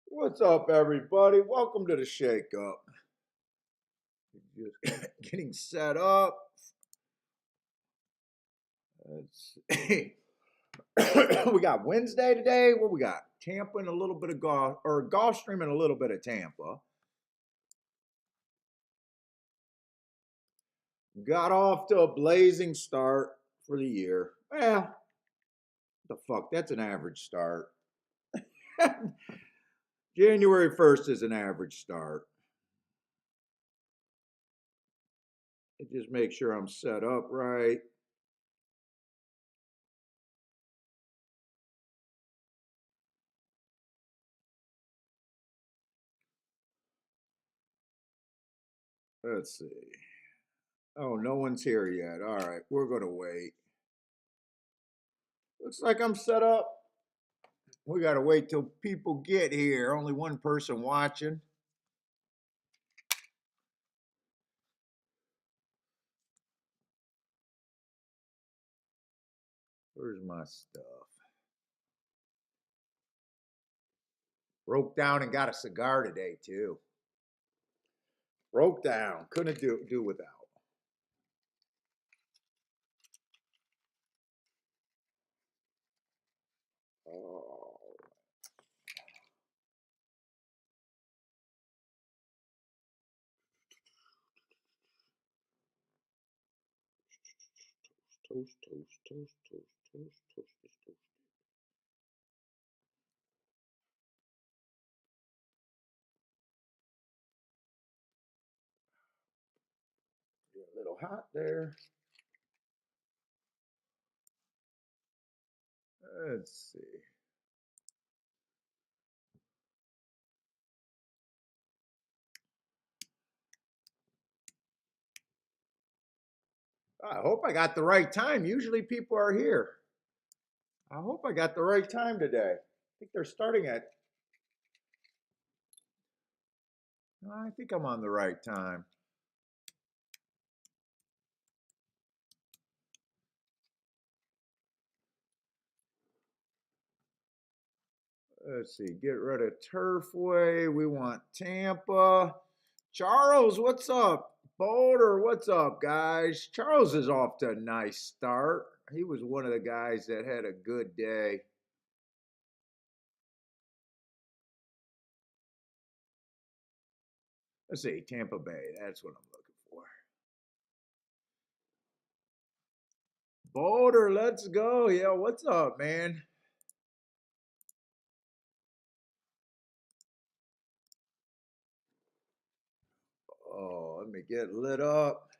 What's up, everybody? Welcome to the Shake Up. Just getting set up. Let's see. We got Wednesday today. What we got? Tampa and a little bit of golf, or Gulfstream and a little bit of Tampa. Got off to a blazing start for the year. Well, the fuck, that's an average start. January 1st is an average start. Just make sure I'm set up right. Let's see. Oh, no one's here yet. All right, we're going to wait. Looks like I'm set up. We got to wait till people get here. Only one person watching. Where's my stuff? Broke down and got a cigar today, too. Broke down. Couldn't do without. Oh. Toast, toast, toast, toast, toast, toast, toast, toast. A little hot there. Let's see. I hope I got the right time. Usually people are here. I hope I got the right time today. I think they're starting at. I think I'm on the right time. Let's see. Get rid of Turfway. We want Tampa. Charles, what's up? Boulder, what's up, guys? Charles is off to a nice start. He was one of the guys that had a good day. Let's see, Tampa Bay. That's what I'm looking for. Boulder, let's go. Yeah, what's up, man? Oh, let me get lit up.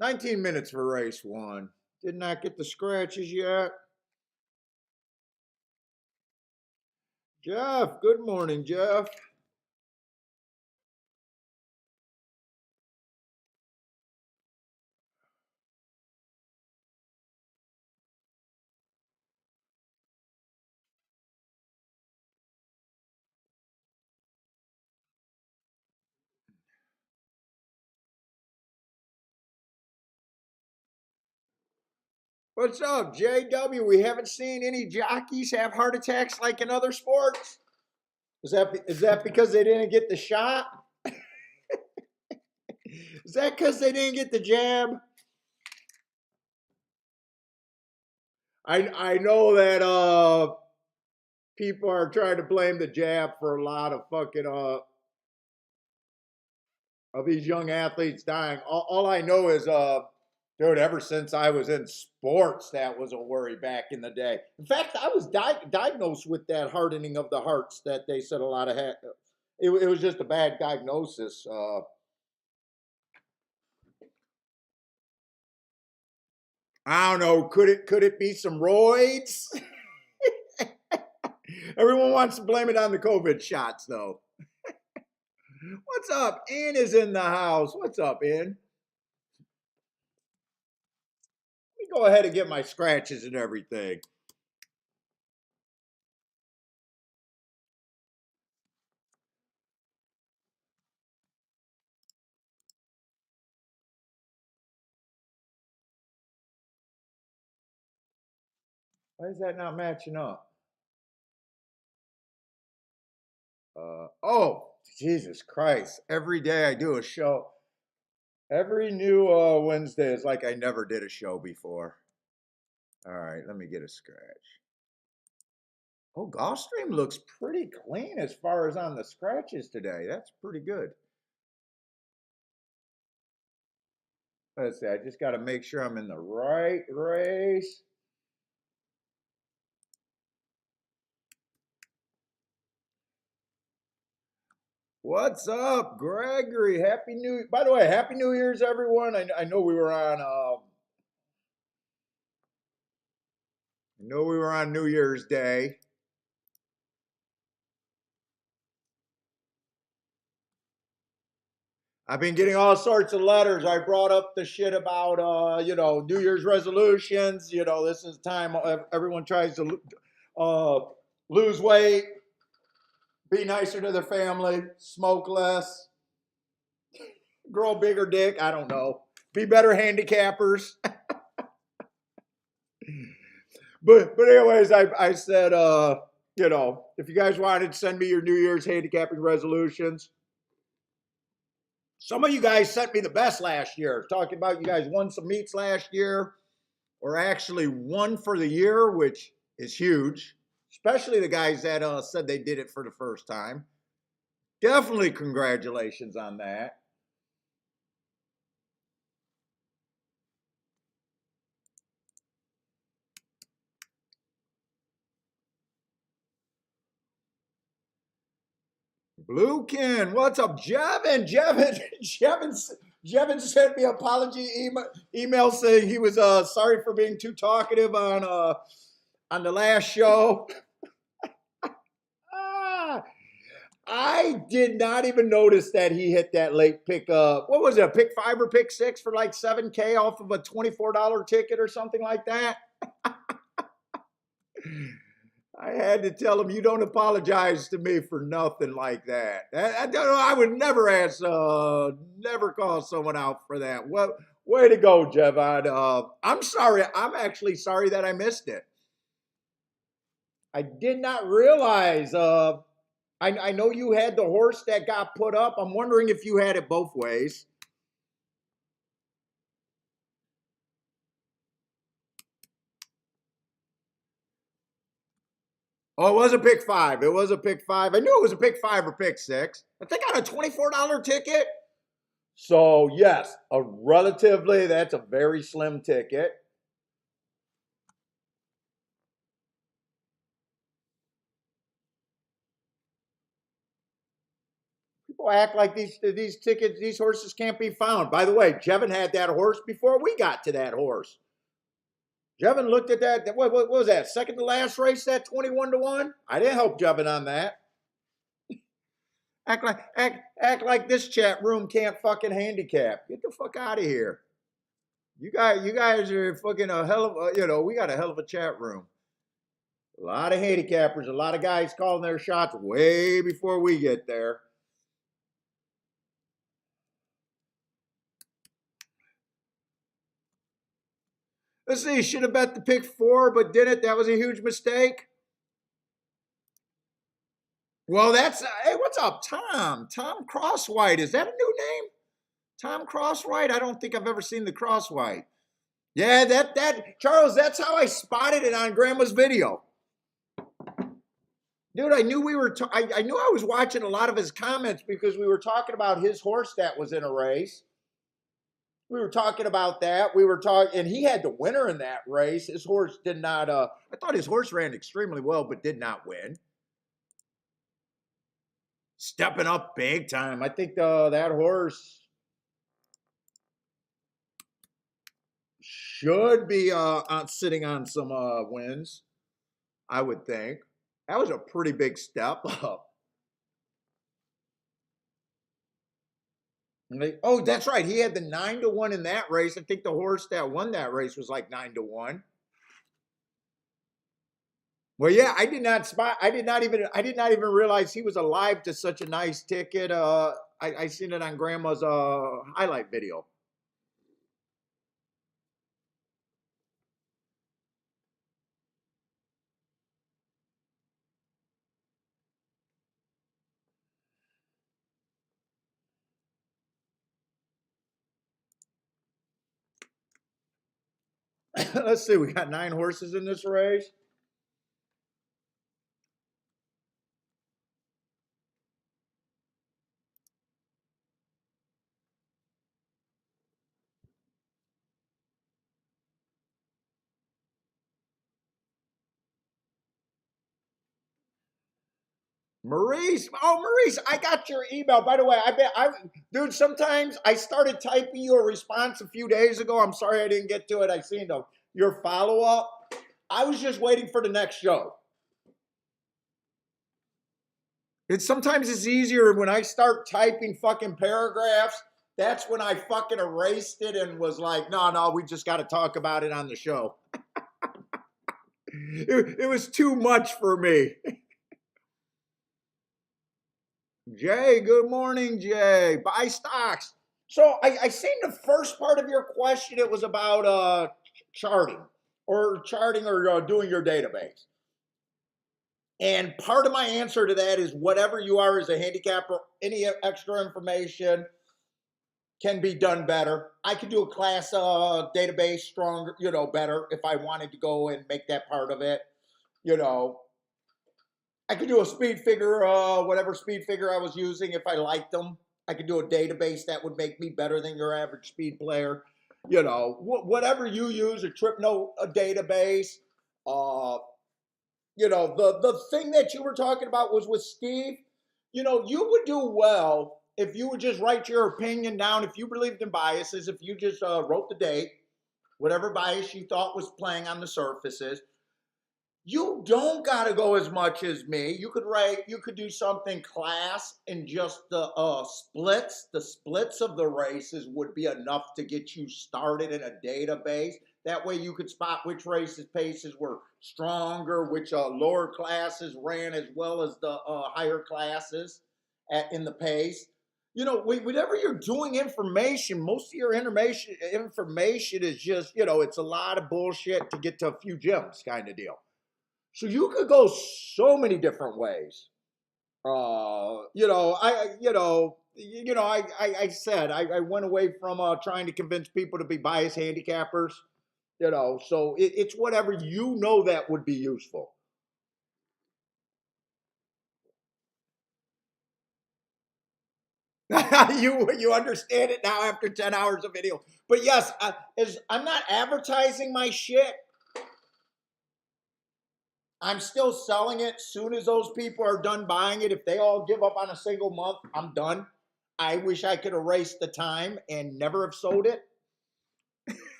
19 minutes for race one. Did not get the scratches yet. Jeff, good morning, Jeff. What's up, JW? We haven't seen any jockeys have heart attacks like in other sports. Is that because they didn't get the shot? Is that because they didn't get the jab? I know that people are trying to blame the jab for a lot of fucking of these young athletes dying. All I know is dude, ever since I was in sports, that was a worry back in the day. In fact, I was diagnosed with that hardening of the hearts that they said a lot of it was just a bad diagnosis. I don't know. Could it be some roids? Everyone wants to blame it on the COVID shots, though. What's up? Ann is in the house. What's up, Ann? Let me go ahead and get my scratches and everything. Why is that not matching up? Oh, Jesus Christ. Every day I do a show. Every new Wednesday is like I never did a show before. All right, let me get a scratch. Oh, Gulfstream looks pretty clean as far as on the scratches today. That's pretty good. Let's see, I just got to make sure I'm in the right race. What's up, Gregory? Happy New. By the way, Happy New Year's, everyone. I know we were on. I know we were on New Year's Day. I've been getting all sorts of letters. I brought up the shit about, New Year's resolutions. This is time everyone tries to lose weight, be nicer to their family, smoke less, grow a bigger dick. I don't know. Be better handicappers. But anyways, I said, if you guys wanted to send me your New Year's handicapping resolutions. Some of you guys sent me the best last year, talking about you guys won some meets last year, or actually won for the year, which is huge, especially the guys that said they did it for the first time. Definitely congratulations on that. Bluekin, what's up? Jevin sent me an apology email saying he was sorry for being too talkative on the last show. I did not even notice that he hit that late pick. What was it? A pick 5 or pick 6 for like $7K off of a $24 ticket or something like that. I had to tell him, you don't apologize to me for nothing like that. I would never never call someone out for that. Well, way to go, Jevad. I'm sorry. I'm actually sorry that I missed it. I did not realize. I know you had the horse that got put up. I'm wondering if you had it both ways. Oh, it was a pick 5. It was a pick 5. I knew it was a pick 5 or pick 6. I think on a $24 ticket. So, yes, that's a very slim ticket. People act like these tickets, these horses can't be found. By the way, Jevin had that horse before we got to that horse. Jevin looked at that. What was that? Second to last race, that 21-1? I didn't help Jevin on that. Act like this chat room can't fucking handicap. Get the fuck out of here. You guys are fucking a hell of a, we got a hell of a chat room. A lot of handicappers, a lot of guys calling their shots way before we get there. Let's see, should have bet the pick 4, but didn't. That was a huge mistake. Well, hey, what's up, Tom? Tom Crosswhite. Is that a new name? Tom Crosswhite? I don't think I've ever seen the Crosswhite. Yeah, Charles, that's how I spotted it on Grandma's video. Dude, I knew I knew I was watching a lot of his comments because we were talking about his horse that was in a race. We were talking about that. And he had the winner in that race. His horse did not, I thought his horse ran extremely well, but did not win. Stepping up big time. I think that horse should be sitting on some wins, I would think. That was a pretty big step up. Oh, that's right. He had the 9-1 in that race. I think the horse that won that race was like 9-1. Well, yeah, I did not even realize he was alive to such a nice ticket. I seen it on Grandma's highlight video. Let's see, we got 9 horses in this race. Maurice, oh Maurice, I got your email. By the way, dude. Sometimes I started typing you a response a few days ago. I'm sorry I didn't get to it. I seen your follow up. I was just waiting for the next show. Sometimes it's easier when I start typing fucking paragraphs. That's when I fucking erased it and was like, no, we just got to talk about it on the show. It was too much for me. Jay, good morning, Jay. Buy stocks. So I seen the first part of your question. It was about charting or doing your database. And part of my answer to that is whatever you are as a handicapper, any extra information can be done better. I could do a class database stronger, better if I wanted to go and make that part of it. I could do a speed figure, whatever speed figure I was using if I liked them. I could do a database that would make me better than your average speed player. Whatever you use, a trip note, a database. The thing that you were talking about was with Steve. You would do well if you would just write your opinion down. If you believed in biases, if you just wrote the date, whatever bias you thought was playing on the surfaces. You don't got to go as much as me. You could do something class and just the splits. The splits of the races would be enough to get you started in a database. That way you could spot which races paces were stronger, which lower classes ran as well as the higher classes in the pace. Whenever you're doing information, most of your information is just, it's a lot of bullshit to get to a few gems kind of deal. So you could go so many different ways. I said I went away from trying to convince people to be biased handicappers. So it's whatever that would be useful. You understand it now after 10 hours of video. But yes, I'm not advertising my shit. I'm still selling it. Soon as those people are done buying it, if they all give up on a single month, I'm done. I wish I could erase the time and never have sold it.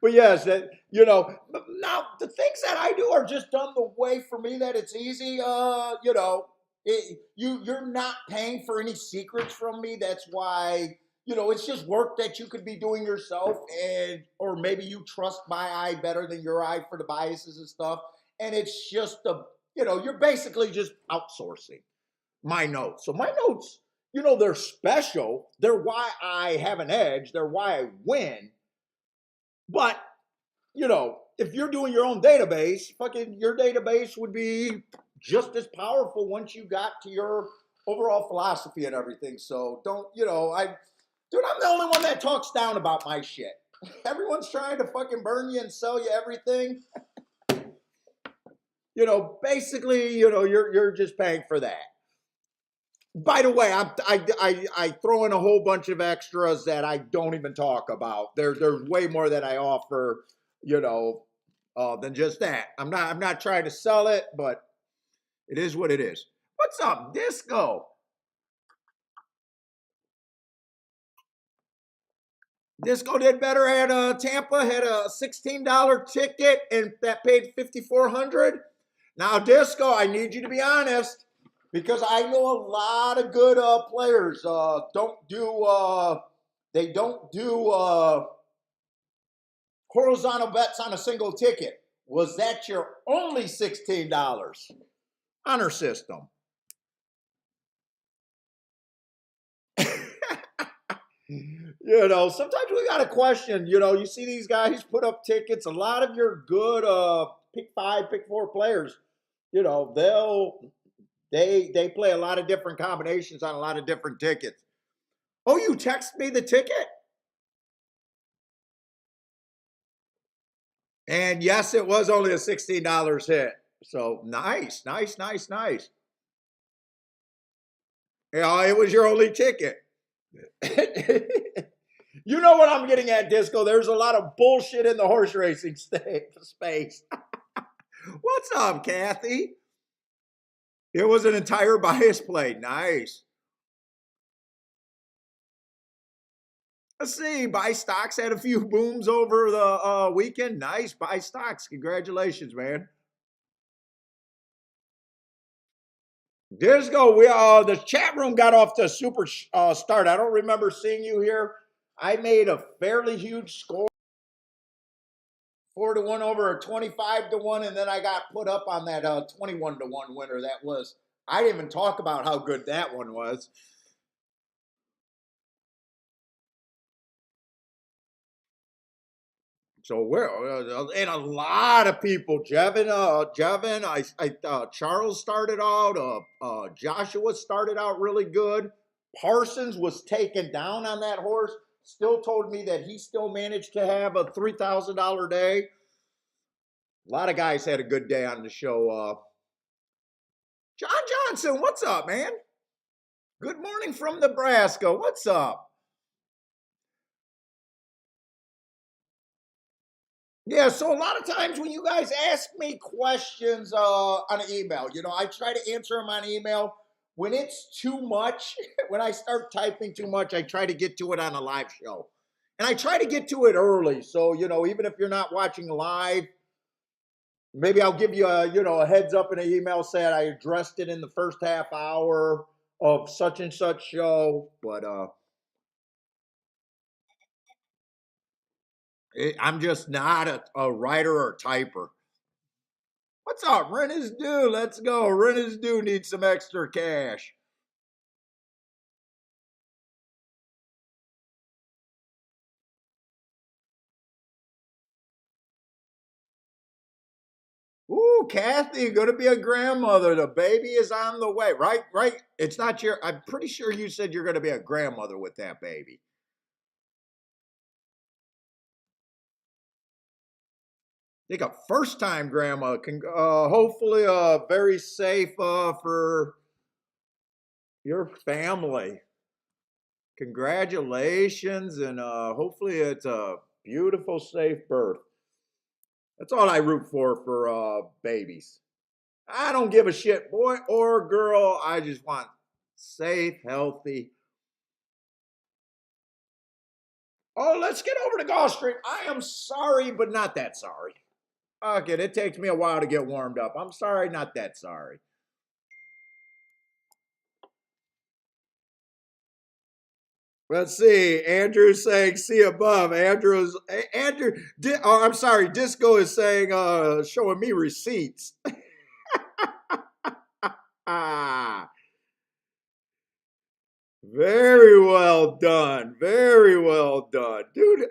But yes, now the things that I do are just done the way for me that it's easy. You're not paying for any secrets from me. That's why it's just work that you could be doing yourself, or maybe you trust my eye better than your eye for the biases and stuff. And it's just you're basically just outsourcing my notes. So my notes, they're special. They're why I have an edge. They're why I win. But if you're doing your own database, fucking your database would be just as powerful once you got to your overall philosophy and everything. So don't, I'm the only one that talks down about my shit. Everyone's trying to fucking burn you and sell you everything. Basically, you're just paying for that. By the way, I throw in a whole bunch of extras that I don't even talk about. There's way more that I offer, than just that. I'm not trying to sell it, but it is what it is. What's up, Disco? Disco did better at Tampa. Had a $16 ticket and that paid $5,400. Now, Disco, I need you to be honest because I know a lot of good players. They don't do horizontal bets on a single ticket. Was that your only $16? Honor system. Sometimes we got to question, you see these guys put up tickets. A lot of your good pick 5, pick 4 players, they play a lot of different combinations on a lot of different tickets. Oh, you text me the ticket? And yes, it was only a $16 hit. So nice, nice, nice, nice. Yeah, it was your only ticket. You know what I'm getting at, Disco? There's a lot of bullshit in the horse racing space. What's up, Kathy? It was an entire bias play. Nice. Let's see. Buy stocks had a few booms over the weekend. Nice. Buy stocks. Congratulations, man. Disco, the chat room got off to a super start. I don't remember seeing you here. I made a fairly huge score, 4-1 over a 25-1, and then I got put up on that 21-1 winner. That was, I didn't even talk about how good that one was. So we're and a lot of people. Charles started out. Joshua started out really good. Parsons was taken down on that horse. Still told me that he still managed to have a $3,000 day. A lot of guys had a good day on the show. John Johnson, what's up, man? Good morning from Nebraska. What's up? Yeah, so a lot of times when you guys ask me questions on an email, I try to answer them on email. When it's too much, when I start typing too much, I try to get to it on a live show. And I try to get to it early. So, even if you're not watching live, maybe I'll give you a heads up in an email saying I addressed it in the first half hour of such and such show. But I'm just not a writer or typer. What's up? Rent is due. Let's go. Rent is due. Needs some extra cash. Ooh, Kathy, going to be a grandmother. The baby is on the way. Right, right. It's not your. I'm pretty sure you said you're going to be a grandmother with that baby. I think a first time grandma can hopefully very safe for your family. Congratulations, and hopefully it's a beautiful, safe birth. That's all I root for babies. I don't give a shit, boy or girl. I just want safe, healthy. Oh, let's get over to Gulfstream. I am sorry, but not that sorry. Okay, it takes me a while to get warmed up. I'm sorry, not that sorry. Let's see. Andrew's saying see above. Andrew. I'm sorry. Disco is saying showing me receipts. Ah, very well done. Very well done, dude.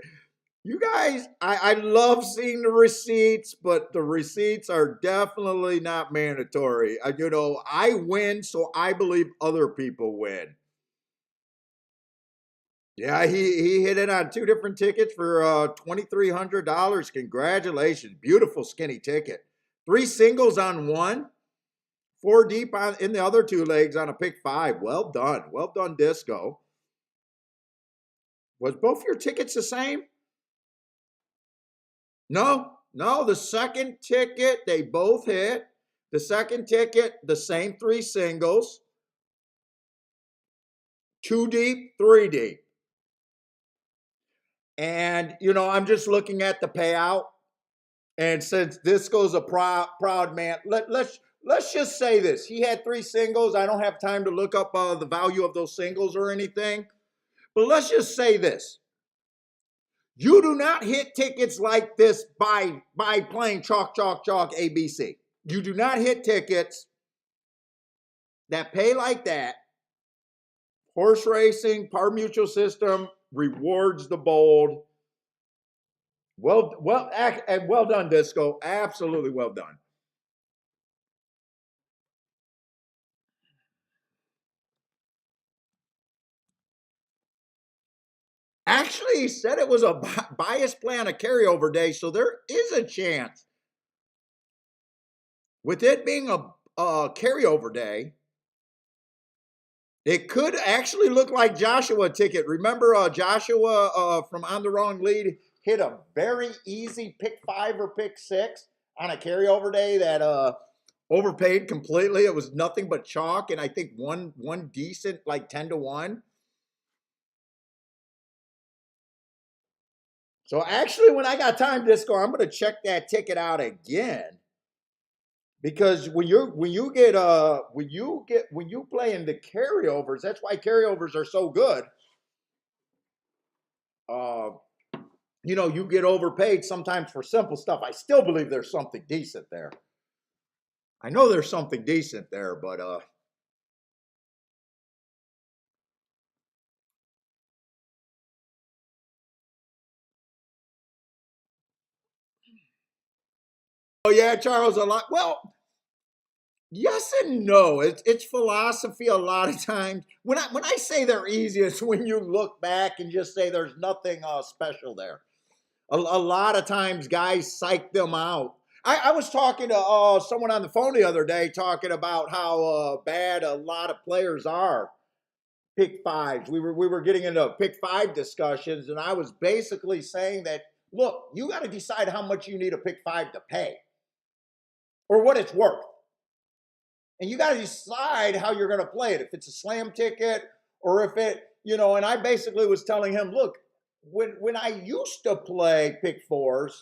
You guys, I love seeing the receipts, but the receipts are definitely not mandatory. I win, so I believe other people win. Yeah, he hit it on two different tickets for $2,300. Congratulations. Beautiful skinny ticket. Three singles on one, four deep in the other two legs on a pick five. Well done. Well done, Disco. Was both your tickets the same? No, no. The second ticket, they both hit. The second ticket, the same three singles. Two deep, three deep. And, I'm just looking at the payout. And since Disco's a proud man, let's just say this: he had three singles. I don't have time to look up the value of those singles or anything, but let's just say this: you do not hit tickets like this by playing chalk chalk chalk ABC. You do not hit tickets that pay like that. Horse racing, par mutual system rewards the bold. Well done, Disco. Absolutely well done. Actually, he said it was a bias play on a carryover day, so there is a chance. With it being a carryover day, it could actually look like Joshua ticket. Remember Joshua from On the Wrong Lead hit a very easy pick 5 or pick 6 on a carryover day that overpaid completely. It was nothing but chalk, and I think one decent like 10-1. So actually, when I got time disco, I'm going to check that ticket out again. Because when you play in the carryovers, that's why carryovers are so good. Uh, you get overpaid sometimes for simple stuff. I still believe there's something decent there. I know there's something decent there, but oh yeah, Charles, a lot. Well, yes and no. It's philosophy a lot of times. When I say they're easy, it's when you look back and just say there's nothing special there. A lot of times guys psych them out. I was talking to someone on the phone the other day talking about how bad a lot of players are pick fives. We were getting into pick 5 discussions, and I was basically saying that look, you got to decide how much you need a pick 5 to pay or what it's worth. And you got to decide how you're going to play it. If it's a slam ticket or if and I basically was telling him, look, when I used to play pick 4s,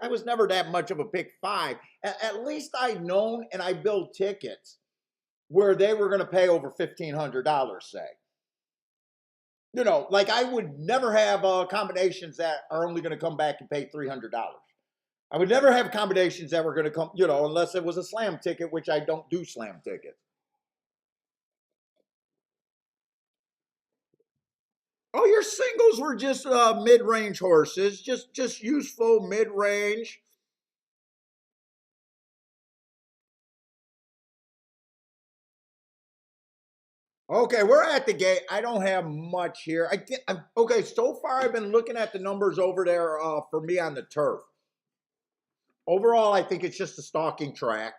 I was never that much of a pick 5. At least I'd known and I built tickets where they were going to pay over $1,500, say. Like I would never have combinations that are only going to come back and pay $300. I would never have combinations that were going to come, unless it was a slam ticket, which I don't do slam tickets. Oh, your singles were just mid-range horses, just useful mid-range. Okay, we're at the gate. I don't have much here. Okay. So far, I've been looking at the numbers over there for me on the turf. Overall, I think it's just a stalking track.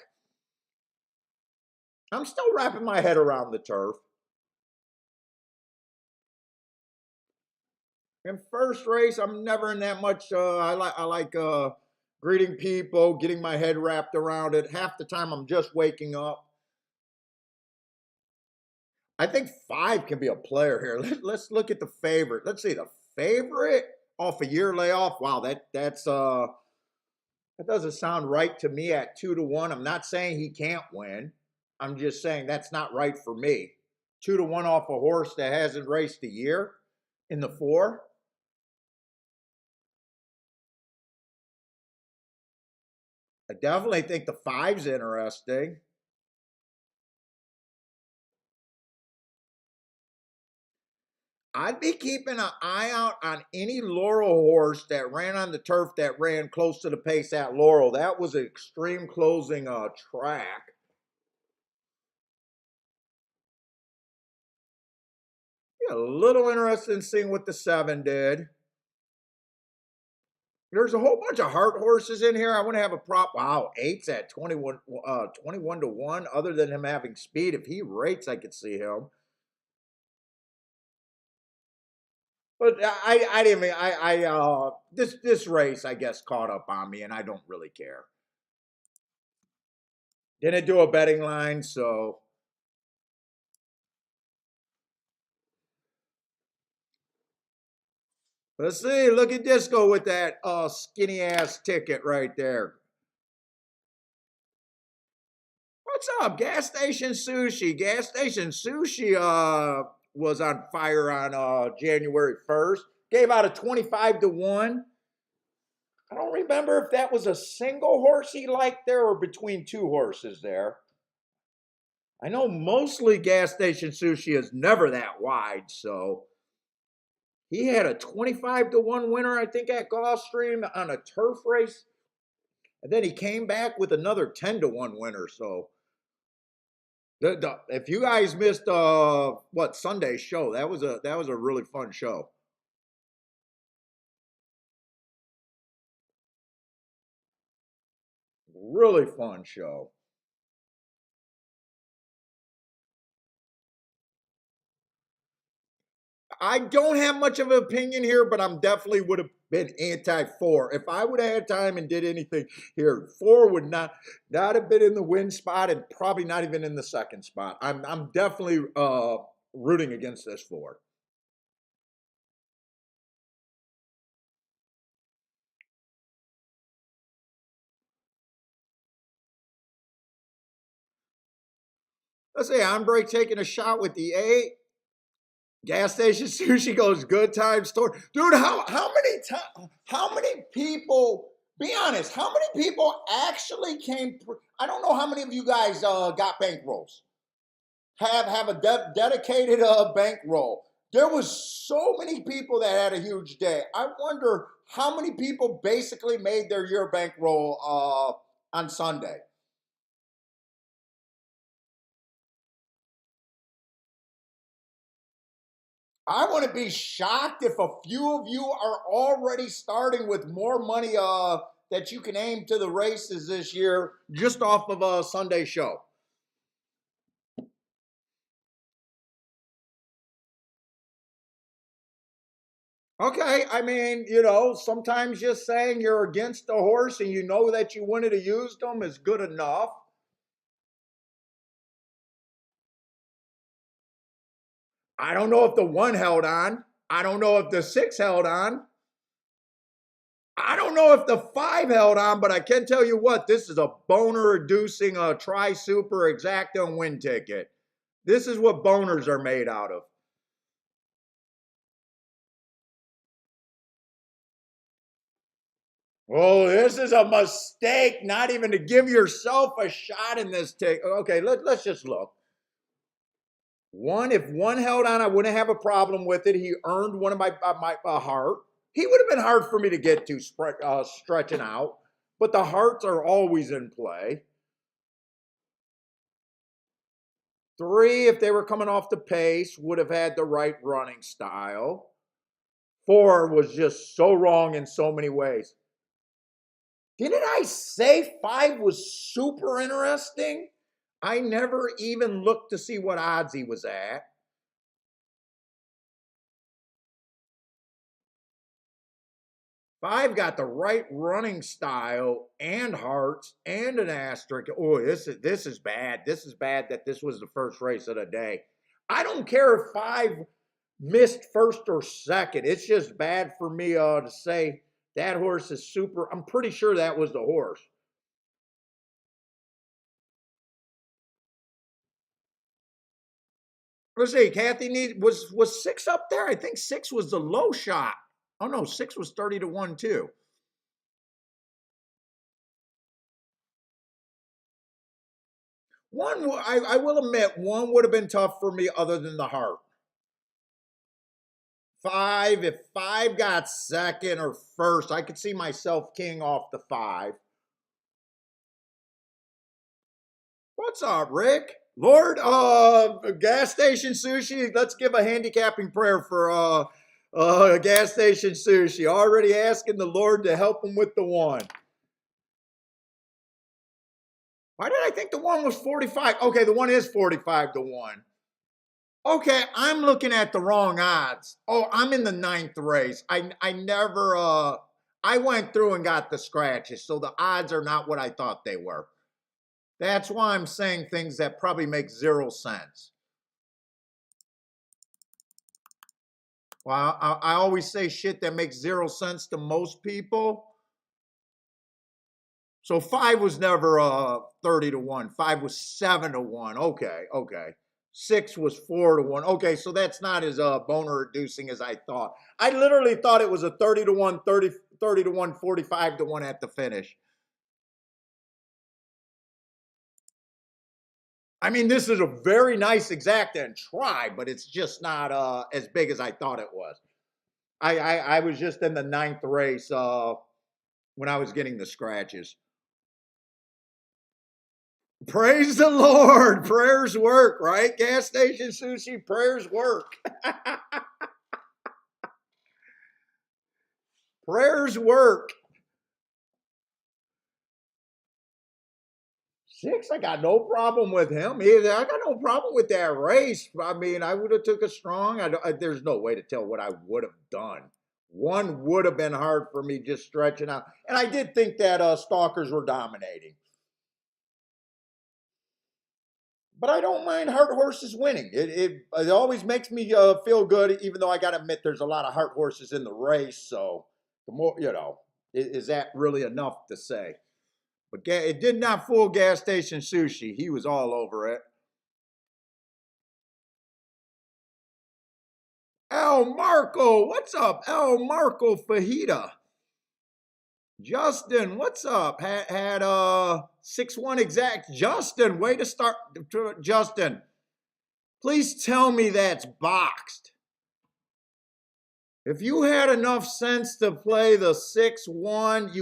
I'm still wrapping my head around the turf. In first race, I'm never in that much. I like greeting people, getting my head wrapped around it. Half the time, I'm just waking up. I think 5 can be a player here. Let's look at the favorite. Let's see the favorite off a year layoff. Wow, that doesn't sound right to me at 2-1. I'm not saying he can't win. I'm just saying that's not right for me. 2-1 off a horse that hasn't raced a year in the 4. I definitely think the 5's interesting. I'd be keeping an eye out on any Laurel horse that ran on the turf that ran close to the pace at Laurel. That was an extreme closing track. Yeah, a little interested in seeing what the 7 did. There's a whole bunch of heart horses in here. I want to have a prop. Wow, 8's at 21 to 1. Other than him having speed, if he rates, I could see him. But I didn't mean this race I guess caught up on me, and I don't really care. Didn't do a betting line, so let's see. Look at Disco with that skinny ass ticket right there. What's up, Gas Station Sushi? Gas Station Sushi was on fire on January 1st. Gave out a 25 to 1. I don't remember if that was a single horse he liked there or between 2 horses there. I know mostly Gas Station Sushi is never that wide, so he had a 25 to 1 winner, I think, at Gulfstream on a turf race. And then he came back with another 10 to 1 winner. So if you guys missed Sunday's show, that was a really fun show. Really fun show. I don't have much of an opinion here, but I'm definitely would have been anti-4. If I would have had time and did anything here, 4 would not have been in the win spot and probably not even in the second spot. I'm definitely rooting against this 4. Let's say Andre taking a shot with the 8. Gas station sushi goes good time store. Dude, how many people, be honest, how many people actually came, I don't know how many of you guys got bankrolls. Have a dedicated bankroll. There was so many people that had a huge day. I wonder how many people basically made their year bankroll on Sunday. I wouldn't be shocked if a few of you are already starting with more money that you can aim to the races this year just off of a Sunday show. Okay, I mean, sometimes just saying you're against the horse and you know that you wanted to use them is good enough. I don't know if the 1 held on. I don't know if the 6 held on. I don't know if the 5 held on, but I can tell you what, this is a boner reducing tri super exacta and win ticket. This is what boners are made out of. Oh, this is a mistake, not even to give yourself a shot in this ticket. Okay, let's just look. If 1 held on, I wouldn't have a problem with it. He earned one of my heart. He would have been hard for me to get to stretching out, but the hearts are always in play. 3, if they were coming off the pace, would have had the right running style. 4 was just so wrong in so many ways. Didn't I say 5 was super interesting? I never even looked to see what odds he was at. 5 got the right running style and hearts and an asterisk. Oh, this is bad. This is bad that this was the first race of the day. I don't care if 5 missed first or second. It's just bad for me to say that horse is super. I'm pretty sure that was the horse. Let's see, Kathy was 6 up there. I think 6 was the low shot. Oh no, 6 was 30-1 too. One, I will admit, 1 would have been tough for me other than the heart. 5, if 5 got second or first, I could see myself king off the 5. What's up, Rick? Lord, gas station sushi. Let's give a handicapping prayer for gas station sushi. Already asking the Lord to help him with the 1. Why did I think the 1 was 45? Okay, the 1 is 45-1. Okay, I'm looking at the wrong odds. Oh, I'm in the 9th race. I never I went through and got the scratches, so the odds are not what I thought they were. That's why I'm saying things that probably make 0 sense. Well, I always say shit that makes 0 sense to most people. So 5 was never 30-1. 5 was 7-1. Okay. 6 was 4-1. Okay, so that's not as boner reducing as I thought. I literally thought it was a 30-1, 30-1, 45-1 at the finish. I mean, this is a very nice exact and try, but it's just not as big as I thought it was. I was just in the 9th race when I was getting the scratches. Praise the Lord. Prayers work, right? Gas station sushi, prayers work. Prayers work. 6, I got no problem with him either. I got no problem with that race. I mean, I would have took a strong. There's no way to tell what I would have done. One would have been hard for me just stretching out. And I did think that Stalkers were dominating. But I don't mind Heart horses winning. It always makes me feel good, even though I got to admit there's a lot of Heart horses in the race. So the more, is that really enough to say? But it did not fool Gas Station Sushi. He was all over it. El Marco, what's up? El Marco Fajita. Justin, what's up? Had 6-1 exact. Justin, way to start. Justin, please tell me that's boxed. If you had enough sense to play the 6-1,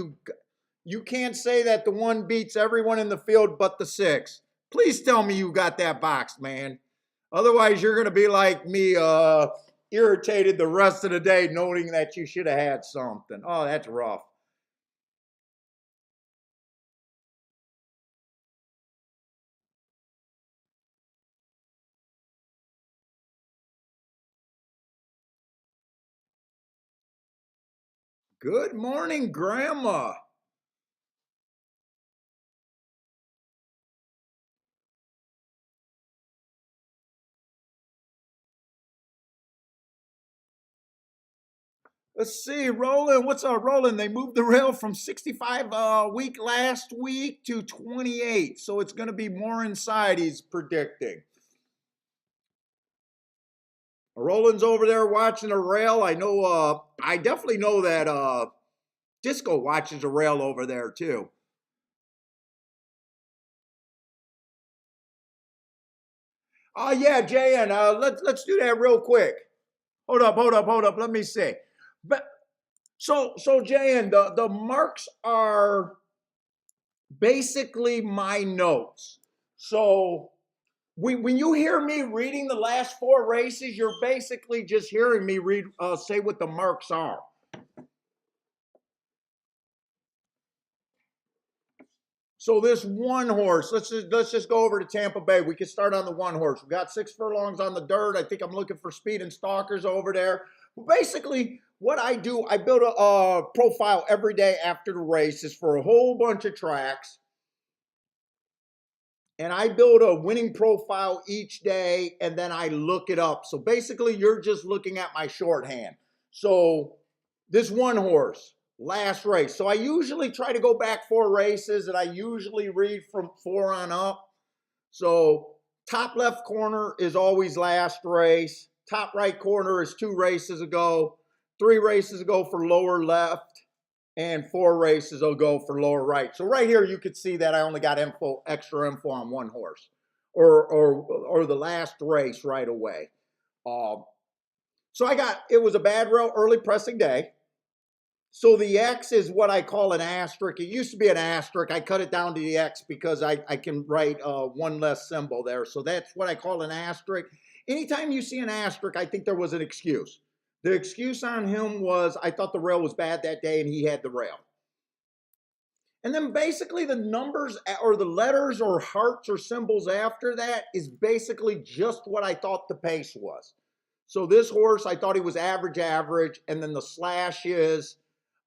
you can't say that the 1 beats everyone in the field but the 6. Please tell me you got that boxed, man. Otherwise, you're going to be like me, irritated the rest of the day knowing that you should have had something. Oh, that's rough. Good morning, Grandma. Let's see, Roland. What's up, Roland? They moved the rail from 65 week last week to 28, so it's going to be more inside, he's predicting. Roland's over there watching the rail. I know, I definitely know that Disco watches the rail over there too. Yeah, JN, let's do that real quick. Hold up. Let me see. But so JN, the marks are basically my notes. So when you hear me reading the last 4 races, you're basically just hearing me read say what the marks are. So this 1 horse, let's just go over to Tampa Bay. We can start on the 1 horse. We got 6 furlongs on the dirt. I think I'm looking for speed and stalkers over there. Basically, what I do, I build a profile every day after the races for a whole bunch of tracks. And I build a winning profile each day, and then I look it up. So basically, you're just looking at my shorthand. So this 1 horse, last race. So I usually try to go back 4 races, and I usually read from 4 on up. So top left corner is always last race. Top right corner is 2 races ago. 3 races ago for lower left. And 4 races will go for lower right. So right here, you could see that I only got extra info on 1 horse, or the last race right away. So it was a bad rail early pressing day. So the X is what I call an asterisk. It used to be an asterisk. I cut it down to the X because I can write 1 less symbol there. So that's what I call an asterisk. Anytime you see an asterisk, I think there was an excuse. The excuse on him was I thought the rail was bad that day and he had the rail. And then basically the numbers or the letters or hearts or symbols after that is basically just what I thought the pace was. So this horse, I thought he was average, and then the slash is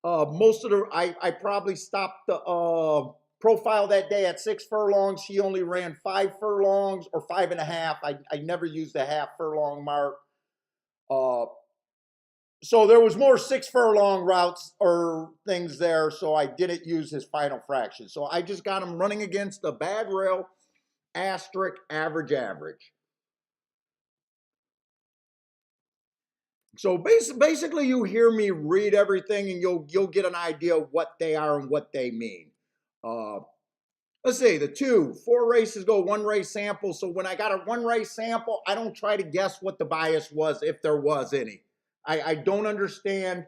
I probably stopped the profile that day at 6 furlongs. He only ran 5 furlongs or 5.5. I never used a half furlong mark. So there was more 6 furlong routes or things there, so I didn't use his final fraction. So I just got him running against a bad rail, asterisk, average. So basically, you hear me read everything, and you'll get an idea of what they are and what they mean. Let's see, the 4 races go 1 race sample. So when I got a 1 race sample, I don't try to guess what the bias was if there was any. I don't understand,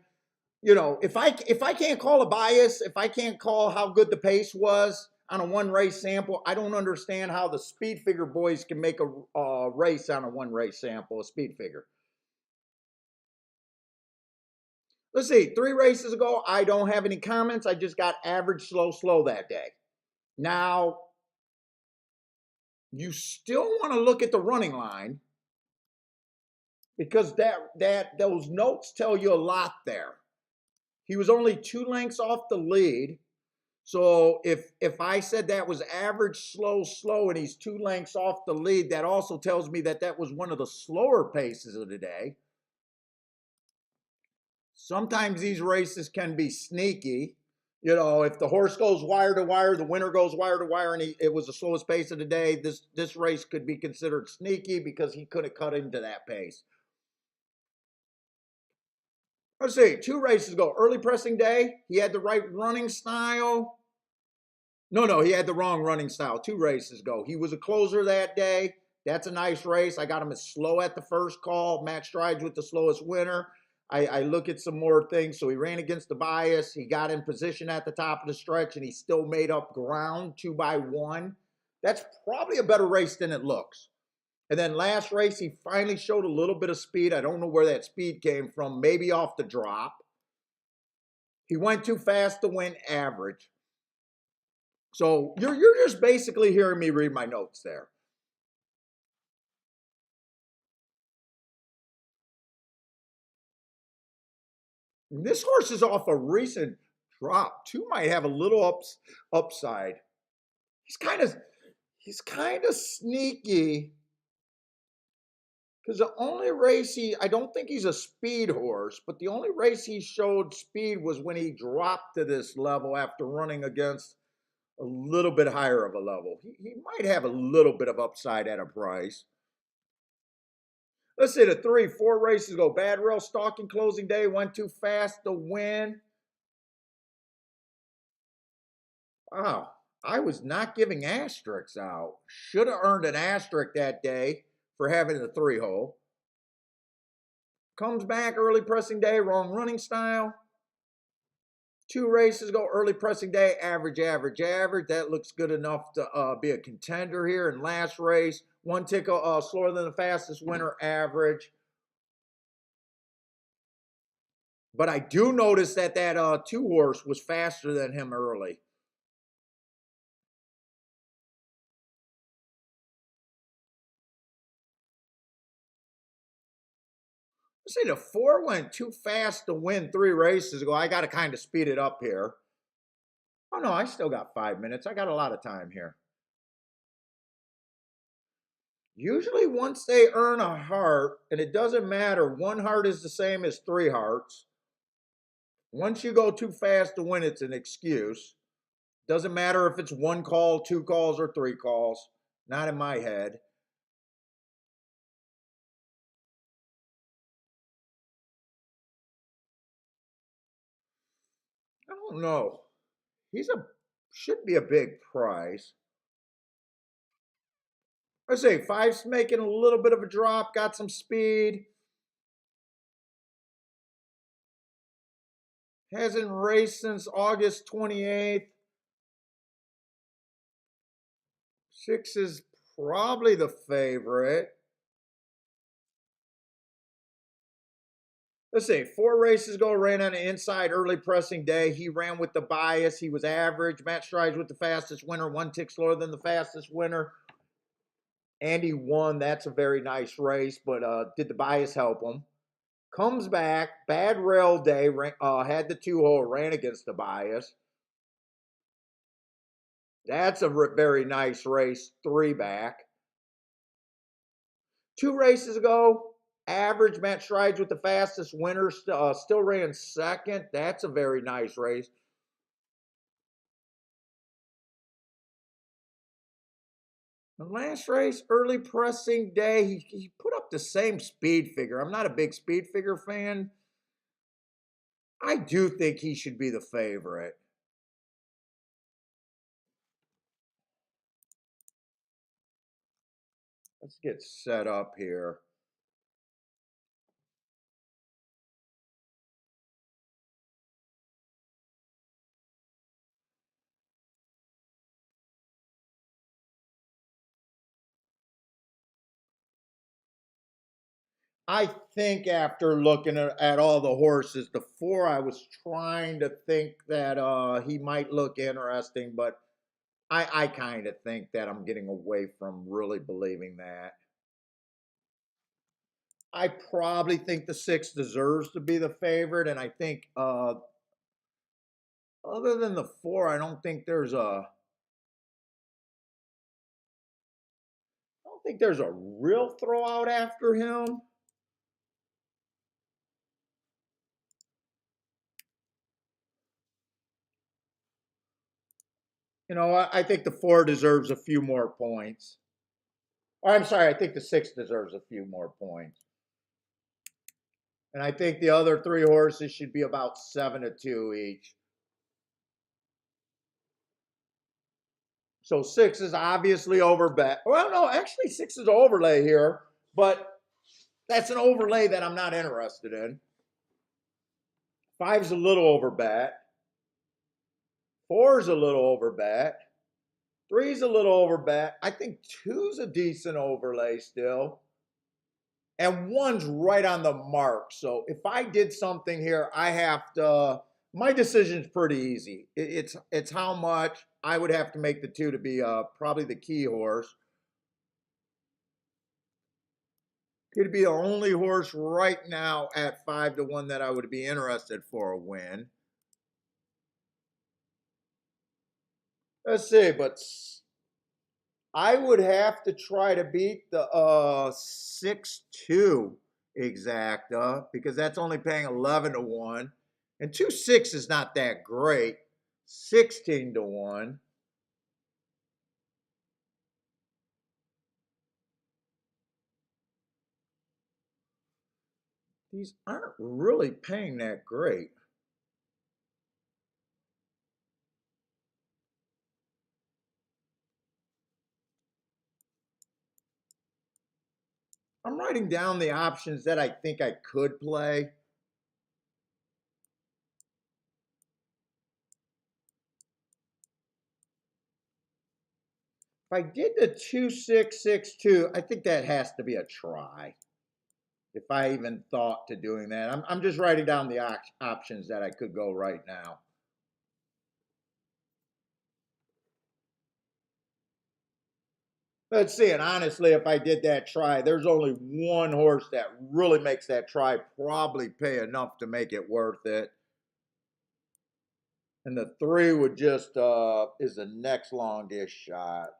if I can't call a bias, if I can't call how good the pace was on a 1 race sample, I don't understand how the speed figure boys can make a race on a 1 race sample, a speed figure. Let's see, 3 races ago, I don't have any comments. I just got average, slow that day. Now, You still want to look at the running line because those notes tell you a lot there. He was only 2 lengths off the lead. So if I said that was average, slow, and he's 2 lengths off the lead, that also tells me that that was one of the slower paces of the day. Sometimes these races can be sneaky. You know, if the horse goes wire to wire, the winner goes wire to wire, and it was the slowest pace of the day, this race could be considered sneaky because he couldn't cut into that pace. Let's see, 2 races ago, early pressing day, he had the right running style. No, he had the wrong running style. 2 races ago, he was a closer that day. That's a nice race. I got him as slow at the first call. Match strides with the slowest winner. I look at some more things. So he ran against the bias. He got in position at the top of the stretch, and he still made up ground 2 by 1. That's probably a better race than it looks. And then last race, he finally showed a little bit of speed. I don't know where that speed came from, maybe off the drop. He went too fast to win average. So you're just basically hearing me read my notes there. This horse is off a recent drop. 2 might have a little upside. He's kind of sneaky because the only race I don't think he's a speed horse, but the only race he showed speed was when he dropped to this level after running against a little bit higher of a level. He might have a little bit of upside at a price. Let's say the 4 races ago. Bad rail stalking closing day, went too fast to win. Wow, I was not giving asterisks out. Should have earned an asterisk that day for having the 3-hole. Comes back early pressing day, wrong running style. 2 races ago, early pressing day, average. That looks good enough to be a contender here. And last race, 1 tick slower than the fastest winner, average. But I do notice that 2-horse was faster than him early. Let's say the 4 went too fast to win 3 races ago. I got to kind of speed it up here. Oh, no, I still got 5 minutes. I got a lot of time here. Usually once they earn a heart, and it doesn't matter, 1 heart is the same as 3 hearts. Once you go too fast to win, it's an excuse. Doesn't matter if it's 1 call, 2 calls, or 3 calls. Not in my head. I don't know. Should be a big prize. Let's say 5's making a little bit of a drop, got some speed. Hasn't raced since August 28th. 6 is probably the favorite. Let's see, 4 races ago, ran on an inside early pressing day. He ran with the bias. He was average. Match strides with the fastest winner, 1 tick slower than the fastest winner. And he won. That's a very nice race, but did the bias help him? Comes back, bad rail day, had the 2-hole, ran against the bias. That's a very nice race, 3 back. 2 races ago, average, match strides with the fastest winner, still ran second. That's a very nice race. The last race, early pressing day, he put up the same speed figure. I'm not a big speed figure fan. I do think he should be the favorite. Let's get set up here. I think after looking at all the horses, the 4, I was trying to think that he might look interesting, but I kind of think that I'm getting away from really believing that. I probably think the 6 deserves to be the favorite, and I think other than the 4, I don't think there's a real throwout after him. I think the 4 deserves a few more points. Or I'm sorry, I think the 6 deserves a few more points. And I think the other 3 horses should be about 7-2 each. So 6 is obviously overbet. Well, no, actually 6 is an overlay here, but that's an overlay that I'm not interested in. 5 is a little overbet. 4 is a little overbet. 3 is a little overbet. I think 2 is a decent overlay still. And 1's right on the mark. So if I did something here, I have to. My decision's pretty easy. It's how much I would have to make the 2 to be probably the key horse. Could be the only horse right now at 5-1 that I would be interested for a win. Let's see, but I would have to try to beat the 6-2 exacta because that's only paying 11-1. And 2-6 is not that great. 16-1. These aren't really paying that great. I'm writing down the options that I think I could play. If I did the 2-6-6-2, I think that has to be a try. If I even thought to doing that, I'm just writing down the options that I could go right now. Let's see, and honestly, if I did that try, there's only one horse that really makes that try probably pay enough to make it worth it. And the 3 would just is the next longest shot.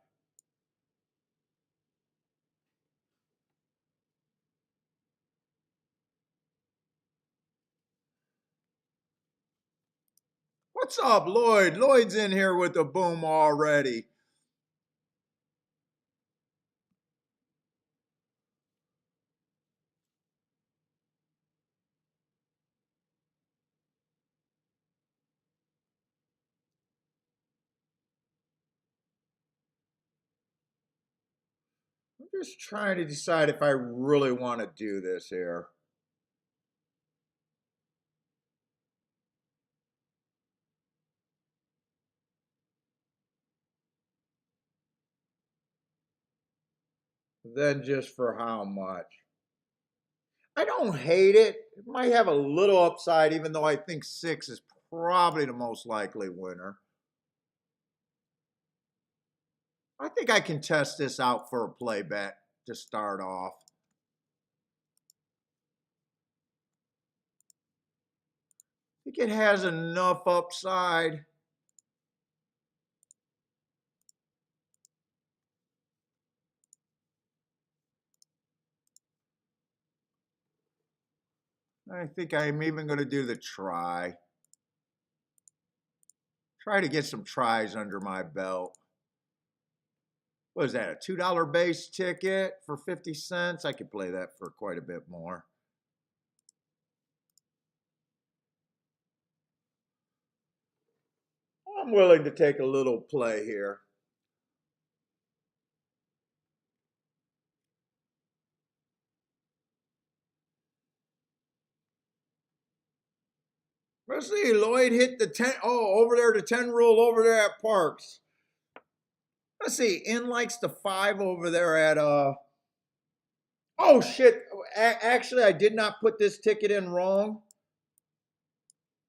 What's up, Lloyd? Lloyd's in here with the boom already. I'm just trying to decide if I really want to do this here. Then just for how much? I don't hate it. It might have a little upside, even though I think 6 is probably the most likely winner. I think I can test this out for a play bet to start off. I think it has enough upside. I think I'm even going to do the try. Try to get some tries under my belt. What is that, a $2 base ticket for 50 cents? I could play that for quite a bit more. I'm willing to take a little play here. Let's see, Lloyd hit the 10. Oh, over there, the 10 rule over there at Parks. Let's see, In likes the 5 over there at oh shit. Actually, I did not put this ticket in wrong.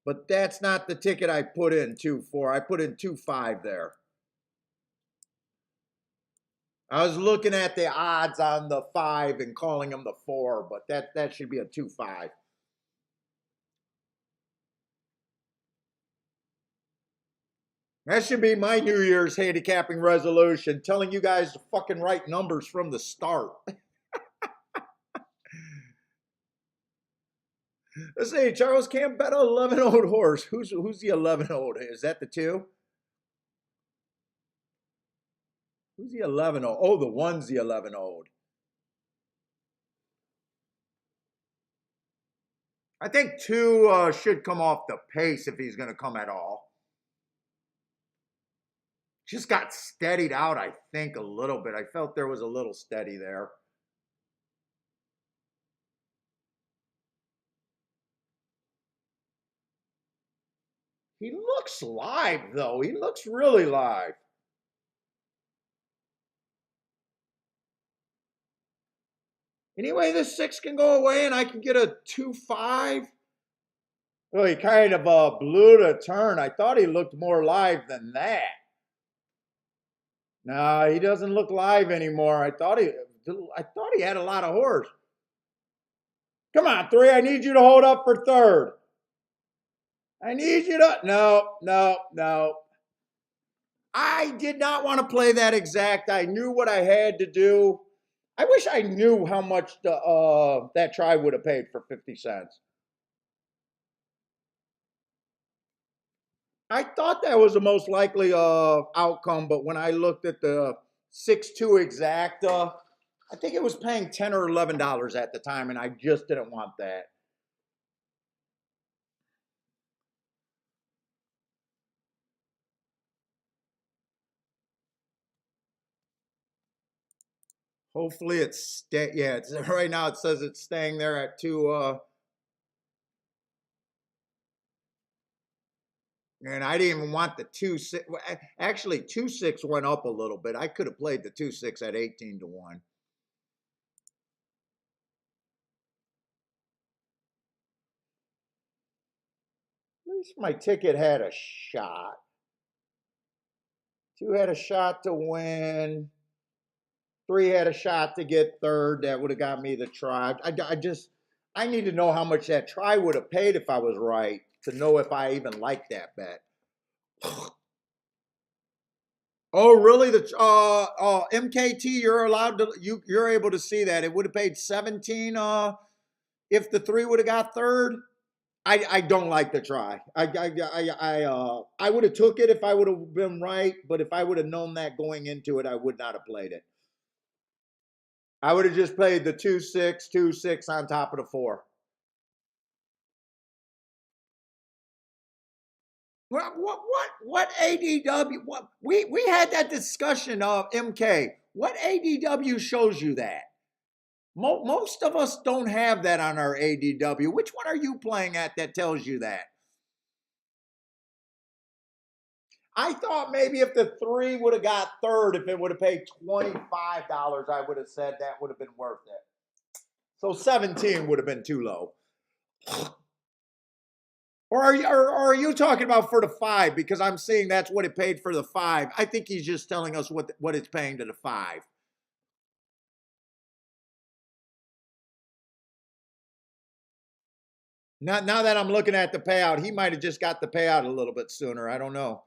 But that's not the ticket I put in 2-4. I put in 2-5 there. I was looking at the odds on the 5 and calling them the 4, but that should be a 2-5. That should be my New Year's handicapping resolution, telling you guys the fucking right numbers from the start. Let's see, Charles can't bet an 11-old horse. Who's the 11-old? Is that the 2? Who's the 11-old? Oh, the 1's the 11-old. I think 2 should come off the pace if he's going to come at all. Just got steadied out, I think, a little bit. I felt there was a little steady there. He looks live, though. He looks really live. Anyway, this 6 can go away and I can get a 2-5. Well, he kind of blew the turn. I thought he looked more live than that. No, he doesn't look live anymore. I thought he had a lot of horse. Come on, 3. I need you to hold up for 3rd. I need you to. No. I did not want to play that exact. I knew what I had to do. I wish I knew how much that try would have paid for 50 cents. I thought that was the most likely outcome, but when I looked at the 6-2 exacta, I think it was paying $10 or $11 at the time, and I just didn't want that. Hopefully it's right now it says it's staying there at 2. And I didn't even want the 2-6. Actually, 2-6 went up a little bit. I could have played the 2-6 at 18-1. At least my ticket had a shot. 2 had a shot to win. 3 had a shot to get 3rd. That would have got me the try. I need to know how much that try would have paid if I was right to know if I even liked that bet. Oh, really? The MKT, you're allowed to, you're able to see that. It would have paid 17 if the 3 would have got 3rd. I don't like the try. I would have took it if I would have been right, but if I would have known that going into it, I would not have played it. I would have just played the 2-6, 2-6 on top of the 4. What ADW? What we had that discussion of MK. What ADW shows you that? Most of us don't have that on our ADW. Which one are you playing at that tells you that? I thought maybe if the 3 would have got 3rd, if it would have paid $25, I would have said that would have been worth it. So 17 would have been too low. Or are you talking about for the 5? Because I'm seeing that's what it paid for the 5. I think he's just telling us what it's paying to the 5. Now that I'm looking at the payout, he might have just got the payout a little bit sooner. I don't know.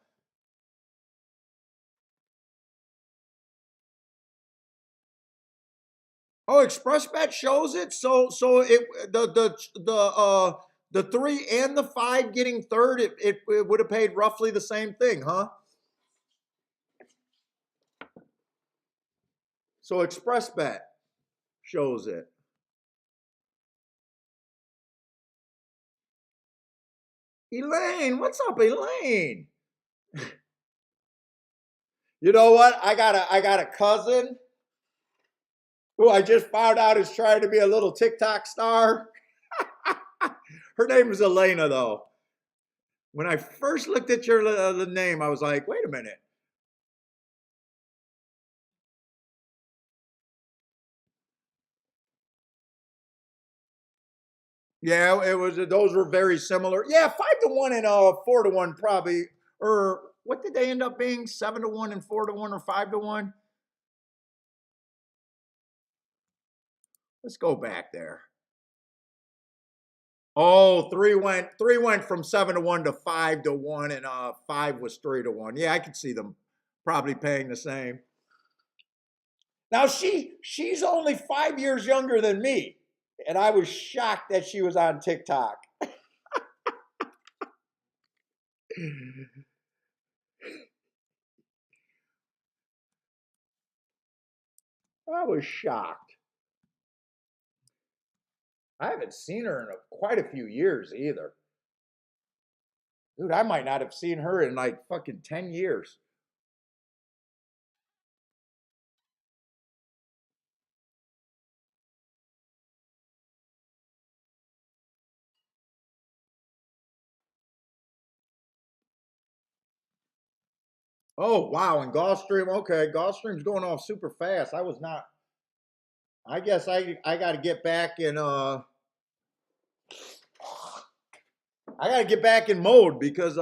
Oh, ExpressBet shows it. So it the 3 and the 5 getting 3rd, it would have paid roughly the same thing, huh? So ExpressBet shows it. Elaine, what's up, Elaine? You know what? I got a cousin who I just found out is trying to be a little TikTok star. Her name is Elena, though. When I first looked at your the name, I was like, wait a minute. Yeah, it was. Those were very similar. Yeah, 5-1 and 4-1 probably. Or what did they end up being? 7-1 and 4-1 or 5-1? Let's go back there. Oh, three went from 7-1 to 5-1, and 5 was 3-1. Yeah, I could see them probably paying the same. Now she's only 5 years younger than me, and I was shocked that she was on TikTok. I was shocked. I haven't seen her in quite a few years either. Dude, I might not have seen her in like fucking 10 years. Oh, wow. And Gulfstream, okay. Gulfstream's going off super fast. I was not. I guess I got to get back in I got to get back in mode because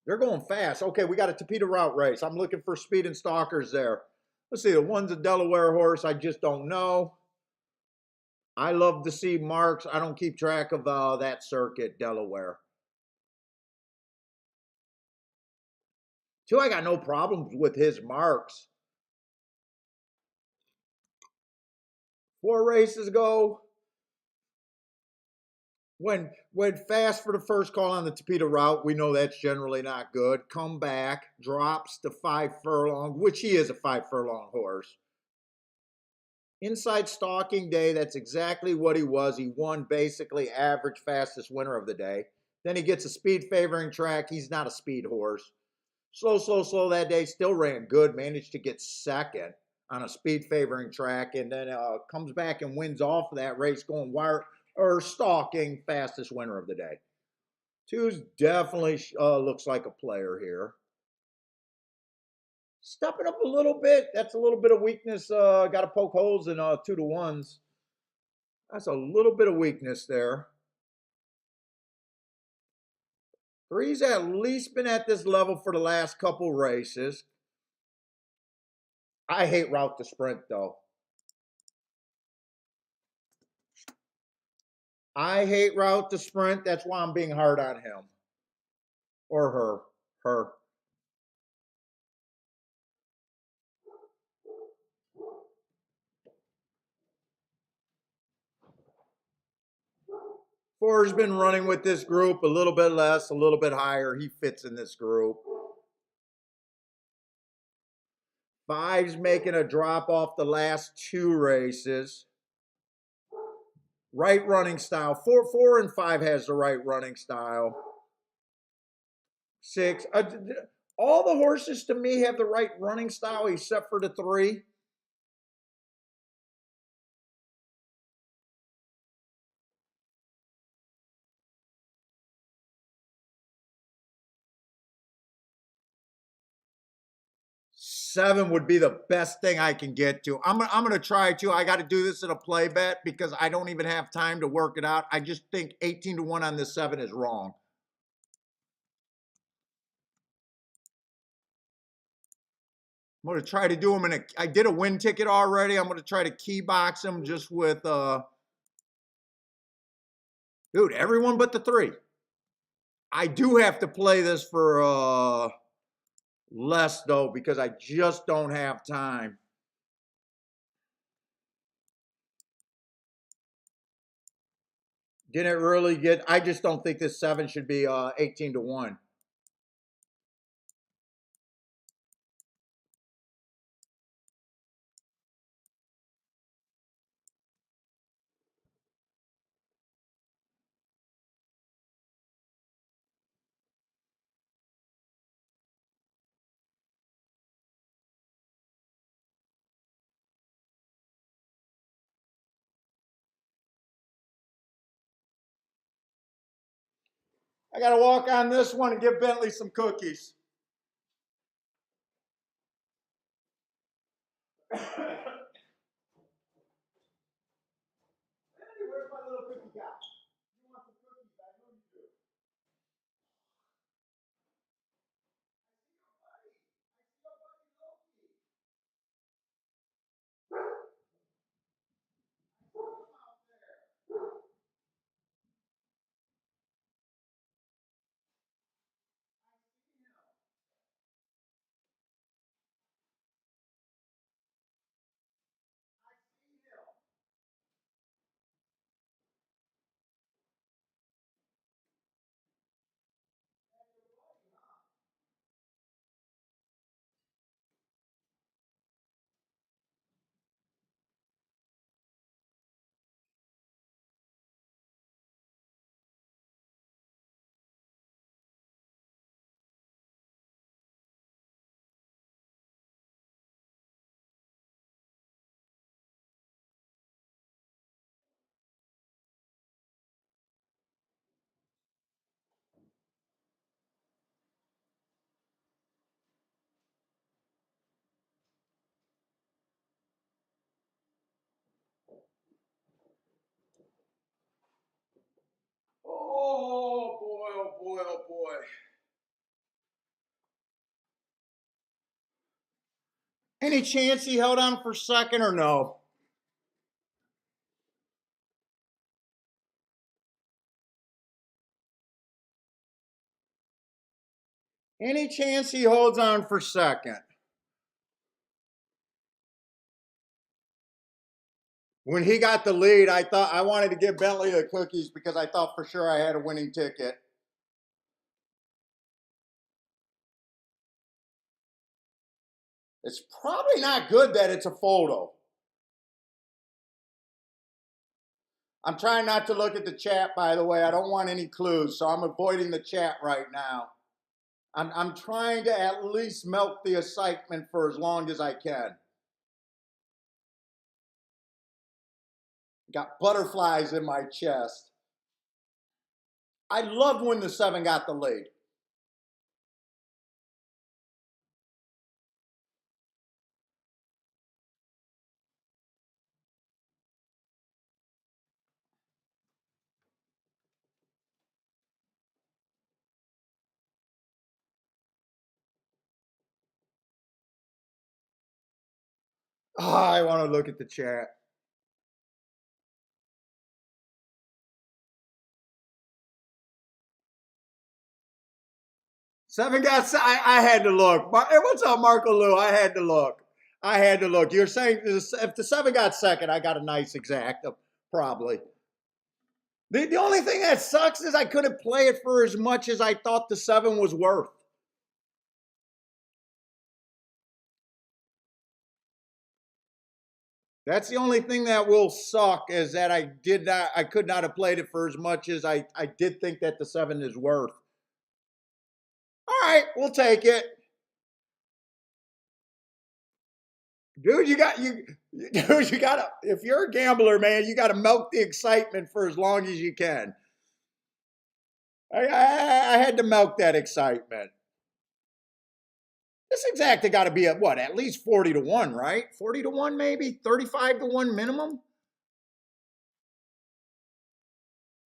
they're going fast. Okay, we got a Tapeta route race. I'm looking for speed and stalkers there. Let's see. The one's a Delaware horse. I just don't know. I love to see marks. I don't keep track of that circuit, Delaware. Two, I got no problems with his marks. 4 races ago, when fast for the first call on the Tapeta route, we know that's generally not good. Come back, drops to 5 furlong, which he is a 5 furlong horse. Inside stalking day, that's exactly what he was. He won basically average fastest winner of the day. Then he gets a speed favoring track. He's not a speed horse. Slow that day. Still ran good. Managed to get second on a speed favoring track, and then comes back and wins off of that race going wire or stalking fastest winner of the day. Two's definitely looks like a player here. Stepping up a little bit. That's a little bit of weakness. Got to poke holes in 2-1s. That's a little bit of weakness there. Three's at least been at this level for the last couple races. I hate route to sprint though. I hate route to sprint. That's why I'm being hard on him. Or her. Her. Four's been running with this group a little bit less, a little bit higher. He fits in this group. Five's making a drop off the last 2 races. Right running style. 4 and 5 has the right running style. 6. All the horses to me have the right running style except for the 3. 7 would be the best thing I can get to. I'm going to try to. I got to do this in a play bet because I don't even have time to work it out. I just think 18-1 on this 7 is wrong. I'm going to try to do them I did a win ticket already. I'm going to try to key box them just with, dude, everyone but the 3. I do have to play this for, less though, because I just don't have time. Didn't really get, I just don't think this 7 should be, 18-1. I got to walk on this one and give Bentley some cookies. Where's my little cookie guy? You want some cookies? I know you do. Oh boy, oh boy, oh boy. Any chance he held on for second or no? Any chance he holds on for second? When he got the lead, I thought I wanted to give Bentley the cookies because I thought for sure I had a winning ticket. It's probably not good that it's a photo. I'm trying not to look at the chat, by the way. I don't want any clues, so I'm avoiding the chat right now. I'm trying to at least milk the excitement for as long as I can. Got butterflies in my chest. I loved when the 7 got the lead. Oh, I want to look at the chat. Seven got. I had to look. Hey, what's up, Marco Lou? I had to look. I had to look. You're saying if the 7 got second, I got a nice exact, probably. The only thing that sucks is I couldn't play it for as much as I thought the 7 was worth. That's the only thing that will suck is that I could not have played it for as much as I did think that the 7 is worth. All right, we'll take it. Dude, you gotta, if you're a gambler, man, you gotta milk the excitement for as long as you can. I had to milk that excitement. This exacta got to be at what? At least 40 to 1, right? 40 to 1, maybe? 35 to 1 minimum?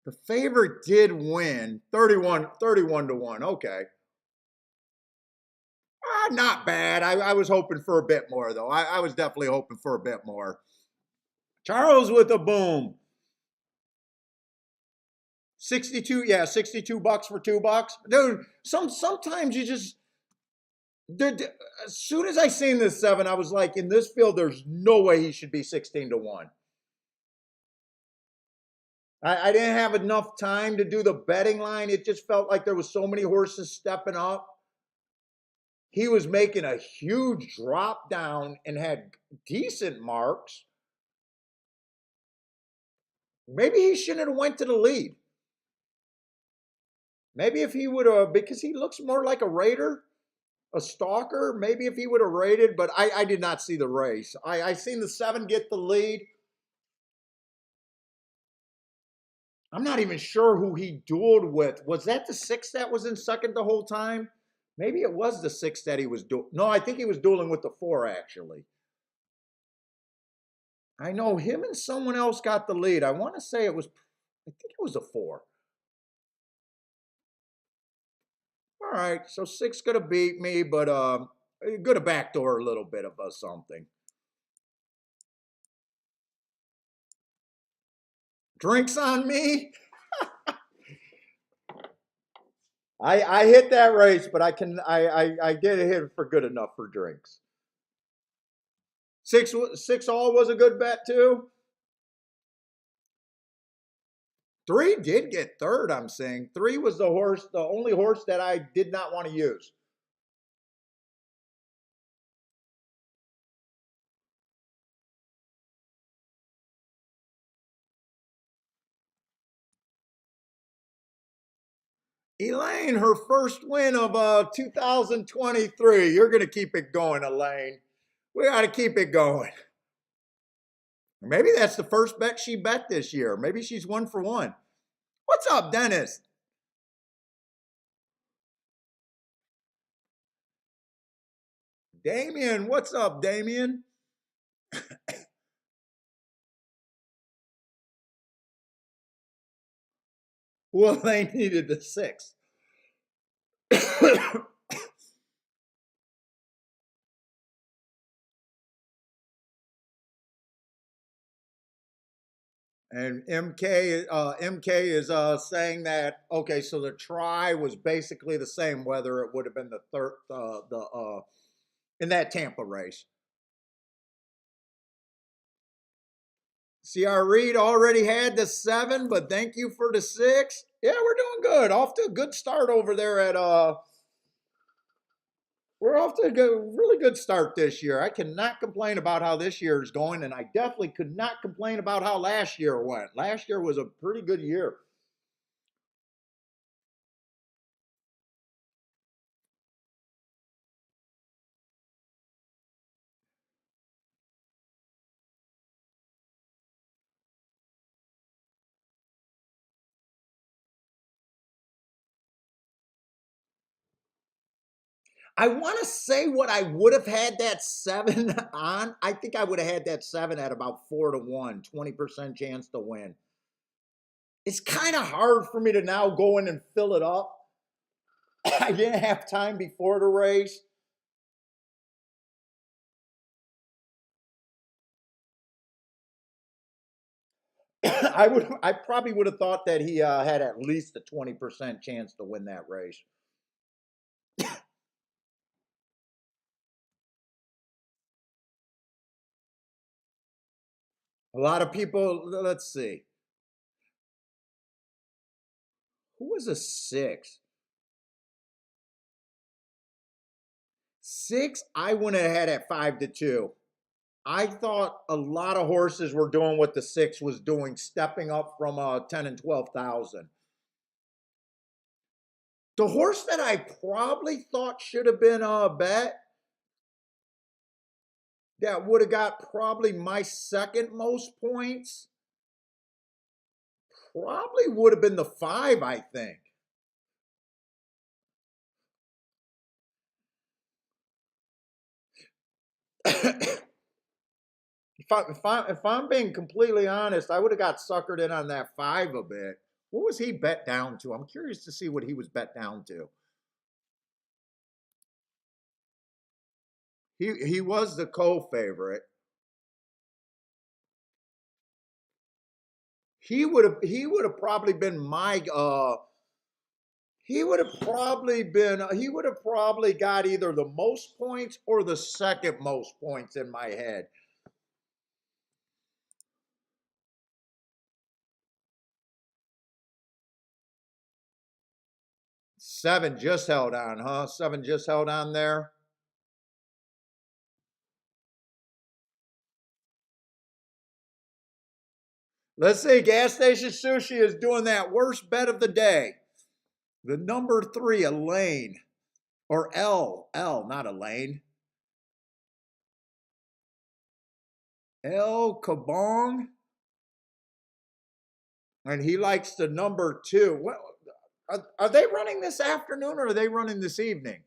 The favorite did win 31 to 1. Okay. Not bad. I was hoping for a bit more, though. I was definitely hoping for a bit more. Charles with a boom. 62, yeah, $62 for $2. Dude, sometimes you just, dude, as soon as I seen this 7, I was like, in this field, there's no way he should be 16 to 1. I didn't have enough time to do the betting line. It just felt like there was so many horses stepping up. He was making a huge drop down and had decent marks. Maybe he shouldn't have went to the lead. Maybe if he would have, because he looks more like a raider, a stalker. Maybe if he would have raided, but I did not see the race. I seen the 7 get the lead. I'm not even sure who he dueled with. Was that the 6 that was in second the whole time? Maybe it was the 6 that he was doing. No, I think he was dueling with the 4, actually. I know him and someone else got the lead. I want to say I think it was a 4. All right, so 6 gonna beat me, but gonna backdoor a little bit of something. Drinks on me. I hit that race, but I did hit it for good enough for drinks. 6 all was a good bet too. 3 did get third. I'm saying 3 was the only horse that I did not want to use. Elaine, her first win of 2023. You're going to keep it going, Elaine. We got to keep it going. Maybe that's the first bet she bet this year. Maybe she's 1 for 1. What's up, Dennis? Damien, what's up, Damien? Well, they needed the 6. And MK is saying that, okay, so the try was basically the same whether it would have been the third in that Tampa race. CR Reed already had the 7, but thank you for the 6. Yeah, we're doing good. Off to a good start over there at we're off to a really good start this year. I cannot complain about how this year is going, and I definitely could not complain about how last year went. Last year was a pretty good year. I want to say what I would have had that 7 on. I think I would have had that 7 at about 4 to 1, 20% chance to win. It's kind of hard for me to now go in and fill it up. I didn't have time before the race. I probably would have thought that he had at least a 20% chance to win that race. A lot of people, let's see. Who was a 6? 6, I wouldn't have had at 5 to 2. I thought a lot of horses were doing what the 6 was doing, stepping up from 10 and 12,000. The horse that I probably thought should have been a bet that would have got probably my second most points probably would have been the 5, I think. If I'm being completely honest, I would have got suckered in on that 5 a bit. What was he bet down to? I'm curious to see what he was bet down to. He was the co-favorite. He would have probably been my he would have probably got either the most points or the second most points in my head. Seven just held on, huh? 7 just held on there. Let's see. Gas Station Sushi is doing that worst bet of the day. The number 3, Elaine. Or L, not Elaine. El Kabong. And he likes the number 2. What, are they running this afternoon or are they running this evening?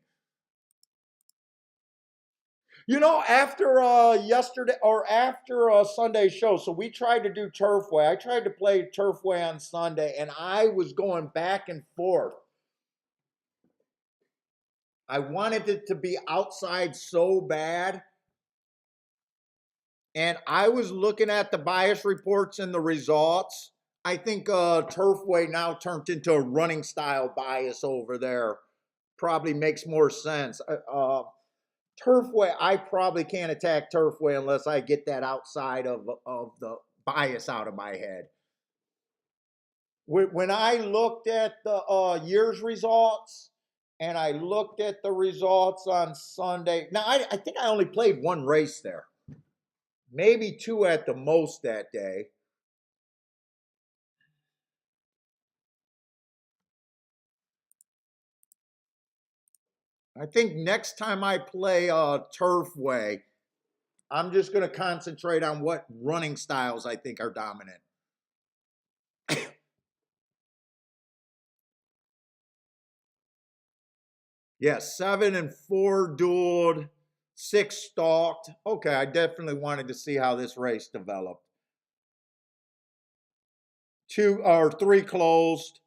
After yesterday or after Sunday's show, so we tried to do Turfway. I tried to play Turfway on Sunday, and I was going back and forth. I wanted it to be outside so bad, and I was looking at the bias reports and the results. I think Turfway now turned into a running style bias over there. Probably makes more sense. Turfway, I probably can't attack Turfway unless I get that outside of the bias out of my head. When I looked at the year's results and I looked at the results on Sunday, now I think I only played one race there, maybe 2 at the most that day. I think next time I play Turfway, I'm just going to concentrate on what running styles I think are dominant. Yeah, 7 and 4 dueled, 6 stalked. Okay, I definitely wanted to see how this race developed. 2 or 3 closed.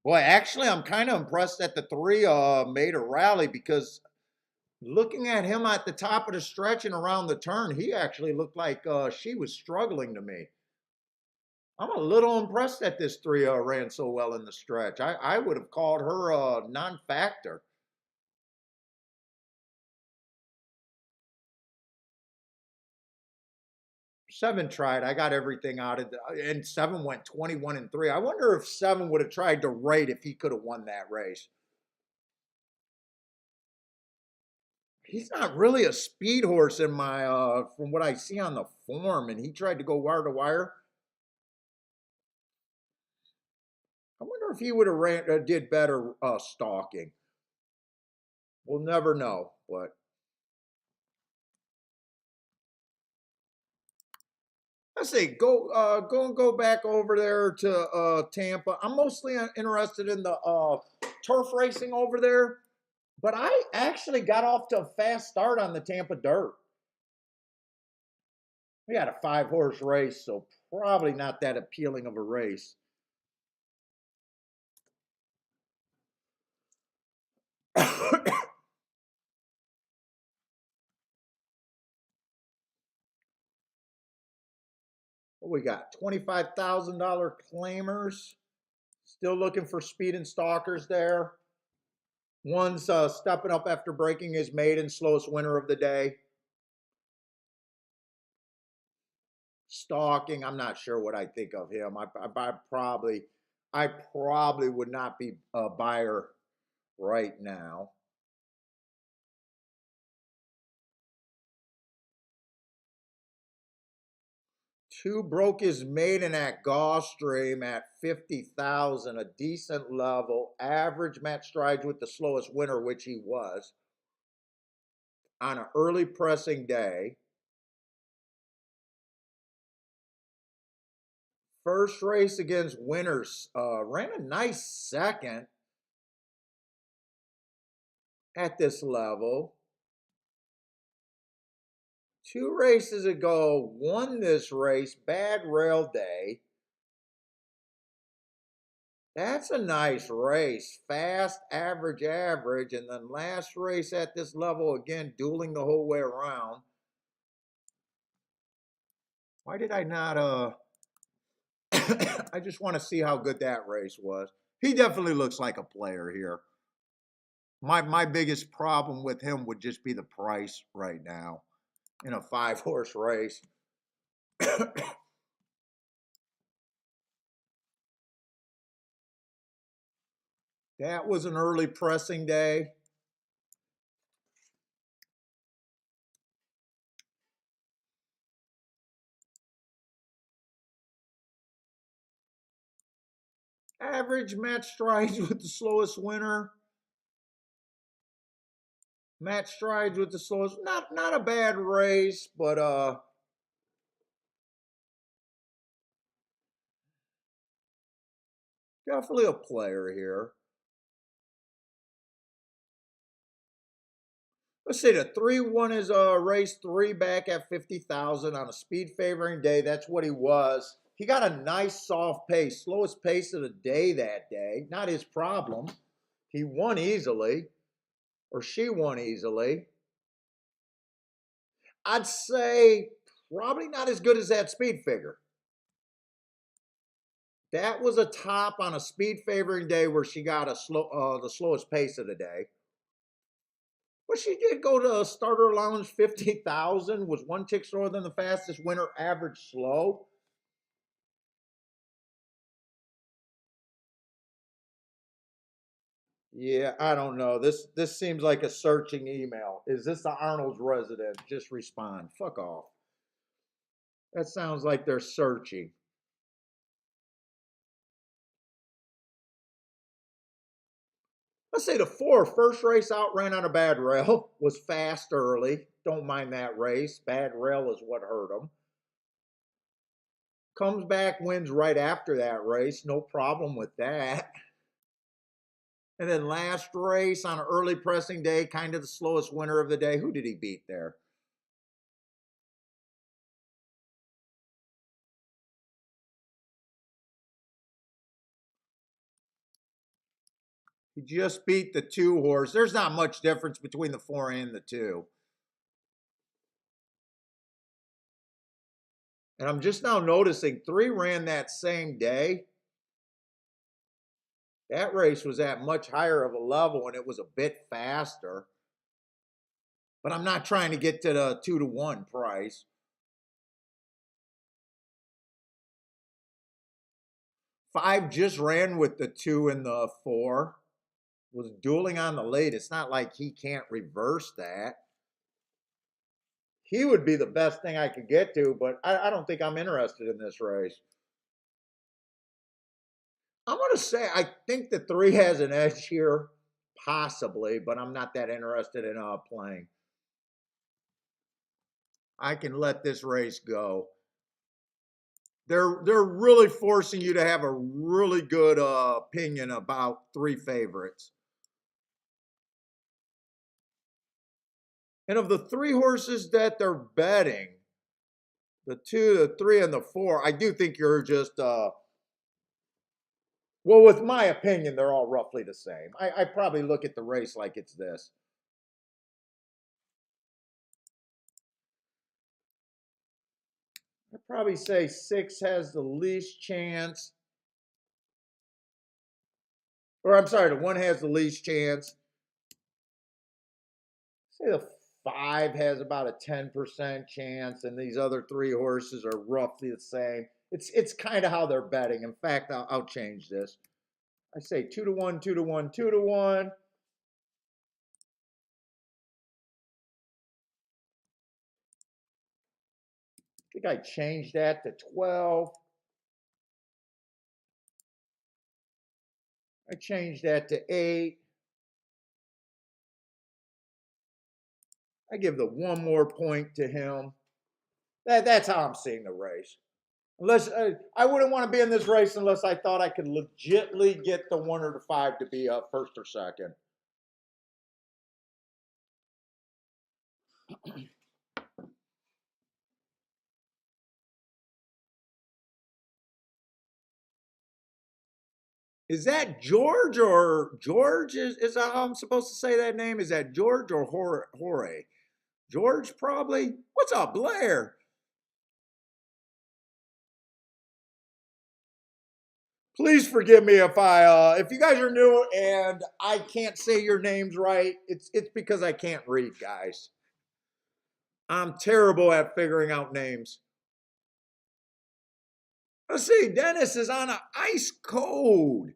Boy, actually, I'm kind of impressed that the three made a rally because looking at him at the top of the stretch and around the turn, he actually looked like she was struggling to me. I'm a little impressed that this three ran so well in the stretch. I would have called her a non-factor. Seven tried. I got everything out of and seven went 21-3. I wonder if seven would have tried to rate if he could have won that race. He's not really a speed horse in my from what I see on the form, and he tried to go wire to wire. I wonder if he would have did better stalking. We'll never know, but let's see. Go back over there to Tampa. I'm mostly interested in the turf racing over there, but I actually got off to a fast start on the Tampa Dirt. We had a 5-horse race, so probably not that appealing of a race. What we got? $25,000 claimers. Still looking for speed and stalkers there. One's stepping up after breaking his maiden, slowest winner of the day. Stalking, I'm not sure what I think of him. I probably would not be a buyer right now. Two broke his maiden at Gulfstream at 50,000, a decent level. Average match strides with the slowest winner, which he was, on an early pressing day. First race against winners, ran a nice second at this level. 2 races ago, won this race, bad rail day. That's a nice race. Fast, average, average. And then last race at this level, again, dueling the whole way around. Why did I not, I just want to see how good that race was. He definitely looks like a player here. My biggest problem with him would just be the price right now in a 5-horse race. That was an early pressing day. Average match strides with the slowest winner. Match strides with the slowest. Not a bad race, but definitely a player here. Let's see, the 3-1 is race 3 back at 50,000 on a speed favoring day. That's what he was. He got a nice soft pace, slowest pace of the day that day. Not his problem. He won easily, or she won easily. I'd say probably not as good as that speed figure. That was a top on a speed favoring day where she got the slowest pace of the day. But she did go to a starter lounge 50,000, was 1 tick slower than the fastest winner, average slow. Yeah, I don't know. This seems like a searching email. Is this the Arnold's resident? Just respond. Fuck off. That sounds like they're searching. Let's say the 4 first race out ran on a bad rail, was fast early. Don't mind that race. Bad rail is what hurt him. Comes back, wins right after that race. No problem with that. And then last race on an early pressing day, kind of the slowest winner of the day. Who did he beat there? He just beat the 2 horse. There's not much difference between the 4 and the 2. And I'm just now noticing 3 ran that same day. That race was at much higher of a level and it was a bit faster. But I'm not trying to get to the 2-to-1 price. 5 just ran with the 2 and the 4. Was dueling on the late. It's not like he can't reverse that. He would be the best thing I could get to, but I don't think I'm interested in this race. I'm going to say I think the 3 has an edge here, possibly, but I'm not that interested in playing. I can let this race go. They're really forcing you to have a really good opinion about 3 favorites. And of the 3 horses that they're betting, the 2, the 3, and the 4, I do think you're just, well, with my opinion, they're all roughly the same. I probably look at the race like it's this. I'd probably say 6 has the least chance. Or I'm sorry, the 1 has the least chance. Say the 5 has about a 10% chance, and these other 3 horses are roughly the same. It's kind of how they're betting. In fact, I'll change this. I say 2-to-1, 2-to-1, 2-to-1. I think I changed that to 12. I changed that to 8. I give the 1 more point to him. That's how I'm seeing the race. Unless I wouldn't want to be in this race unless I thought I could legitimately get the 1 or the 5 to be first or second. Is that George or George? Is that how I'm supposed to say that name? Is that George or Jorge? George, probably. What's up, Blair? Please forgive me if you guys are new and I can't say your names right. It's because I can't read, guys. I'm terrible at figuring out names. Let's see, Dennis is on an ice cold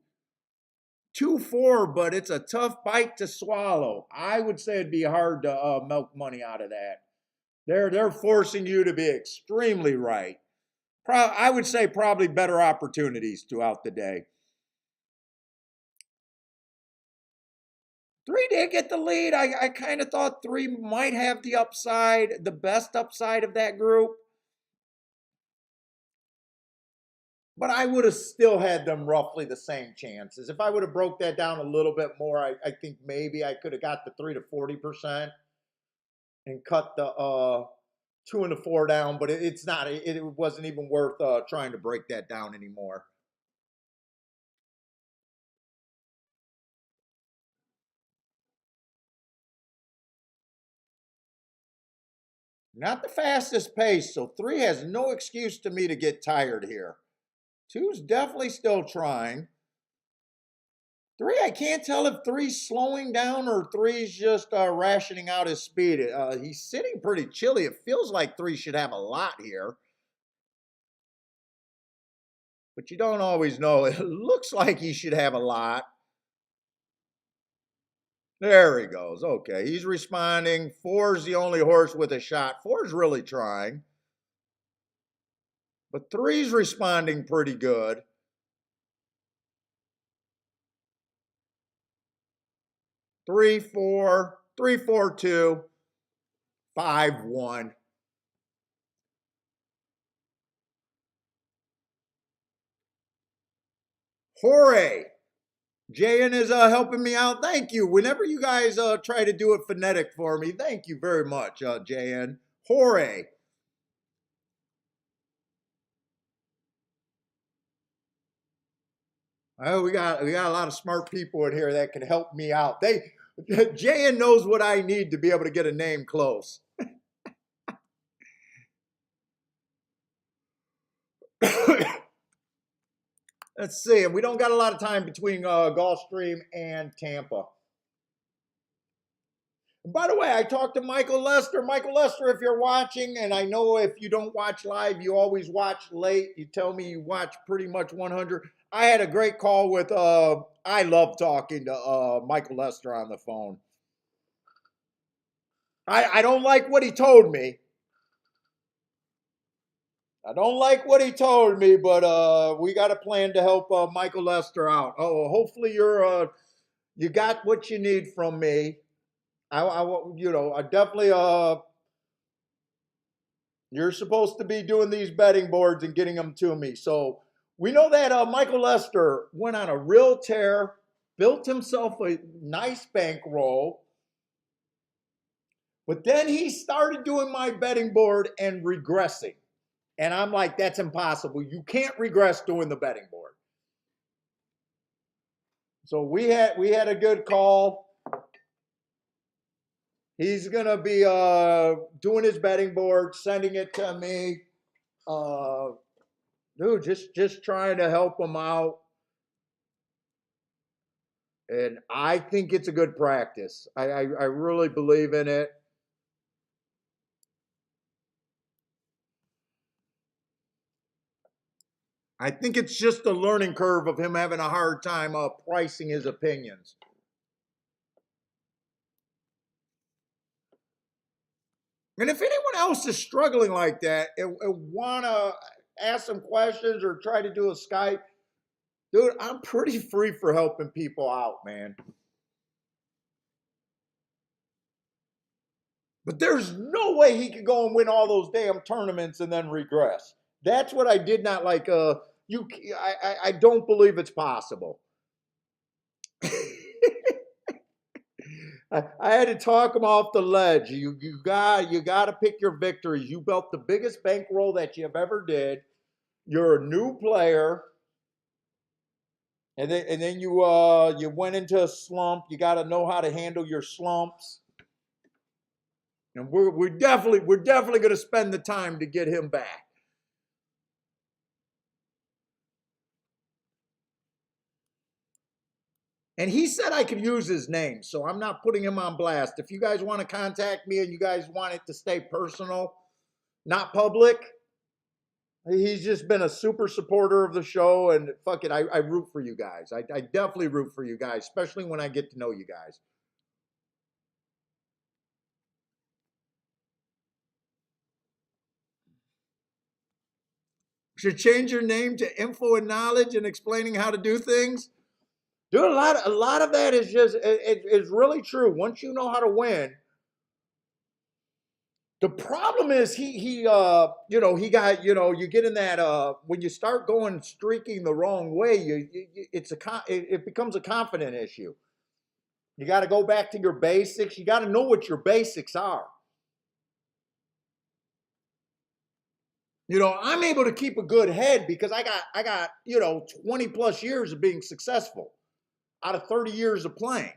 2-4, but it's a tough bite to swallow. I would say it'd be hard to milk money out of that. They're forcing you to be extremely right. I would say probably better opportunities throughout the day. 3 did get the lead. I kind of thought 3 might have the upside, the best upside of that group. But I would have still had them roughly the same chances. If I would have broke that down a little bit more, I think maybe I could have got the 3 to 40% and cut the 2 and the 4 down. But it's not. It wasn't even worth trying to break that down anymore. Not the fastest pace, so 3 has no excuse to me to get tired here. 2's definitely still trying. 3, I can't tell if 3's slowing down or 3's just rationing out his speed. He's sitting pretty chilly. It feels like 3 should have a lot here. But you don't always know. It looks like he should have a lot. There he goes. Okay, he's responding. 4's the only horse with a shot. 4's really trying. But 3's responding pretty good. 3, 4, 3, 4, 2, 5, 1. Jorge. Jayan is helping me out. Thank you. Whenever you guys try to do it phonetic for me, thank you very much, Jayan. Jorge. We got a lot of smart people in here that can help me out. Jan knows what I need to be able to get a name close. Let's see. We don't got a lot of time between Gulfstream and Tampa. And by the way, I talked to Michael Lester. Michael Lester, if you're watching, and I know if you don't watch live, you always watch late. You tell me you watch pretty much 100. I had a great call with, I love talking to Michael Lester on the phone. I don't like what he told me. I don't like what he told me, but we got a plan to help Michael Lester out. Oh, hopefully you got what you need from me. I definitely you're supposed to be doing these betting boards and getting them to me. So we know that Michael Lester went on a real tear, built himself a nice bankroll, but then he started doing my betting board and regressing. And I'm like, that's impossible. You can't regress doing the betting board. So we had a good call. He's gonna be doing his betting board, sending it to me. Dude, just trying to help him out. And I think it's a good practice. I really believe in it. I think it's just a learning curve of him having a hard time pricing his opinions. And if anyone else is struggling like that and want to ask some questions or try to do a Skype, dude, I'm pretty free for helping people out, man. But there's no way he could go and win all those damn tournaments and then regress. That's what I did not like. I don't believe it's possible. I had to talk him off the ledge. You got to pick your victories. You built the biggest bankroll that you have ever did. You're a new player, and then you went into a slump. You got to know how to handle your slumps. And we're definitely going to spend the time to get him back. And he said I could use his name, so I'm not putting him on blast. If you guys want to contact me and you guys want it to stay personal, not public, he's just been a super supporter of the show, and fuck it, I root for you guys. I definitely root for you guys, especially when I get to know you guys. Should change your name to Info and Knowledge and explaining how to do things. Dude, a lot of that is just it's really true. Once you know how to win, the problem is he got, you get in that when you start going streaking the wrong way, it becomes a confident issue. You got to go back to your basics. You got to know what your basics are. I'm able to keep a good head because I got 20 plus years of being successful out of 30 years of playing.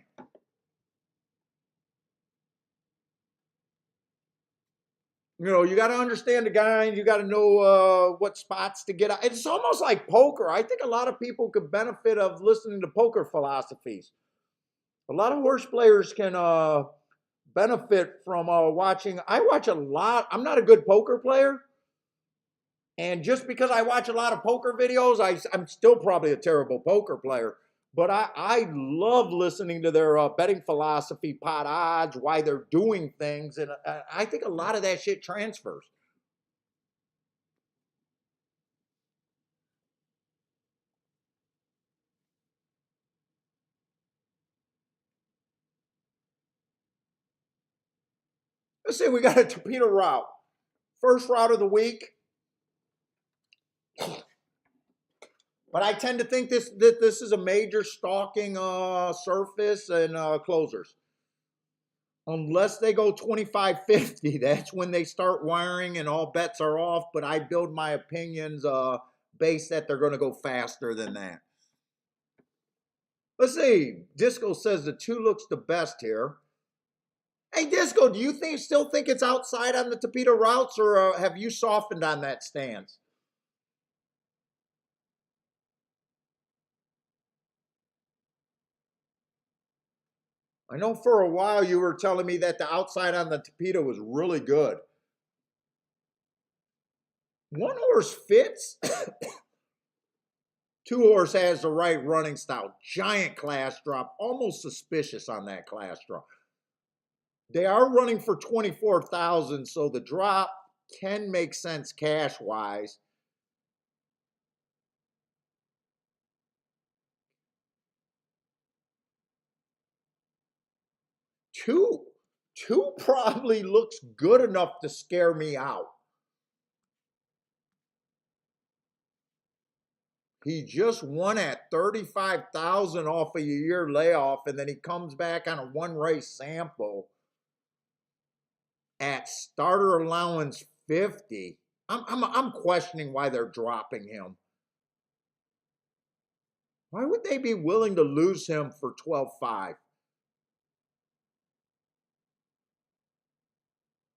You got to understand the guys. You got to know what spots to get out. It's almost like poker. I think a lot of people could benefit of listening to poker philosophies. A lot of horse players can benefit from watching. I watch a lot. I'm not a good poker player. And just because I watch a lot of poker videos, I'm still probably a terrible poker player. But I love listening to their betting philosophy, pot odds, why they're doing things. And I think a lot of that shit transfers. Let's say we got a torpedo route. First route of the week. But I tend to think this is a major stalking surface and closers. Unless they go 25-50, that's when they start wiring and all bets are off. But I build my opinions based that they're going to go faster than that. Let's see. Disco says the 2 looks the best here. Hey, Disco, do you still think it's outside on the Tapeta routes, or have you softened on that stance? I know for a while you were telling me that the outside on the Tapeta was really good. One horse fits. Two horse has the right running style. Giant class drop. Almost suspicious on that class drop. They are running for 24,000, so the drop can make sense cash wise. Two, two probably looks good enough to scare me out. He just won at 35,000 off a year layoff, and then he comes back on a 1 race sample at starter allowance 50. I'm questioning why they're dropping him. Why would they be willing to lose him for 12.5?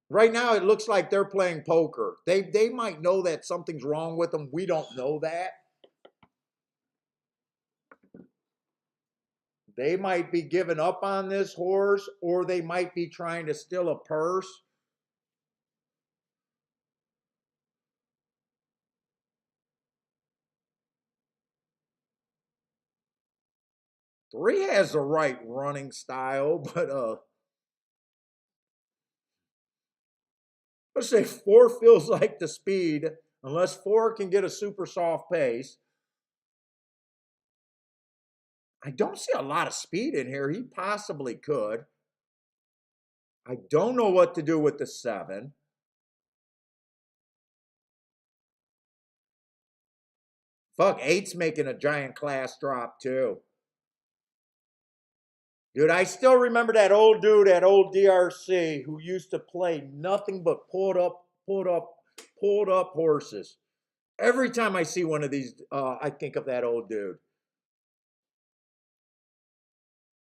Right now, it looks like they're playing poker. They might know that something's wrong with them. We don't know that. They might be giving up on this horse, or they might be trying to steal a purse. Three has the right running style, but let's say 4 feels like the speed, unless 4 can get a super soft pace. I don't see a lot of speed in here. He possibly could. I don't know what to do with the 7. Fuck, 8's making a giant class drop too. Dude, I still remember that old dude at old DRC who used to play nothing but pulled up horses. Every time I see one of these, I think of that old dude.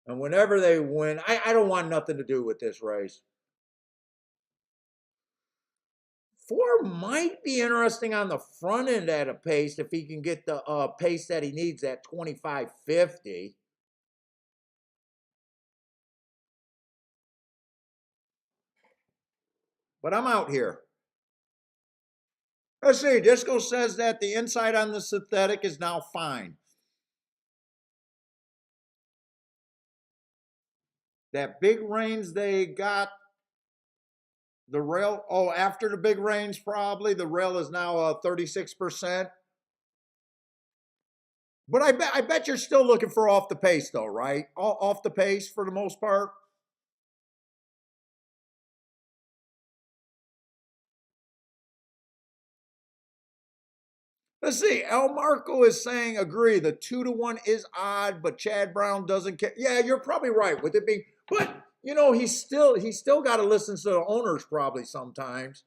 And whenever they win, I don't want nothing to do with this race. 4 might be interesting on the front end at a pace if he can get the pace that he needs at 25.50. But I'm out here. Let's see. Disco says that the inside on the synthetic is now fine. That big range they got, the rail, oh, after the big range probably, the rail is now 36%. But I bet you're still looking for off the pace though, right? Off the pace for the most part. Let's see. El Marco is saying agree. The 2-1 is odd, but Chad Brown doesn't care. Yeah, you're probably right with it being, but you know, he's still got to listen to the owners probably sometimes.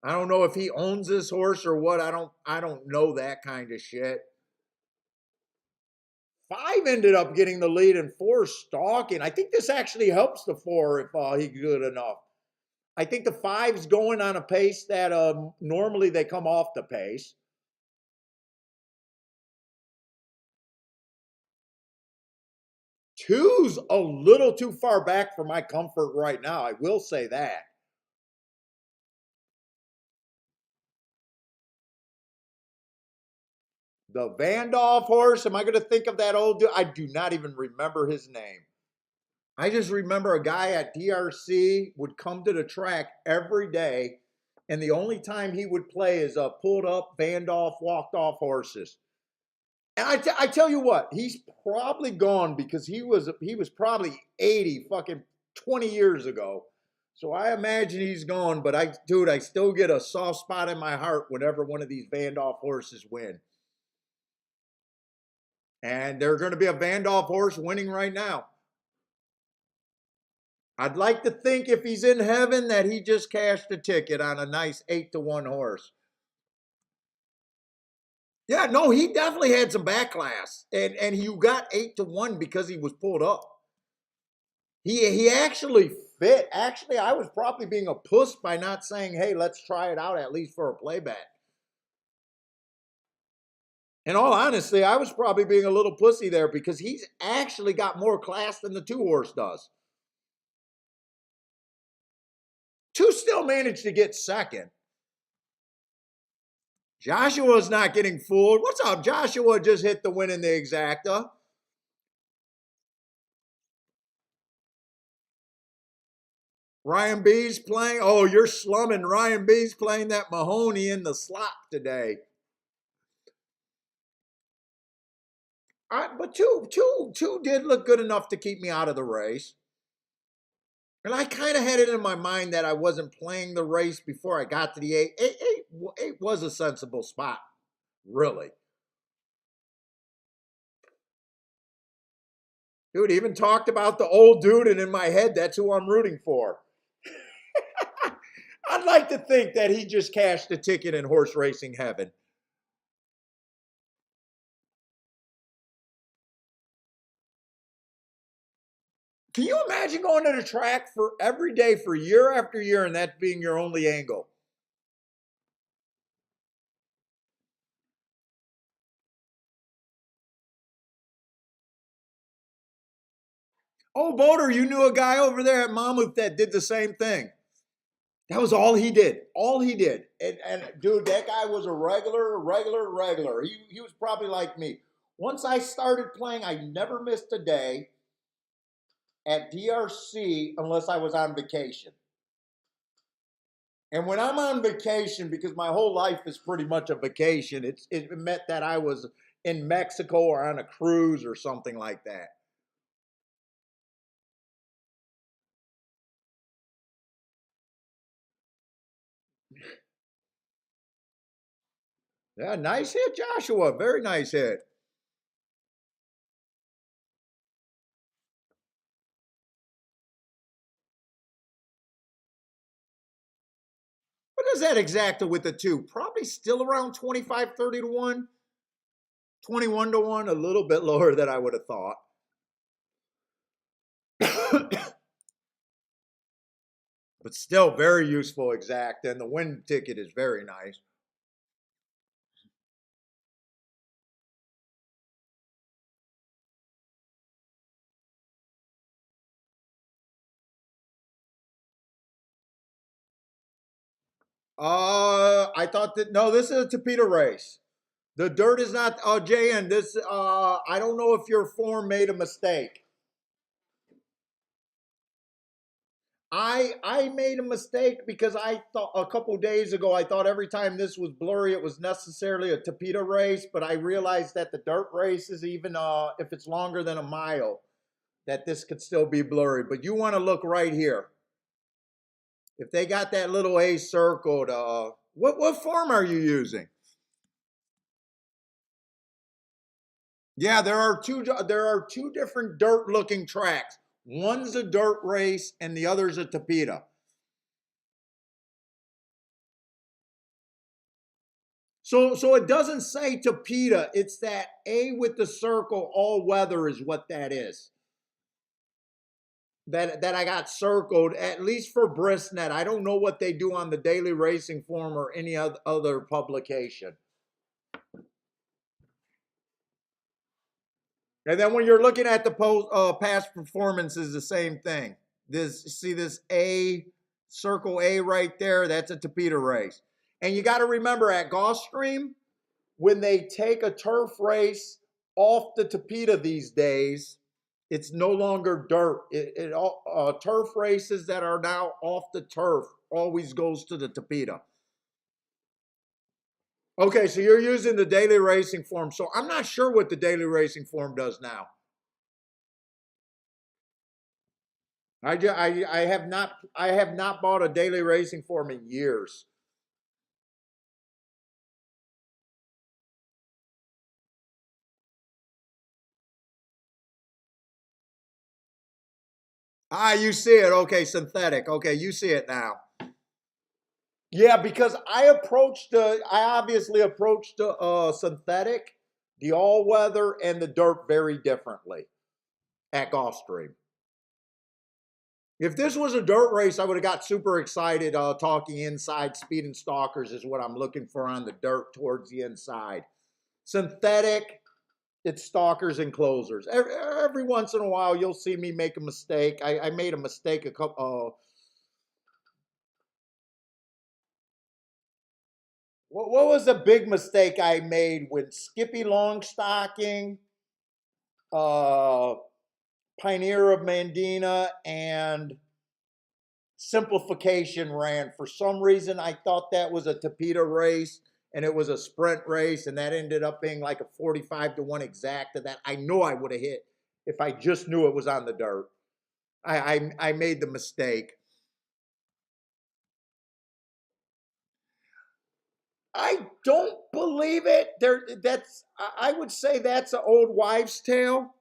I don't know if he owns this horse or what. I don't know that kind of shit. 5 ended up getting the lead and 4 stalking. I think this actually helps the 4 if he's good enough. I think the 5's going on a pace that normally they come off the pace. 2's a little too far back for my comfort right now. I will say that. The Vandolph horse, am I going to think of that old dude? I do not even remember his name. I just remember a guy at DRC would come to the track every day, and the only time he would play is pulled up, Vandolph, walked off horses. And I tell you what, he's probably gone because he was probably 80 fucking 20 years ago. So I imagine he's gone, but I still get a soft spot in my heart whenever one of these Vandolph horses win. And there's going to be a Vandolph horse winning right now. I'd like to think if he's in heaven that he just cashed a ticket on a nice 8-1 horse. Yeah, no, he definitely had some backlash, and you got 8-1 because he was pulled up. He actually fit. Actually, I was probably being a puss by not saying, "Hey, let's try it out at least for a playback." In all honesty, I was probably being a little pussy there because he's actually got more class than the two horse does. Two still managed to get second. Joshua's not getting fooled. What's up? Joshua just hit the win in the exacta. Ryan B's playing. Oh, you're slumming. Ryan B's playing that Mahoney in the slot today. But two did look good enough to keep me out of the race. And I kind of had it in my mind that I wasn't playing the race before I got to the eight. Eight was a sensible spot, really. Dude, even talked about the old dude, and in my head, that's who I'm rooting for. I'd like to think that he just cashed a ticket in horse racing heaven. Can you imagine going to the track for every day for year after year and that being your only angle? Oh, Boulder, you knew a guy over there at Monmouth that did the same thing. That was all he did. All he did. And dude, that guy was a regular. He was probably like me. Once I started playing, I never missed a day at DRC unless I was on vacation. And when I'm on vacation, because my whole life is pretty much a vacation, it meant that I was in Mexico or on a cruise or something like that. Yeah, nice hit, Joshua. Very nice hit. What is that exacta with the two? Probably still around 25, 30 to 1, 21 to 1, a little bit lower than I would have thought. But still very useful exact. And the win ticket is very nice. I thought that, no, this is a Tapeta race. The dirt is not, JN, this, I don't know if your form made a mistake. I made a mistake because I thought a couple days ago I thought every time this was blurry it was necessarily a Tapeta race, but I realized that the dirt race is even if it's longer than a mile, that this could still be blurry. But you want to look right here. If they got that little A circled, what form are you using? Yeah, there are two different dirt looking tracks. One's a dirt race and the other's a Tapeta. So it doesn't say Tapeta. It's that A with the circle, all weather is what that is. That I got circled, at least for Bristnet. I don't know what they do on the Daily Racing Form or any other publication. And then when you're looking at the past performances, the same thing. See this A, circle A right there? That's a Tapeta race. And you got to remember at Gulfstream, when they take a turf race off the Tapeta these days, it's no longer dirt. Turf races that are now off the turf always goes to the Tapeta. Okay, so you're using the Daily Racing Form. So I'm not sure what the Daily Racing Form does now. I have not bought a Daily Racing Form in years. You see it. Okay, synthetic. Okay, you see it now. Yeah, because I obviously approached the synthetic, the all weather, and the dirt very differently at Gulfstream. If this was a dirt race, I would have got super excited. Talking inside speed and stalkers is what I'm looking for on the dirt towards the inside. Synthetic, it's stalkers and closers. Every once in a while, you'll see me make a mistake. I made a mistake a couple. What was the big mistake I made when Skippy Longstocking, uh, Pioneer of Mandina, and Simplification ran? For some reason, I thought that was a Tapeta race and it was a sprint race, and that ended up being like a 45-1 exacta that I know I would have hit if I just knew it was on the dirt. I made the mistake. I don't believe it. I would say that's an old wives' tale.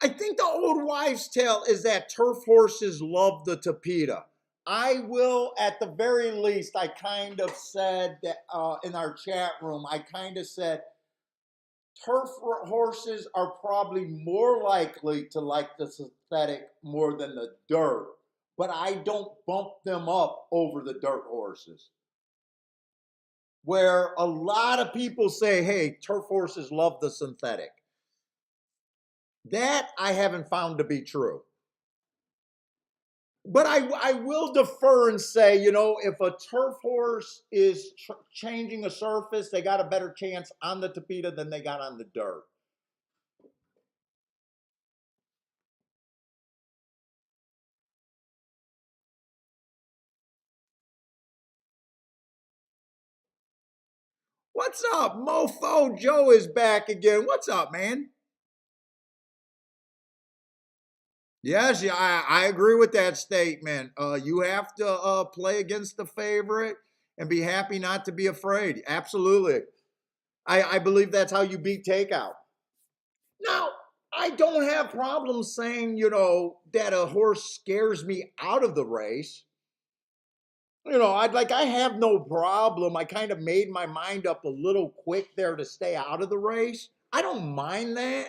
I think the old wives' tale is that turf horses love the Tapeta. I will, at the very least, I kind of said that in our chat room, I kind of said turf horses are probably more likely to like the synthetic more than the dirt, but I don't bump them up over the dirt horses. Where a lot of people say, hey, turf horses love the synthetic. That I haven't found to be true. But I will defer and say, if a turf horse is changing a surface, they got a better chance on the Tapeta than they got on the dirt. What's up? Mofo Joe is back again. What's up, man? Yes, yeah, I agree with that statement. You have to play against the favorite and be happy not to be afraid. Absolutely. I believe that's how you beat takeout. Now, I don't have problems saying, that a horse scares me out of the race. I have no problem. I kind of made my mind up a little quick there to stay out of the race. I don't mind that.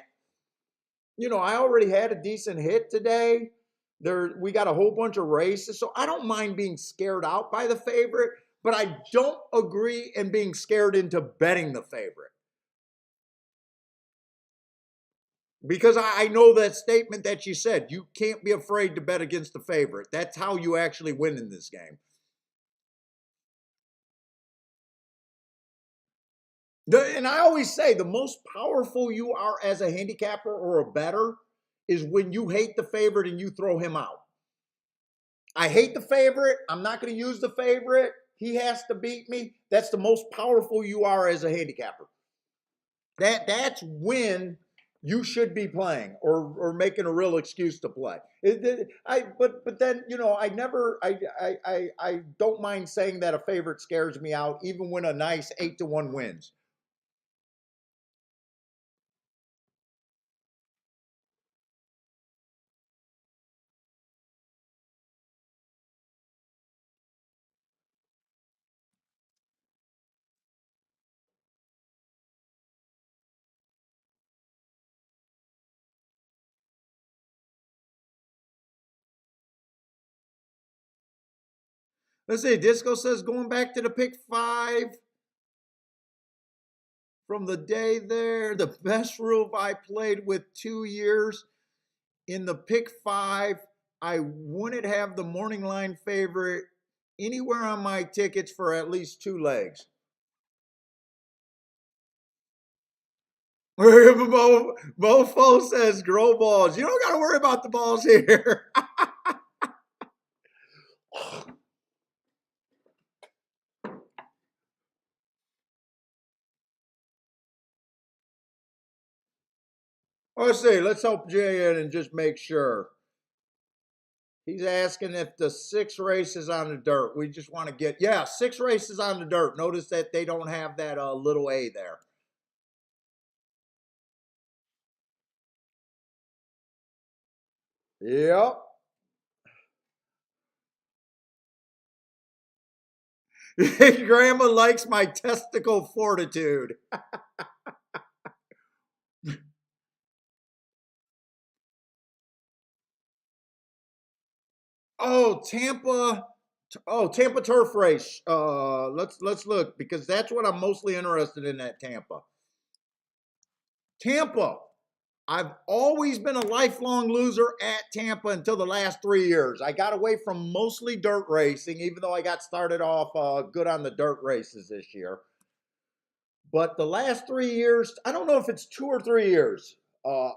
I already had a decent hit today. We got a whole bunch of races, so I don't mind being scared out by the favorite, but I don't agree in being scared into betting the favorite. Because I know that statement that you said, you can't be afraid to bet against the favorite. That's how you actually win in this game. And I always say the most powerful you are as a handicapper or a bettor is when you hate the favorite and you throw him out. I hate the favorite. I'm not going to use the favorite. He has to beat me. That's the most powerful you are as a handicapper. That's when you should be playing or making a real excuse to play. But then I don't mind saying that a favorite scares me out even when a nice 8-1 wins. Let's see. Disco says going back to the pick five from the day there, the best roof I played with 2 years in the pick five. I wouldn't have the morning line favorite anywhere on my tickets for at least 2 legs. Mofo says grow balls. You don't got to worry about the balls here. Let's see. Let's help Jay in and just make sure. He's asking if the 6 races on the dirt. We just want to get, 6 races on the dirt. Notice that they don't have that little A there. Yep. Grandma likes my testicle fortitude. Oh, Tampa. Oh, Tampa turf race. Let's look because that's what I'm mostly interested in at Tampa. Tampa. I've always been a lifelong loser at Tampa until the last 3 years. I got away from mostly dirt racing, even though I got started off good on the dirt races this year. But the last 3 years, I don't know if it's 2 or 3 years.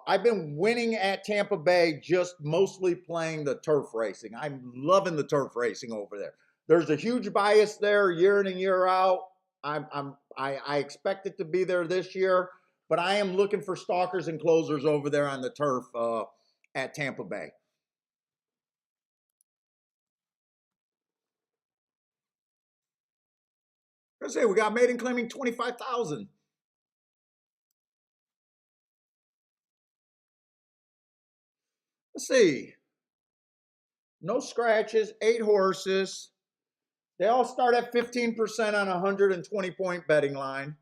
I've been winning at Tampa Bay, just mostly playing the turf racing. I'm loving the turf racing over there. There's a huge bias there, year in and year out. I expect it to be there this year, but I am looking for stalkers and closers over there on the turf at Tampa Bay. Let's say we got maiden claiming 25,000. Let's see. No scratches, 8 horses. They all start at 15% on a 120-point betting line.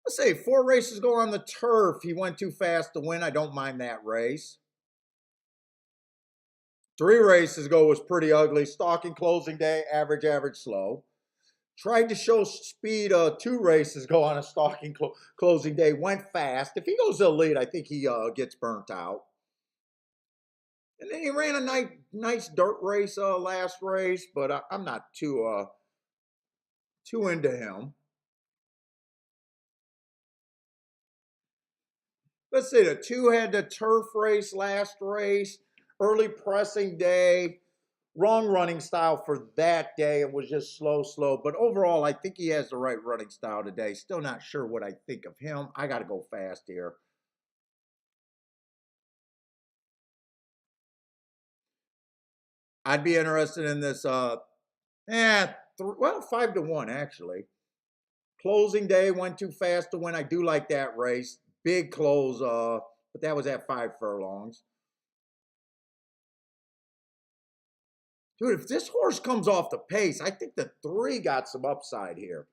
Let's say 4 races go on the turf. He went too fast to win. I don't mind that race. 3 races go was pretty ugly. Stalking closing day, average, average, slow. Tried to show speed. 2 races go on a stalking closing day. Went fast. If he goes to the lead, I think he gets burnt out. And then he ran a nice dirt race last race, but I'm not too into him. Let's see, the 2 had the turf race last race, early pressing day, wrong running style for that day. It was just slow. But overall, I think he has the right running style today. Still not sure what I think of him. I got to go fast here. I'd be interested in this. Well, 5-1 actually. Closing day went too fast to win. I do like that race. Big close, but that was at 5 furlongs. Dude, if this horse comes off the pace, I think the 3 got some upside here.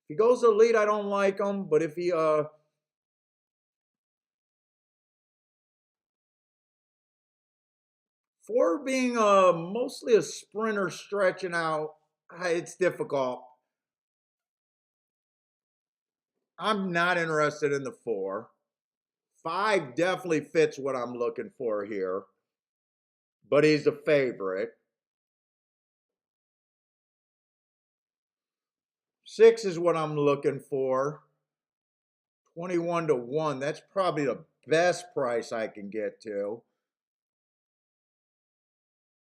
If he goes to the lead, I don't like him, but if he for being mostly a sprinter stretching out, it's difficult. I'm not interested in the 4. 5 definitely fits what I'm looking for here, but he's the favorite. 6 is what I'm looking for. 21-1. That's probably the best price I can get to.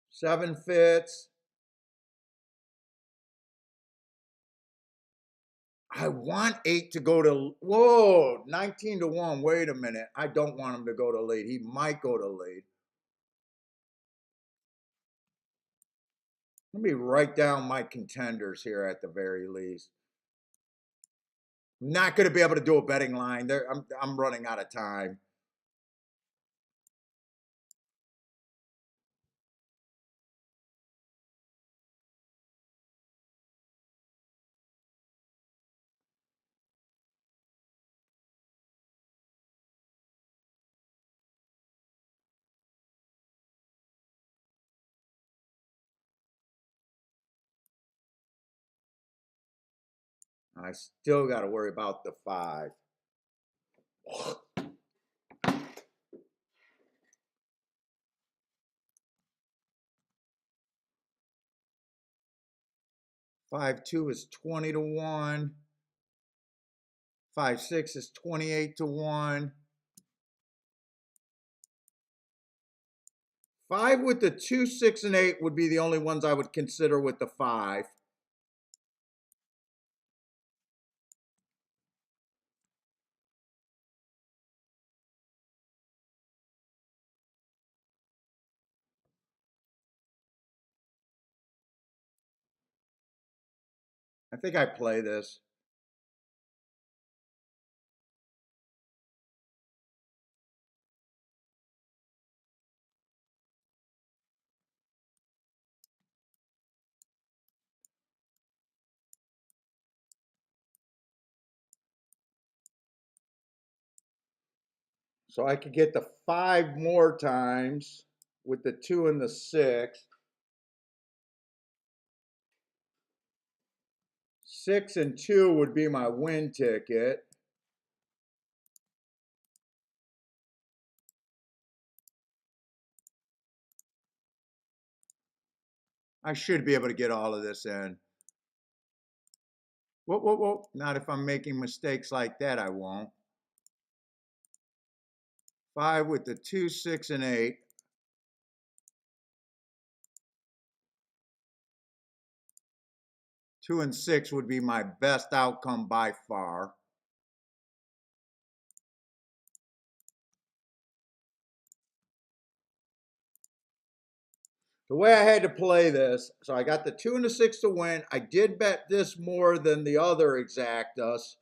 7 fits. I want 8 to go to, whoa, 19-1. Wait a minute. I don't want him to go to lead. He might go to lead. Let me write down my contenders here at the very least. I'm not going to be able to do a betting line. I'm running out of time. I still got to worry about the 5. 5-2 is 20-1. 5-6 is 28-1. 5 with the 2, 6, and 8 would be the only ones I would consider with the 5. I think I play this. So I could get the 5 more times with the 2 and the 6. 6 and 2 would be my win ticket. I should be able to get all of this in. Whoa. Not if I'm making mistakes like that, I won't. 5 with the 2, 6, and 8. 2 and 6 would be my best outcome by far. The way I had to play this, so I got the 2 and the 6 to win. I did bet this more than the other exactas,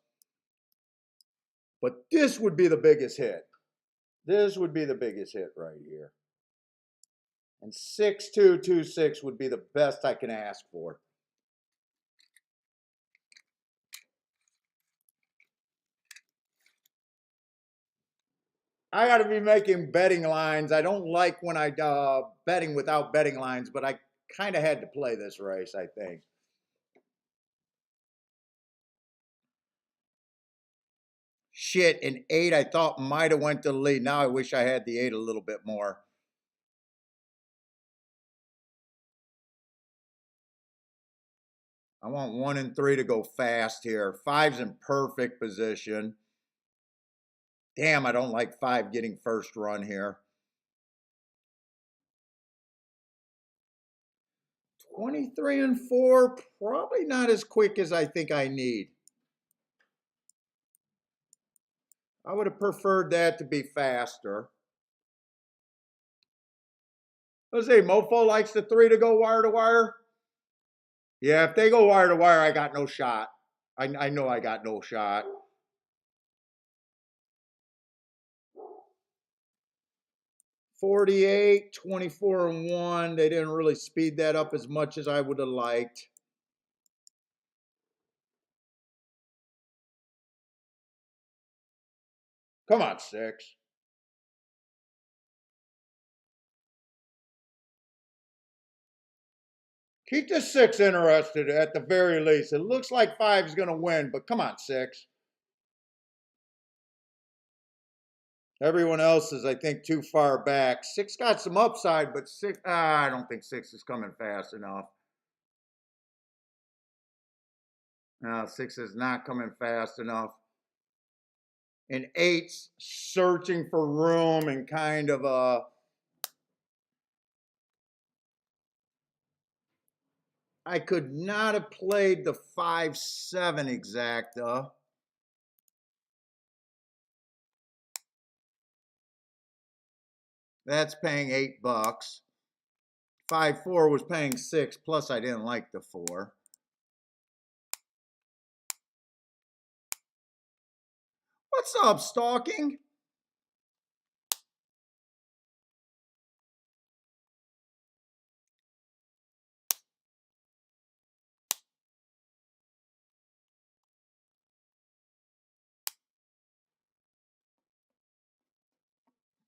but this would be the biggest hit. This would be the biggest hit right here. And 6, 2, 2, 6 would be the best I can ask for. I got to be making betting lines. I don't like when I betting without betting lines, but I kind of had to play this race, I think. Shit, an 8 I thought might have went to the lead. Now I wish I had the 8 a little bit more. I want 1 and 3 to go fast here. 5's in perfect position. Damn, I don't like 5 getting first run here. 23 and 4, probably not as quick as I think I need. I would have preferred that to be faster. Let's see, Mofo likes the 3 to go wire to wire. Yeah, if they go wire to wire, I got no shot. I know I got no shot. $48, 24 and 1. They didn't really speed that up as much as I would have liked. Come on, 6. Keep the 6 interested at the very least. It looks like 5 is going to win, but come on, 6. Everyone else is, I think, too far back. 6 got some upside, but 6, I don't think 6 is coming fast enough. No, 6 is not coming fast enough. And 8's searching for room and kind of I could not have played the 5-7 exacta. That's paying $8. 5-4 was paying 6, plus I didn't like the 4. What's up, stalking?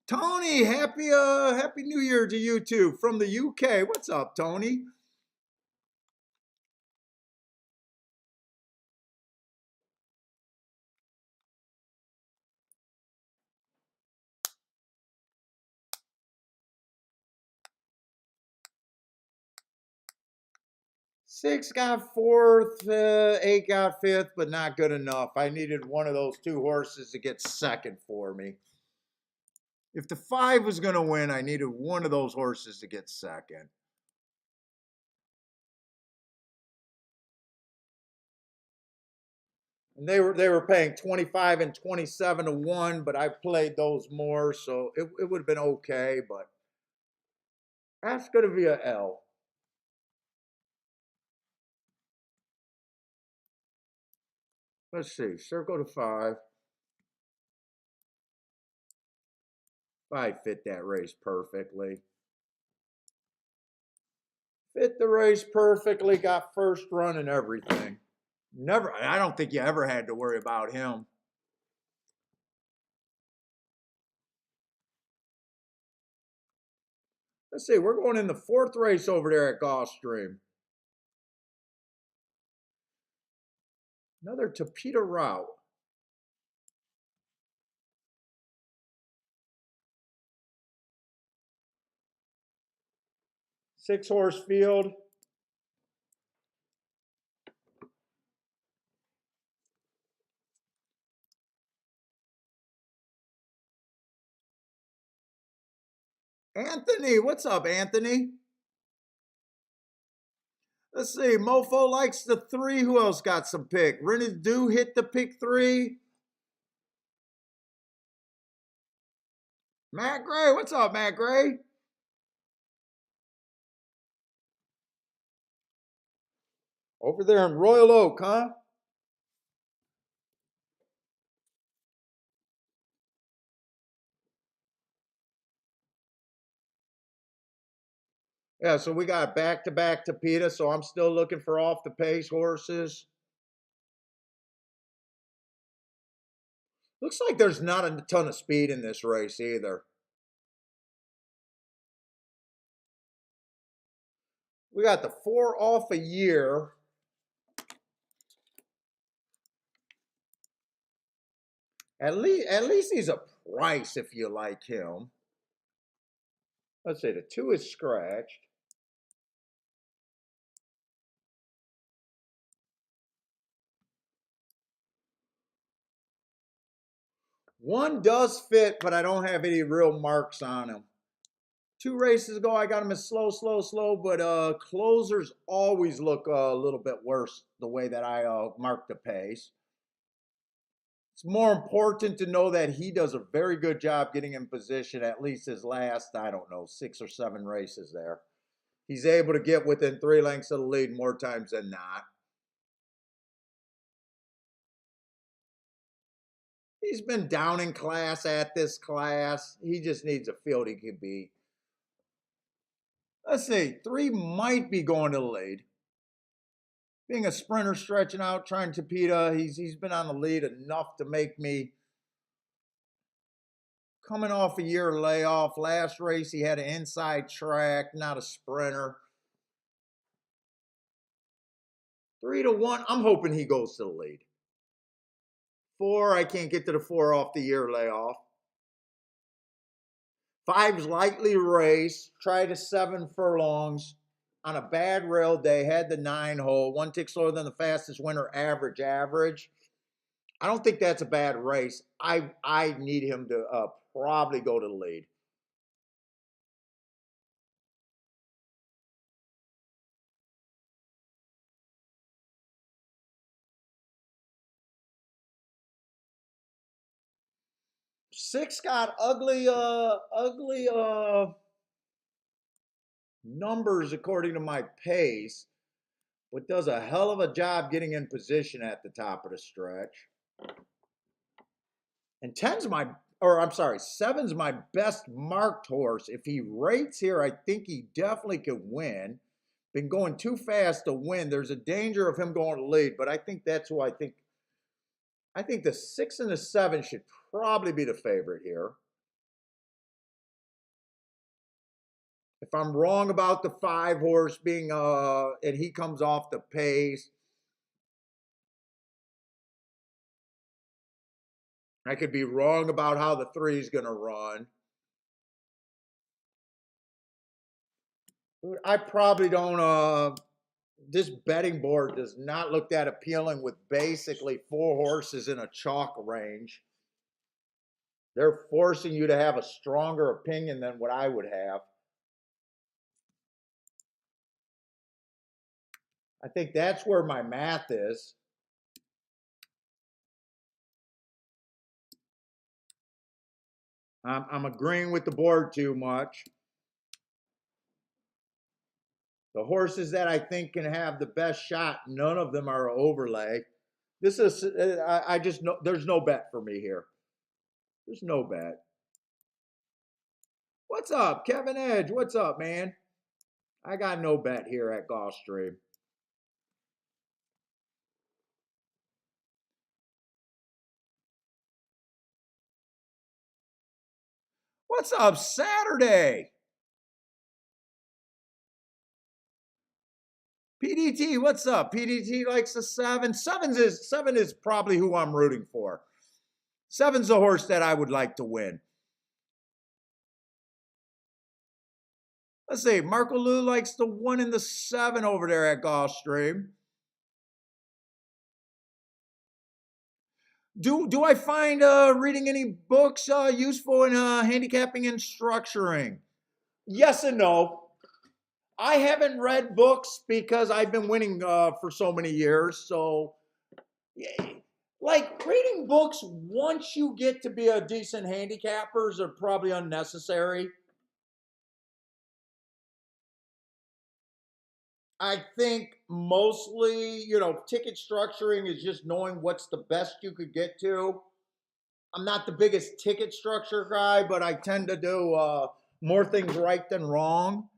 Tony, happy New Year to you too from the UK. What's up, Tony? Six got fourth, 8 got fifth, but not good enough. I needed one of those 2 horses to get second for me. If the 5 was going to win, I needed one of those horses to get second. And they were paying 25 and 27 to 1, but I played those more, so it would have been okay, but that's going to be a L. Let's see, circle to 5. 5 fit that race perfectly. Fit the race perfectly, got first run and everything. Never, I don't think you ever had to worry about him. Let's see, we're going in the 4th race over there at Gulfstream. Another Tapeta route. Six-horse field. Anthony, what's up, Anthony? Let's see. Mofo likes the 3. Who else got some pick? Rented Do hit the pick 3. Matt Gray, what's up, Matt Gray? Over there in Royal Oak, huh? Yeah, so we got back-to-back Tapeta, so I'm still looking for off-the-pace horses. Looks like there's not a ton of speed in this race either. We got the 4 off a year. At least he's a price if you like him. Let's see, the 2 is scratched. One does fit, but I don't have any real marks on him. 2 races ago, I got him as slow, but closers always look a little bit worse the way that I mark the pace. It's more important to know that he does a very good job getting in position, at least his last, I don't know, 6 or 7 races there. He's able to get within 3 lengths of the lead more times than not. He's been down in class at this class. He just needs a field he can beat. Let's see, 3 might be going to the lead. Being a sprinter, stretching out, trying to Tapeta, he's been on the lead enough to make me. Coming off a year layoff. Last race, he had an inside track, not a sprinter. 3-1. I'm hoping he goes to the lead. 4, I can't get to the 4 off the year layoff. 5's lightly raced. Tried a 7 furlongs on a bad rail day. Had the 9 hole. 1 tick slower than the fastest winner average. I don't think that's a bad race. I need him to probably go to the lead. Six got ugly numbers according to my pace, but does a hell of a job getting in position at the top of the stretch. And seven's my best marked horse. If he rates here, I think he definitely could win. Been going too fast to win. There's a danger of him going to lead, but I think that's who I think. I think the 6 and the 7 should probably be the favorite here. If I'm wrong about the 5 horse being and he comes off the pace, I could be wrong about how the 3 is going to run. I probably don't this betting board does not look that appealing with basically 4 horses in a chalk range. They're forcing you to have a stronger opinion than what I would have. I think that's where my math is. I'm agreeing with the board too much. The horses that I think can have the best shot, none of them are overlay. This is, I just know, there's no bet for me here. There's no bet. What's up, Kevin Edge? What's up, man? I got no bet here at Gulfstream. What's up, Saturday? PDT, what's up? PDT likes the seven. Seven is probably who I'm rooting for. Seven's the horse that I would like to win. Let's see. Marco Lou likes the 1 and the 7 over there at Gulfstream. Do I find reading any books useful in handicapping and structuring? Yes and no. I haven't read books because I've been winning for so many years. So, like reading books once you get to be a decent handicappers are probably unnecessary. I think mostly, ticket structuring is just knowing what's the best you could get to. I'm not the biggest ticket structure guy, but I tend to do more things right than wrong.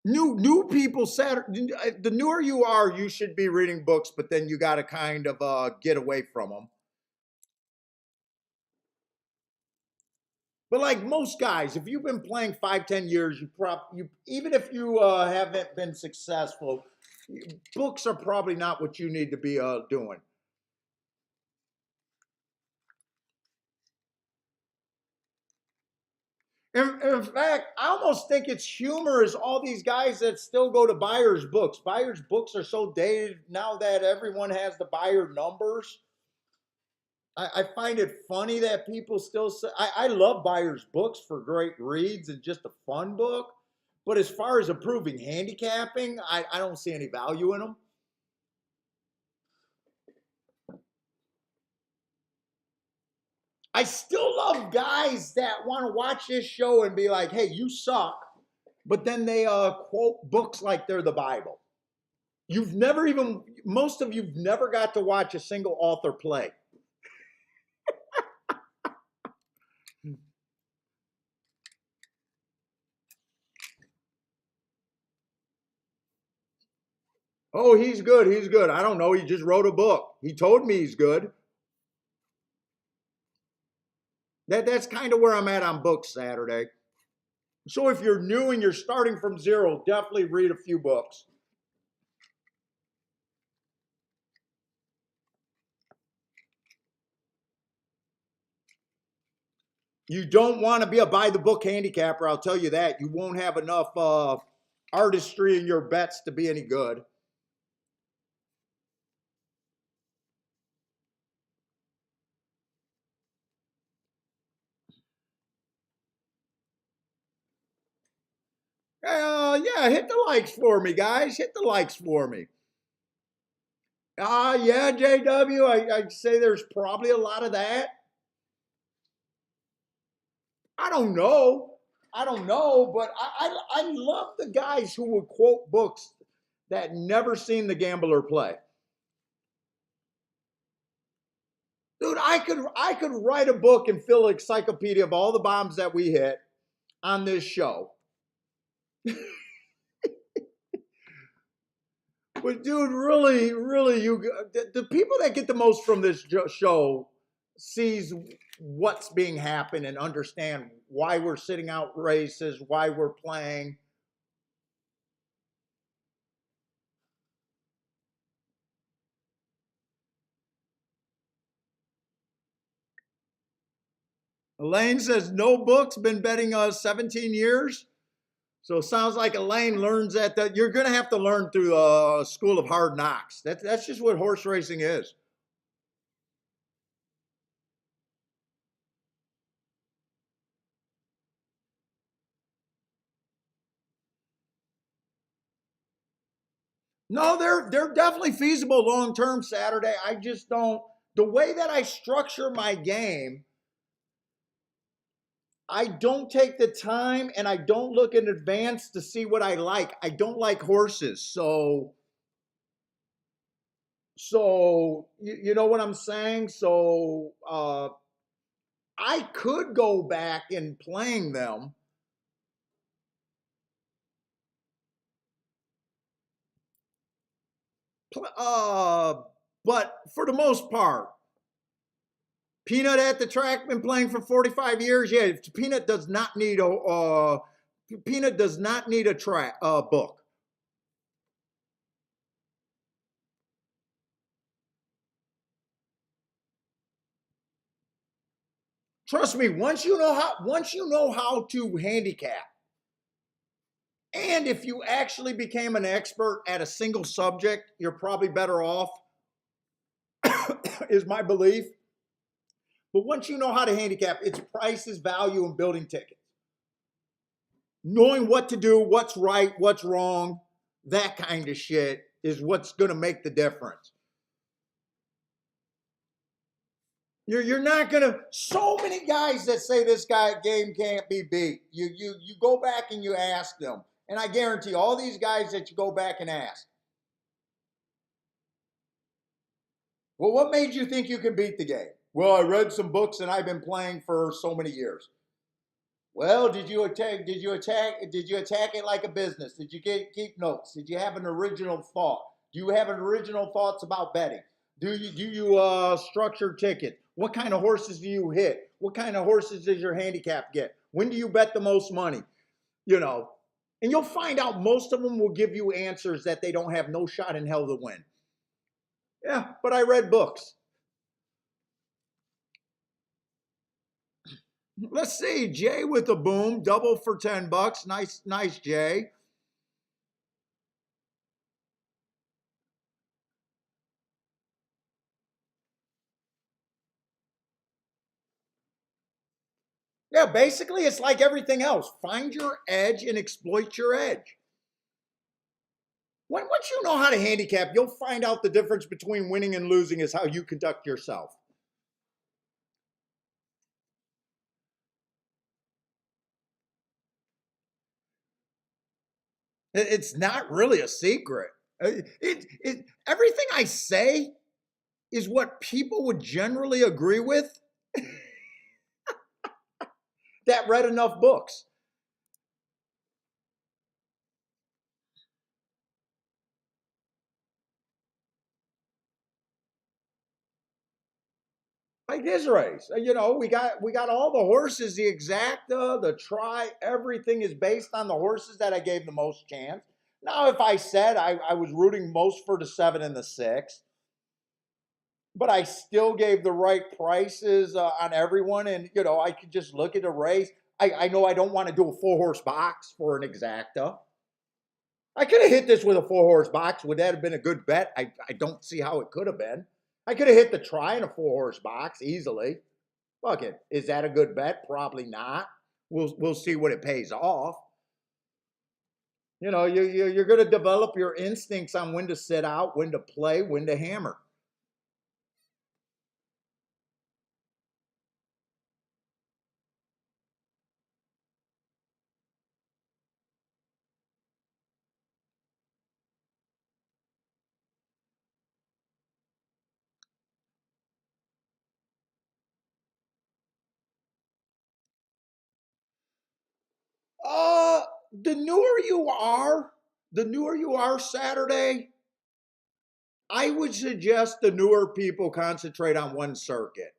New people the newer you are, you should be reading books, but then you got to kind of get away from them. But like most guys, if you've been playing 5, 10 years, you even if you haven't been successful, books are probably not what you need to be doing. In fact, I almost think it's humorous, all these guys that still go to buyer's books. Buyer's books are so dated now that everyone has the buyer numbers. I find it funny that people still say, I love buyer's books for great reads and just a fun book. But as far as approving handicapping, I don't see any value in them. I still love guys that want to watch this show and be like, hey, you suck. But then they quote books like they're the Bible. Most of you've never got to watch a single author play. Oh, he's good. He's good. I don't know. He just wrote a book. He told me he's good. That's kind of where I'm at on books Saturday. So if you're new and you're starting from zero, definitely read a few books. You don't want to be a by the book handicapper, I'll tell you that. You won't have enough artistry in your bets to be any good. Yeah, hit the likes for me, guys. Hit the likes for me. Yeah, JW, I'd say there's probably a lot of that. I don't know. I don't know, but I love the guys who would quote books that never seen the gambler play. Dude, I could write a book and fill an encyclopedia of all the bombs that we hit on this show. But dude, really, really, the people that get the most from this show sees what's being happened and understand why we're sitting out races, why we're playing. Elaine says no books, been betting 17 years. So it sounds like Elaine learns that you're going to have to learn through a school of hard knocks. That's just what horse racing is. No, they're definitely feasible long term Saturday. I just don't, the way that I structure my game, I don't take the time and I don't look in advance to see what I like. I don't like horses. So you know what I'm saying? So I could go back and playing them. Uh, but for the most part, Peanut at the track, been playing for 45 years. Yeah, Peanut does not need a track book. Trust me, once you know how to handicap, and if you actually became an expert at a single subject, you're probably better off, is my belief. But once you know how to handicap, it's price is value in building tickets. Knowing what to do, what's right, what's wrong, that kind of shit is what's going to make the difference. You're not going to, so many guys that say this game can't be beat. You go back and you ask them, and I guarantee all these guys that you go back and ask, well, what made you think you can beat the game? Well, I read some books and I've been playing for so many years. Well, did you attack it like a business? Did you keep notes? Did you have an original thought? Do you have original thoughts about betting? Do you structure tickets? What kind of horses do you hit? What kind of horses does your handicap get? When do you bet the most money? You know, and you'll find out most of them will give you answers that they don't have no shot in hell to win. Yeah, but I read books. Let's see, Jay with a boom, double for $10. Nice, Jay. Yeah, basically, it's like everything else. Find your edge and exploit your edge. Once you know how to handicap, you'll find out the difference between winning and losing is how you conduct yourself. It's not really a secret. Everything I say is what people would generally agree with that read enough books. Like his race, we got all the horses, the exacta, the try, everything is based on the horses that I gave the most chance. Now, if I said I was rooting most for the 7 and the 6, but I still gave the right prices on everyone, and I could just look at a race. I know I don't want to do a 4-horse box for an exacta. I could have hit this with a 4-horse box. Would that have been a good bet? I don't see how it could have been. I could have hit the try in a 4-horse box easily. Fuck it. Is that a good bet? Probably not. We'll see what it pays off. You're going to develop your instincts on when to sit out, when to play, when to hammer. Uh, the newer you are, Saturday, I would suggest the newer people concentrate on one circuit,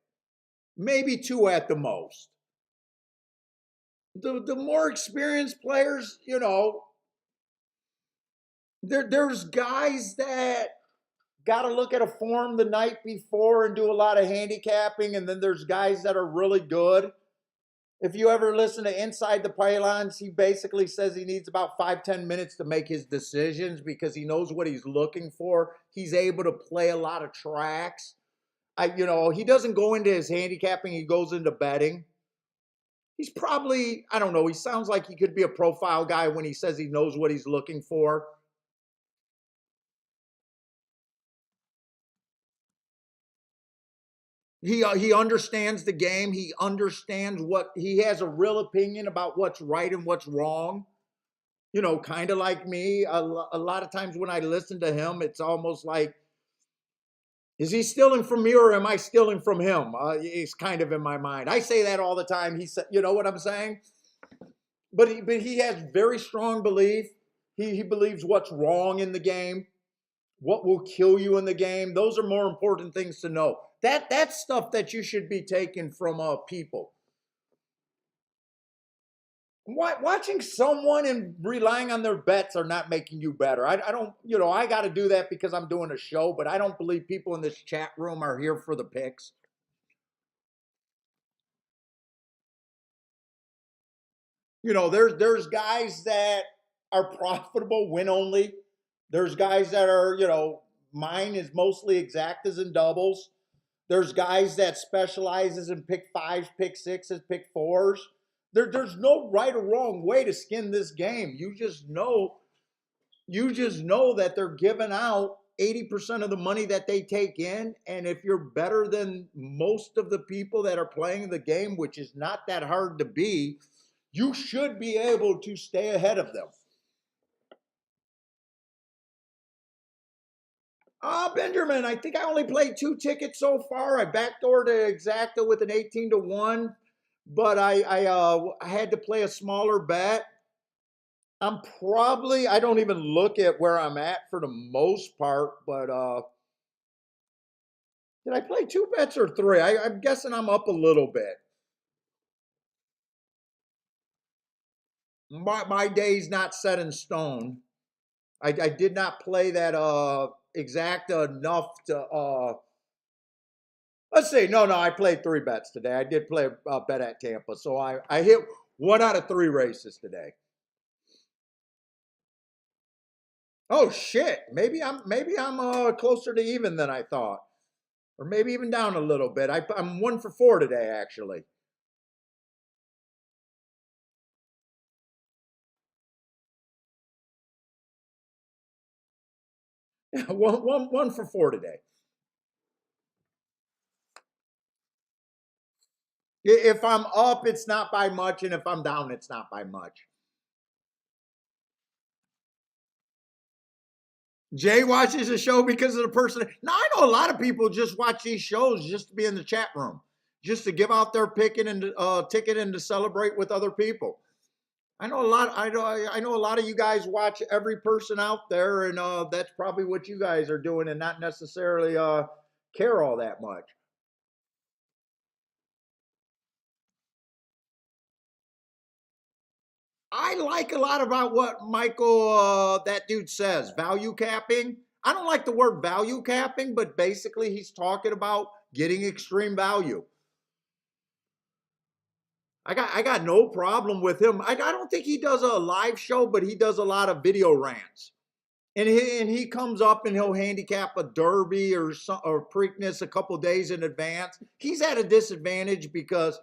maybe 2 at the most. The more experienced players, there's guys that got to look at a form the night before and do a lot of handicapping, and then there's guys that are really good. If you ever listen to Inside the Pylons, he basically says he needs about 5-10 minutes to make his decisions because he knows what he's looking for. He's able to play a lot of tracks. He doesn't go into his handicapping, he goes into betting. He's probably, I don't know, he sounds like he could be a profile guy when he says he knows what he's looking for. He understands the game. He understands he has a real opinion about what's right and what's wrong. Kind of like me. A lot of times when I listen to him, it's almost like, is he stealing from me or am I stealing from him? It's kind of in my mind. I say that all the time. He said, you know what I'm saying? But he has very strong belief. He believes what's wrong in the game, what will kill you in the game. Those are more important things to know. That's stuff that you should be taking from people. Watching someone and relying on their bets are not making you better. I don't, I got to do that because I'm doing a show, but I don't believe people in this chat room are here for the picks. There's guys that are profitable, win only. There's guys that are, mine is mostly exactas and doubles. There's guys that specializes in pick fives, pick sixes, pick fours. There's no right or wrong way to skin this game. You just know that they're giving out 80% of the money that they take in. And if you're better than most of the people that are playing the game, which is not that hard to be, you should be able to stay ahead of them. Benjamin, I think I only played 2 tickets so far. I backdoored to Exacta with an 18-1, but I had to play a smaller bet. I don't even look at where I'm at for the most part, but did I play 2 bets or 3? I'm guessing I'm up a little bit. My day's not set in stone. I did not play that Exacta enough to let's see. No, I played 3 bets today. I did play a bet at Tampa, so I hit 1 out of 3 races today. Oh shit! Maybe I'm closer to even than I thought, or maybe even down a little bit. I'm 1 for 4 today, actually. One for 4 today. If I'm up, it's not by much, and if I'm down, it's not by much. Jay watches the show because of the person. Now, I know a lot of people just watch these shows just to be in the chat room, just to give out their ticket and to celebrate with other people. I know a lot. I know a lot of you guys watch every person out there, and that's probably what you guys are doing, and not necessarily care all that much. I like a lot about what Michael, that dude says, value capping. I don't like the word value capping, but basically he's talking about getting extreme value. I got no problem with him. I don't think he does a live show, but he does a lot of video rants. And he comes up and he'll handicap a Derby or Preakness a couple days in advance. He's at a disadvantage because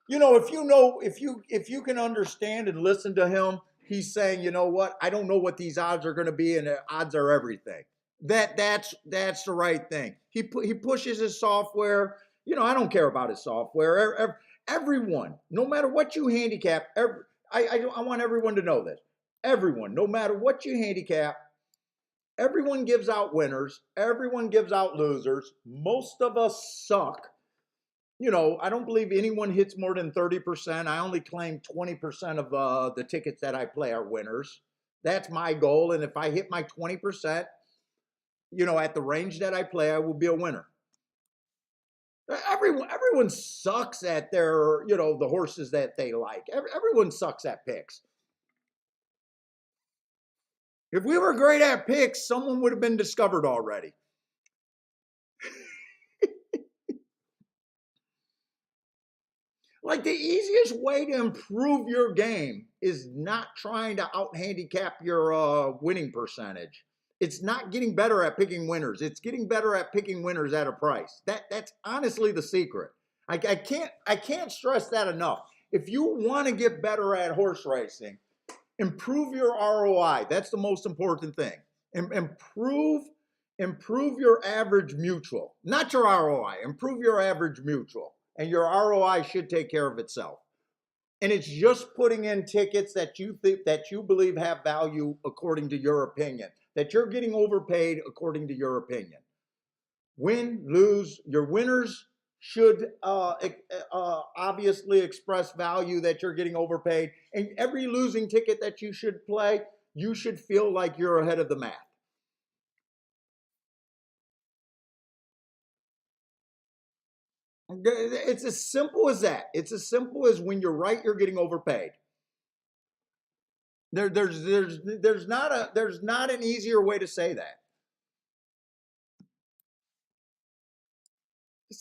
if you can understand and listen to him, he's saying, you know what, I don't know what these odds are going to be, and the odds are everything. That's the right thing. He pushes his software. I don't care about his software. Everyone, no matter what you handicap, I want everyone to know this. Everyone, no matter what you handicap, everyone gives out winners. Everyone gives out losers. Most of us suck. I don't believe anyone hits more than 30%. I only claim 20% of the tickets that I play are winners. That's my goal. And if I hit my 20%, at the range that I play, I will be a winner. Everyone sucks at the horses that they like. Everyone sucks at picks. If we were great at picks, someone would have been discovered already. Like, the easiest way to improve your game is not trying to out handicap your winning percentage. It's not getting better at picking winners. It's getting better at picking winners at a price. That's honestly the secret. I can't stress that enough. If you want to get better at horse racing, improve your ROI. That's the most important thing. Improve your average mutual, not your ROI. Improve your average mutual, and your ROI should take care of itself. And it's just putting in tickets that you believe have value according to your opinion, that you're getting overpaid according to your opinion. Win, lose, your winners should obviously express value that you're getting overpaid. And every losing ticket that you should play, you should feel like you're ahead of the math. It's as simple as that. It's as simple as when you're right, you're getting overpaid. There's not an easier way to say that.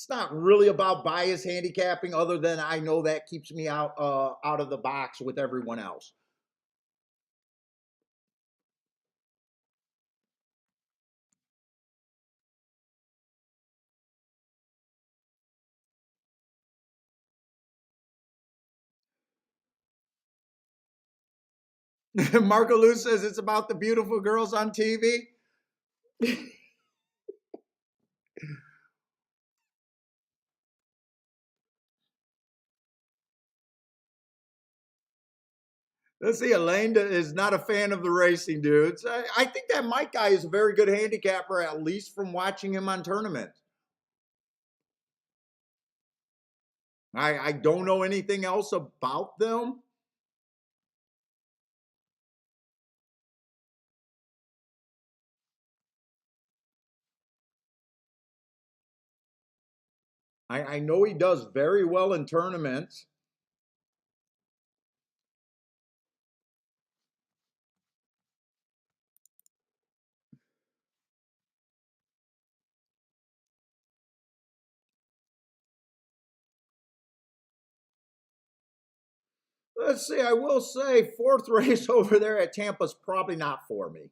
it's not really about bias handicapping, other than I know that keeps me out of the box with everyone else. Marco Lou says it's about the beautiful girls on TV. Let's see, Elaine is not a fan of the racing dudes. I think that Mike guy is a very good handicapper, at least from watching him on tournaments. I don't know anything else about them. I know he does very well in tournaments. Let's see, I will say fourth race over there at Tampa is probably not for me.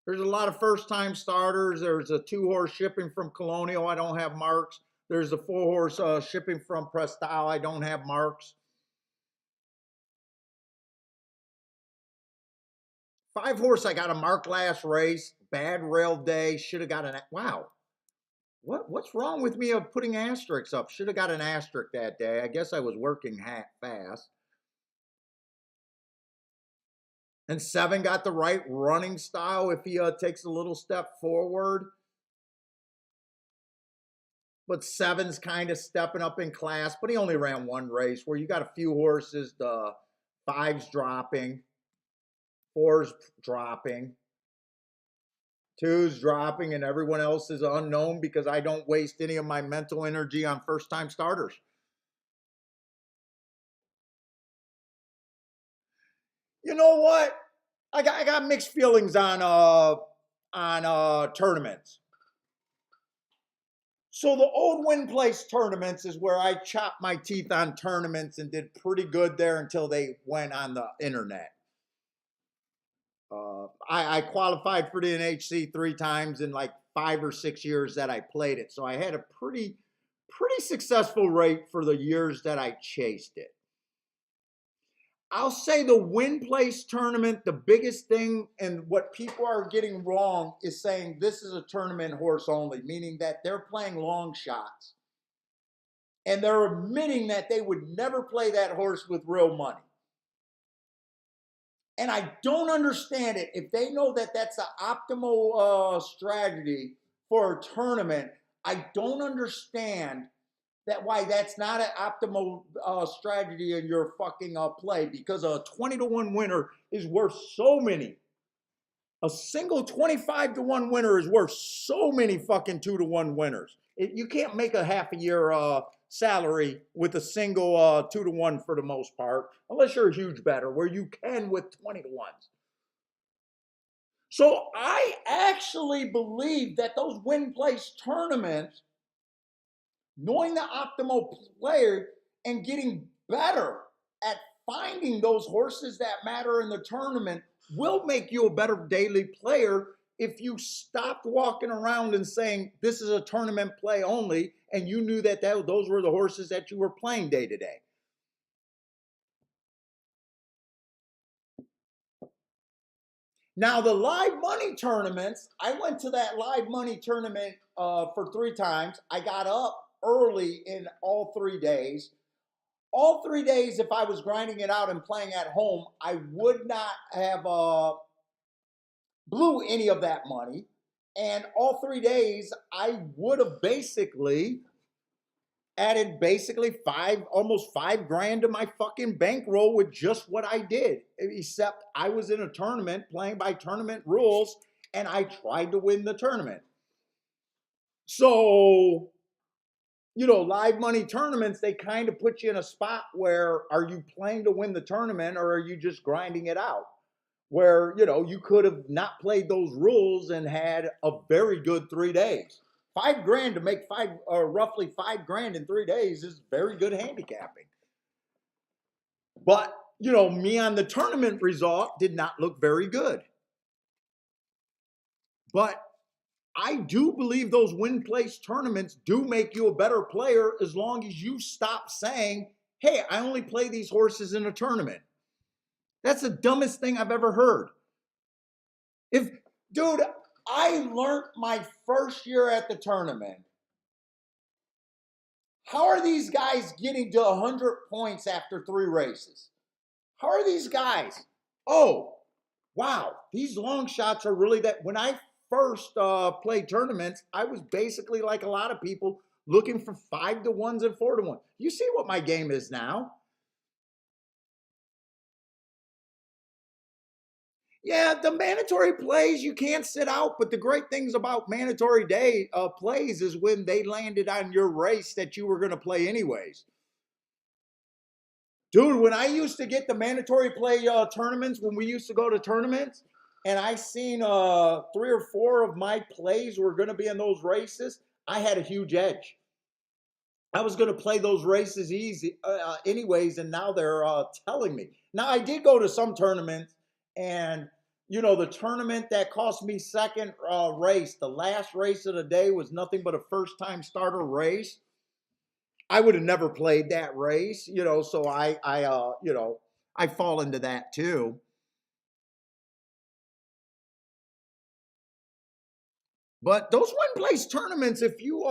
There's a lot of first time starters. There's a 2-horse shipping from Colonial. I don't have marks. There's a 4-horse shipping from Prestal. I don't have marks. 5-horse, I got a mark last race. Bad rail day. Should have got an, wow. What's wrong with me of putting asterisks up? Should have got an asterisk that day. I guess I was working fast. And 7 got the right running style if he takes a little step forward. But 7's kind of stepping up in class, but he only ran one race where you got a few horses, the 5's dropping, 4's dropping, 2's dropping, and everyone else is unknown because I don't waste any of my mental energy on first-time starters. You know what? I got mixed feelings on tournaments. So the old win place tournaments is where I chopped my teeth on tournaments and did pretty good there until they went on the internet. I qualified for the NHC 3 times in like 5 or 6 years that I played it. So I had a pretty successful rate for the years that I chased it. I'll say the win place tournament, the biggest thing and what people are getting wrong is saying this is a tournament horse only, meaning that they're playing long shots. And they're admitting that they would never play that horse with real money. And I don't understand it. If they know that that's an optimal strategy for a tournament, I don't understand that why that's not an optimal strategy in your fucking play, because a 20-1 winner is worth so many. A single 25-1 winner is worth so many fucking 2-1 winners. You can't make a half a year salary with a single 2-1 for the most part, unless you're a huge bettor, where you can with 20-1s. So I actually believe that those win place tournaments, knowing the optimal player and getting better at finding those horses that matter in the tournament, will make you a better daily player if you stopped walking around and saying this is a tournament play only, and you knew that those were the horses that you were playing day to day. Now, the live money tournaments, I went to that live money tournament for 3 times. I got up early in all 3 days. All 3 days, if I was grinding it out and playing at home, I would not have blew any of that money. And all 3 days, I would have basically added almost $5 grand to my fucking bankroll with just what I did. Except I was in a tournament playing by tournament rules, and I tried to win the tournament. So, live money tournaments, they kind of put you in a spot where, are you playing to win the tournament or are you just grinding it out? Where, you could have not played those rules and had a very good 3 days. $5 grand to make roughly $5 grand in 3 days is very good handicapping. But, me on the tournament result did not look very good. But I do believe those win place tournaments do make you a better player as long as you stop saying, hey, I only play these horses in a tournament. That's the dumbest thing I've ever heard. Dude, I learned my first year at the tournament. How are these guys getting to 100 points after 3 races? How are these guys? Oh, wow, these long shots are really that. When I first played tournaments, I was basically like a lot of people looking for 5-to-1s and 4-to-1. You see what my game is now. Yeah, the mandatory plays you can't sit out, but the great things about mandatory day plays is when they landed on your race that you were going to play anyways. Dude, when I used to get the mandatory play tournaments, when we used to go to tournaments, and I seen 3 or 4 of my plays were going to be in those races, I had a huge edge. I was going to play those races easy anyways, and now they're telling me. Now, I did go to some tournaments, and, the tournament that cost me second race, the last race of the day was nothing but a first-time starter race. I would have never played that race, so I fall into that too. But those win place tournaments, if you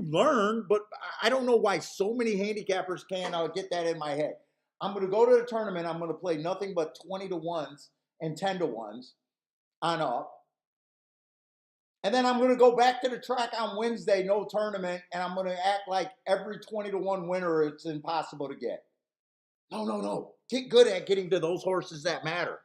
learn, but I don't know why so many handicappers can't get that in my head. I'm going to go to the tournament. I'm going to play nothing but 20-to-1s and 10-to-1s on up. And then I'm going to go back to the track on Wednesday, no tournament, and I'm going to act like every 20-to-1 winner it's impossible to get. No. Get good at getting to those horses that matter.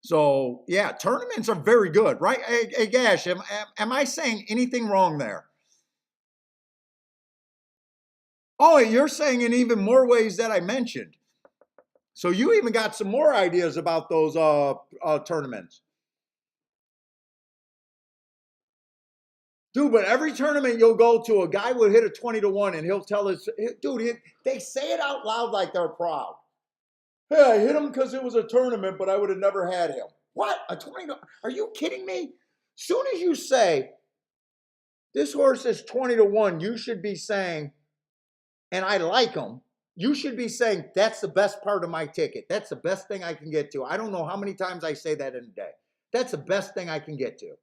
So, yeah, tournaments are very good, right? Hey Gash, am I saying anything wrong there? Oh, you're saying in even more ways that I mentioned. So you even got some more ideas about those tournaments. Dude, but every tournament you'll go to, a guy will hit a 20-to-1 and he'll tell us, dude, they say it out loud like they're proud. Hey, I hit him because it was a tournament, but I would have never had him. What? A 20? Are you kidding me? Soon as you say, this horse is 20-to-1, you should be saying, and I like him, you should be saying, that's the best part of my ticket. That's the best thing I can get to. I don't know how many times I say that in a day. That's the best thing I can get to.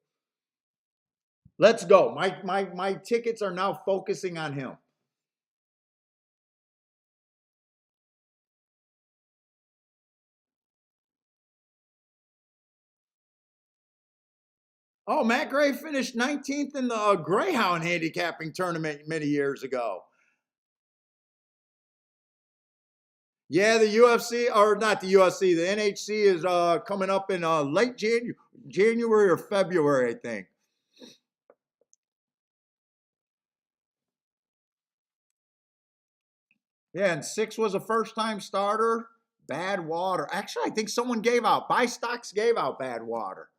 Let's go. My tickets are now focusing on him. Oh, Matt Gray finished 19th in the Greyhound handicapping tournament many years ago. Yeah, the UFC, or not the UFC, the NHC is coming up in late January or February, I think. Yeah, and 6 was a first-time starter. Bad water. Actually, I think someone gave out. Buy Stocks gave out bad water.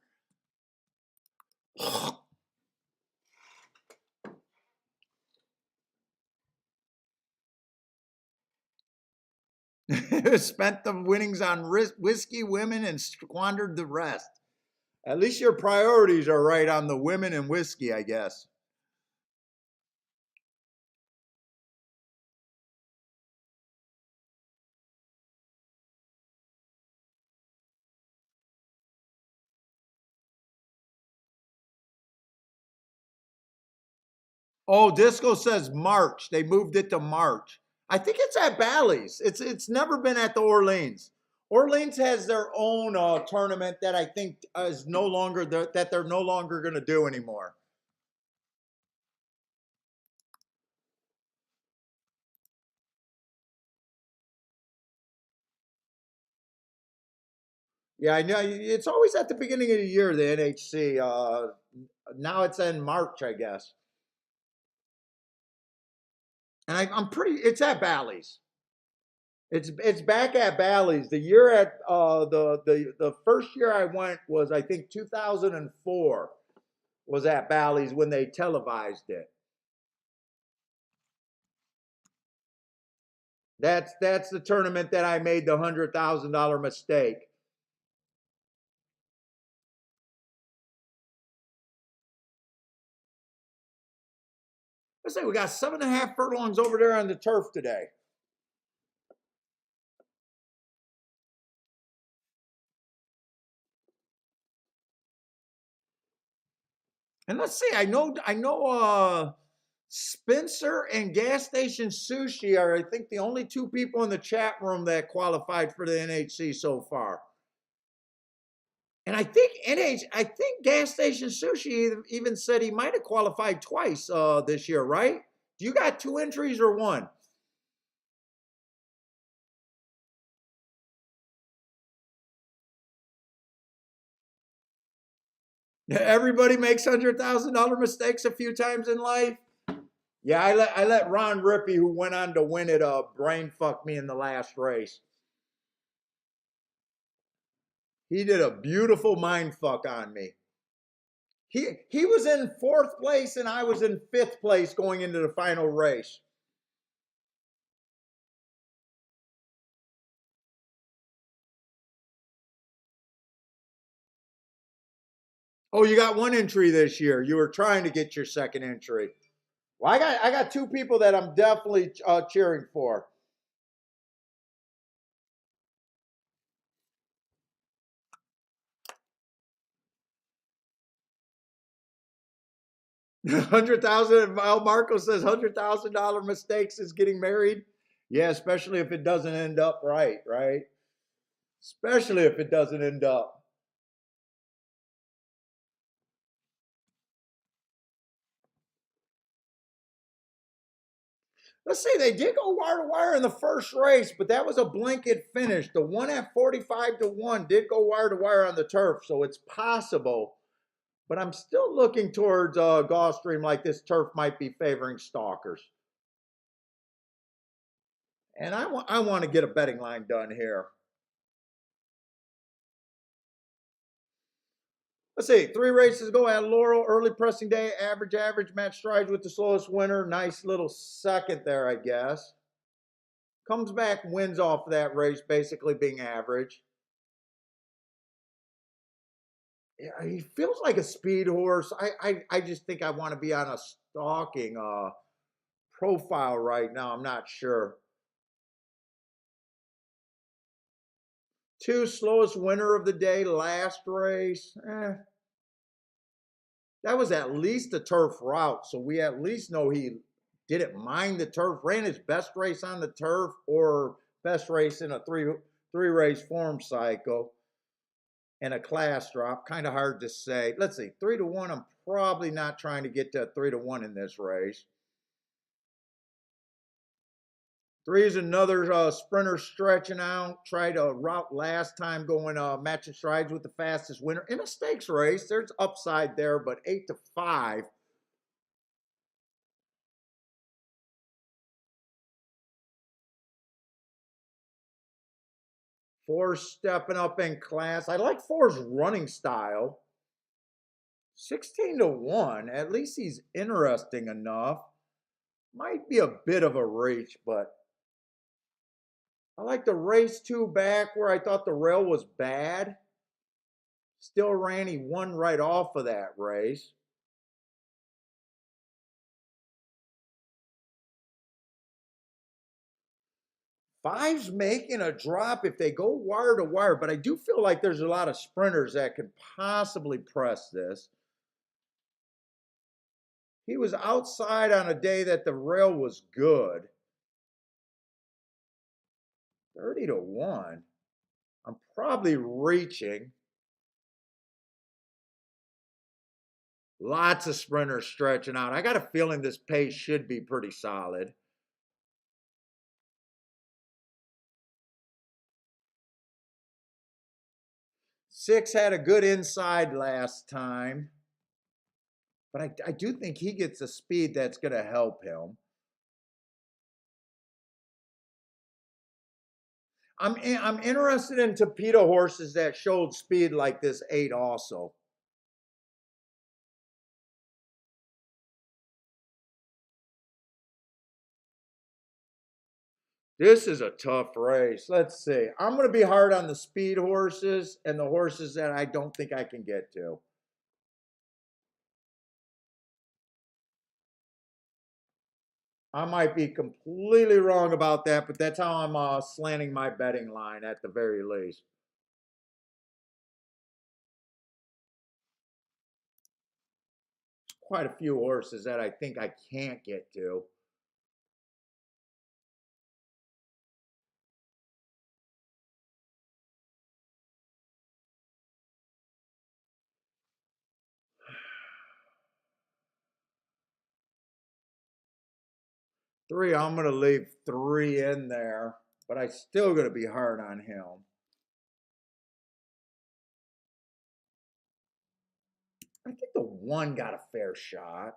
Spent the winnings on whiskey, women, and squandered the rest. At least your priorities are right on the women and whiskey, I guess. Oh, Disco says March. They moved it to March. I think it's at Bally's. It's never been at the Orleans. Orleans has their own tournament that I think is no longer that they're no longer going to do anymore. Yeah, I know. It's always at the beginning of the year, the NHC. Now it's in March, I guess. And I'm pretty. It's at Bally's. It's back at Bally's. The year at the first year I went was I think 2004. was at Bally's when they televised it. That's the tournament that I made the $100,000 mistake. Let's say we got 7.5 furlongs over there on the turf today. And let's see, I know Spencer and Gas Station Sushi are, I think, the only two people in the chat room that qualified for the NHC so far. And I think I think Gas Station Sushi even said he might have qualified twice this year, right? Do you got 2 entries or 1? Everybody makes $100,000 mistakes a few times in life. Yeah, I let Ron Rippey, who went on to win it, brain fuck me in the last race. He did a beautiful mind fuck on me. He was in 4th place and I was in 5th place going into the final race. Oh, you got 1 entry this year. You were trying to get your 2nd entry. Well, I got 2 people that I'm definitely cheering for. $100,000. Marco says $100,000 mistakes is getting married. Yeah, especially if it doesn't end up right, right? Especially if it doesn't end up. Let's say they did go wire to wire in the first race, but that was a blanket finish. The one at 45-1 did go wire to wire on the turf, so it's possible. But I'm still looking towards Gulfstream, like this turf might be favoring stalkers. And I want to get a betting line done here. Let's see, 3 races go at Laurel, early pressing day, average, match strides with the slowest winner. Nice little second there, I guess. Comes back, wins off of that race, basically being average. Yeah, he feels like a speed horse. I just think I want to be on a stalking profile right now. I'm not sure. 2, slowest winner of the day, last race. That was at least a turf route, so we at least know he didn't mind the turf, ran his best race on the turf or best race in a three race form cycle and a class drop. Kind of hard to say. Let's see, 3-1. I'm probably not trying to get to 3-1 in this race. 3 is another sprinter stretching out. Tried a route last time going matching strides with the fastest winner in a stakes race. There's upside there, but 8-5. 4 stepping up in class. I like 4's running style. 16-1. At least he's interesting enough. Might be a bit of a reach, but I like the race 2 back where I thought the rail was bad. Still ran, he won right off of that race. Five's making a drop if they go wire to wire, but I do feel like there's a lot of sprinters that could possibly press this. He was outside on a day that the rail was good. 30-1. I'm probably reaching. Lots of sprinters stretching out. I got a feeling this pace should be pretty solid. Six had a good inside last time, but I do think he gets a speed that's going to help him. I'm interested in torpedo horses that showed speed like this 8 also. This is a tough race. Let's see. I'm going to be hard on the speed horses and the horses that I don't think I can get to. I might be completely wrong about that, but that's how I'm slanting my betting line at the very least. Quite a few horses that I think I can't get to. Three, I'm going to leave three in there, but I still going to be hard on him. I think the one got a fair shot.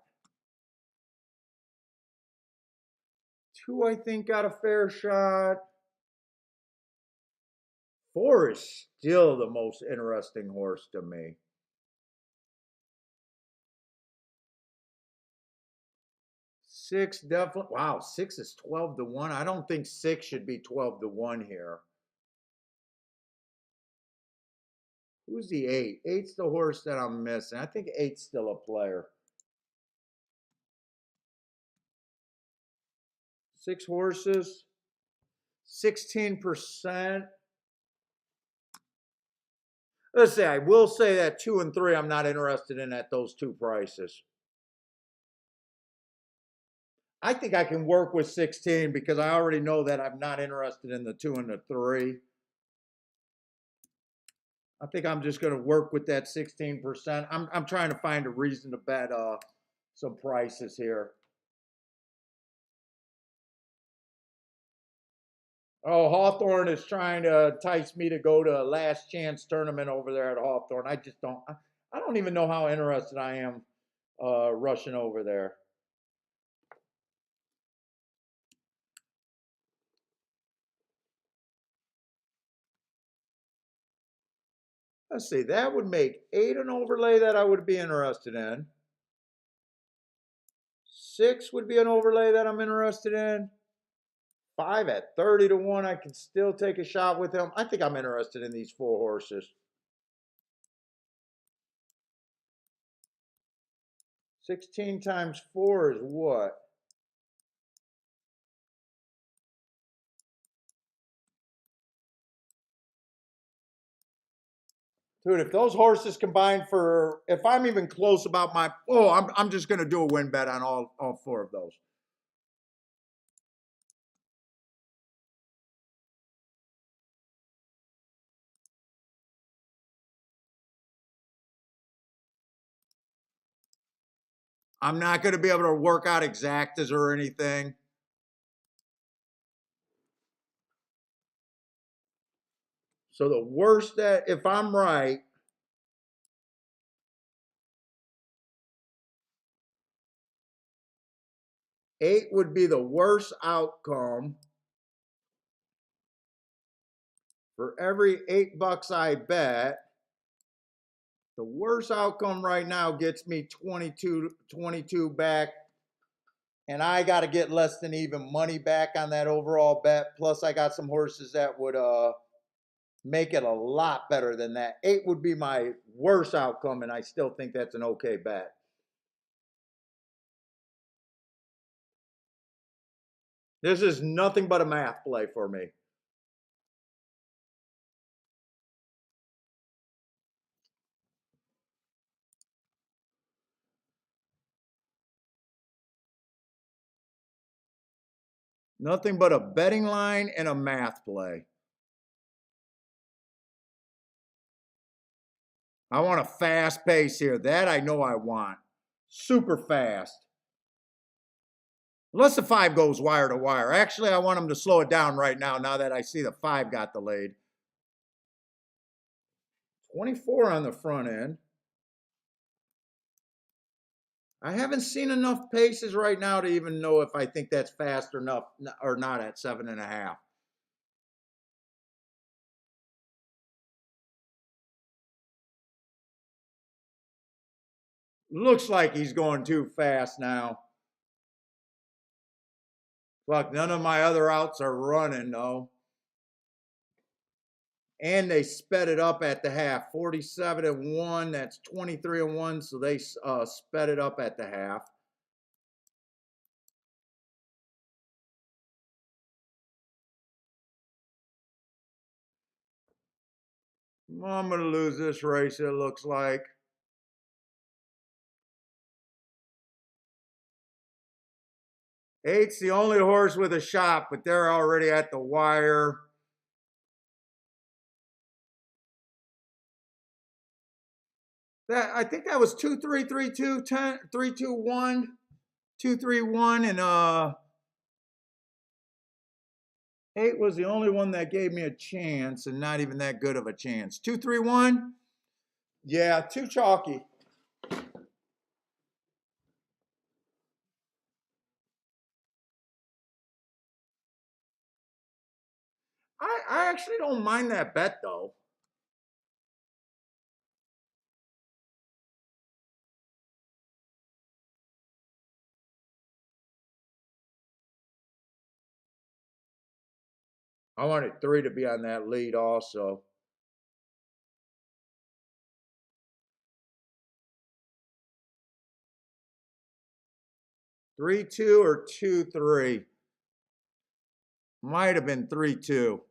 Two, I think, got a fair shot. Four is still the most interesting horse to me. Six, definitely. Wow, six is 12 to 1. I don't think six should be 12 to 1 here. Who's the eight? Eight's the horse that I'm missing. I think eight's still a player. Six horses, 16%. Let's say I will say that two and three I'm not interested in at those two prices. I think I can work with 16 because I already know that I'm not interested in the two and the three. I think I'm just going to work with that 16%. I'm trying to find a reason to bet some prices here. Oh, Hawthorne is trying to entice me to go to a last chance tournament over there at Hawthorne. I just don't. I don't even know how interested I am rushing over there. Let's see. That would make eight an overlay that I would be interested in. Six would be an overlay that I'm interested in. Five at 30 to 1. I can still take a shot with him. I think I'm interested in these four horses. 16 times 4 is what? Dude, if those horses combine for, if I'm even close about my, I'm just going to do a win bet on all four of those. I'm not going to be able to work out exactas or anything. So the worst that, if I'm right, eight would be the worst outcome. For every $8 I bet, the worst outcome right now gets me 22 back. And I got to get less than even money back on that overall bet. Plus, I got some horses that would make it a lot better than that. Eight would be my worst outcome, and I still think that's an okay bet. This is nothing but a math play for me. Nothing but a betting line and a math play. I want a fast pace here. That I know I want. Super fast. Unless the five goes wire to wire. Actually, I want them to slow it down right now that I see the five got delayed. 24 on the front end. I haven't seen enough paces right now to even know if I think that's fast enough or not at 7.5. Looks like he's going too fast now. Fuck, none of my other outs are running though. And they sped it up at the half. 47-1. That's 23-1. So they sped it up at the half. I'm going to lose this race, it looks like. Eight's the only horse with a shot, but they're already at the wire. I think that was 2-3-3-2, 10, 3-2-1, 2-3-1, and 8 was the only one that gave me a chance, and not even that good of a chance. 2-3-1? Yeah, too chalky. I actually don't mind that bet though. I wanted 3 to be on that lead also. Three two or 2-3. Might have been 3-2.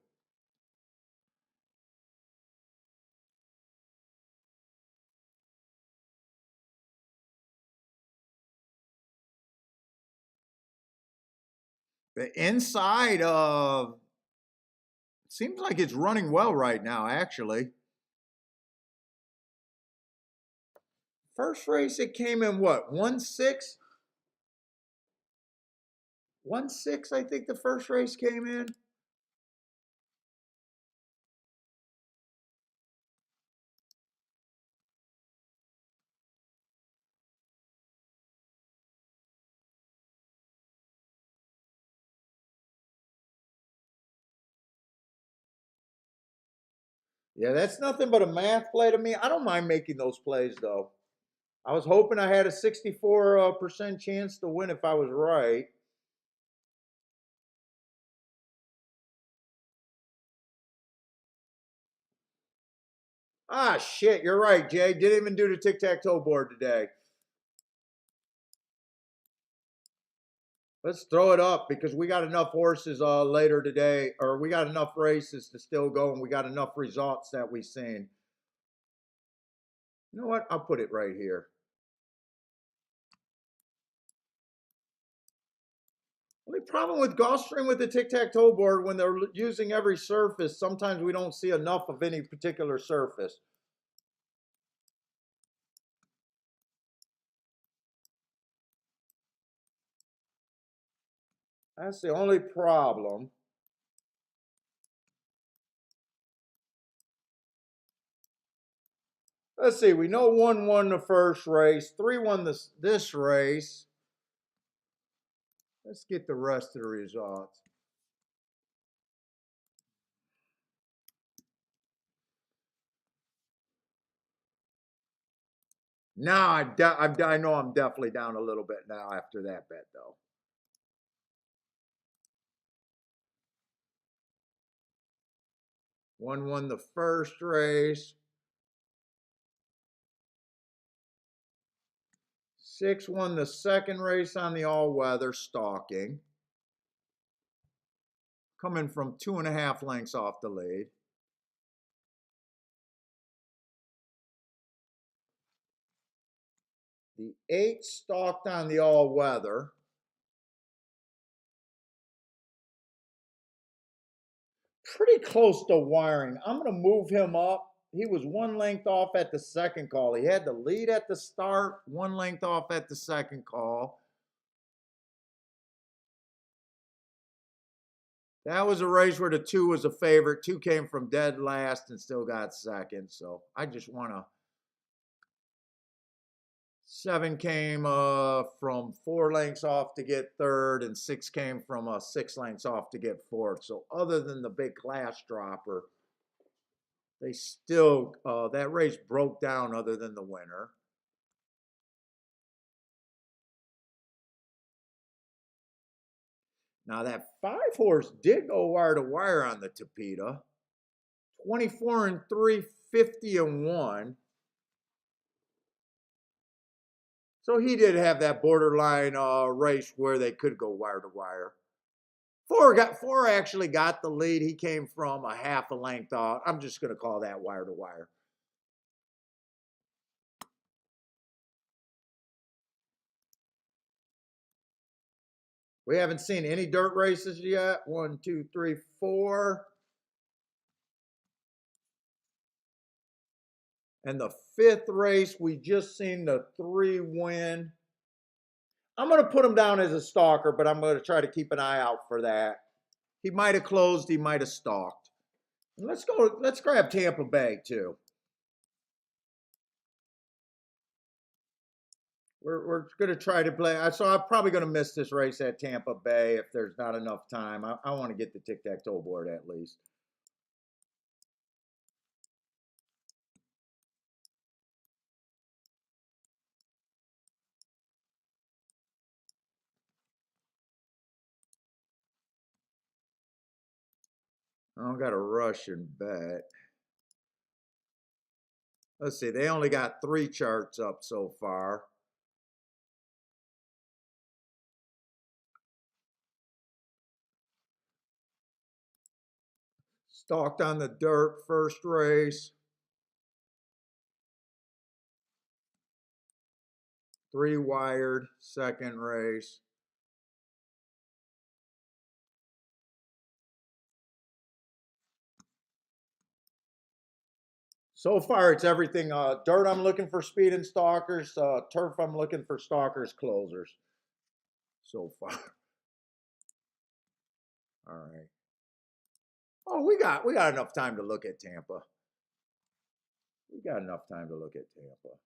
The inside of seems like it's running well right now, actually. First race it came in what? 1-6? 1-6, I think the first race came in. Yeah, that's nothing but a math play to me. I don't mind making those plays though. I was hoping I had a 64% chance to win if I was right. Ah, shit, you're right, Jay. Didn't even do the tic-tac-toe board today. Let's throw it up because we got enough horses later today, or we got enough races to still go, and we got enough results that we've seen. You know what? I'll put it right here. Only problem with Gulfstream with the tic-tac-toe board, when they're using every surface, sometimes we don't see enough of any particular surface. That's the only problem. Let's see. We know 1 won the first race. 3 won this race. Let's get the rest of the results. Now I know I'm definitely down a little bit now after that bet though. 1 won the first race. 6 won the second race on the all-weather stalking. Coming from 2.5 lengths off the lead. The 8 stalked on the all-weather. Pretty close to wiring. I'm going to move him up. He was 1 length off at the second call. He had the lead at the start, 1 length off at the second call. That was a race where the 2 was a favorite. 2 came from dead last and still got second. So I just want to. 7 came from 4 lengths off to get third, and 6 came from 6 lengths off to get fourth. So other than the big class dropper, they still, that race broke down other than the winner. Now that 5 horse did go wire to wire on the Tapeta. 24 and 3, 50 and 1. So he did have that borderline race where they could go wire to wire. Four actually got the lead. He came from a half a length off. I'm just going to call that wire to wire. We haven't seen any dirt races yet. 1, 2, 3, 4. And the 5th race, we just seen the 3 win. I'm going to put him down as a stalker, but I'm going to try to keep an eye out for that. He might have closed. He might have stalked. Let's go. Let's grab Tampa Bay too. We're going to try to play. So I'm probably going to miss this race at Tampa Bay if there's not enough time. I want to get the tic-tac-toe board at least. I don't got a Russian bet. Let's see. They only got 3 charts up so far. Stalked on the dirt first race. 3 wired second race. So far, it's everything. Dirt, I'm looking for speed and stalkers. Turf, I'm looking for stalkers, closers. So far. All right. Oh, we got enough time to look at Tampa. We got enough time to look at Tampa.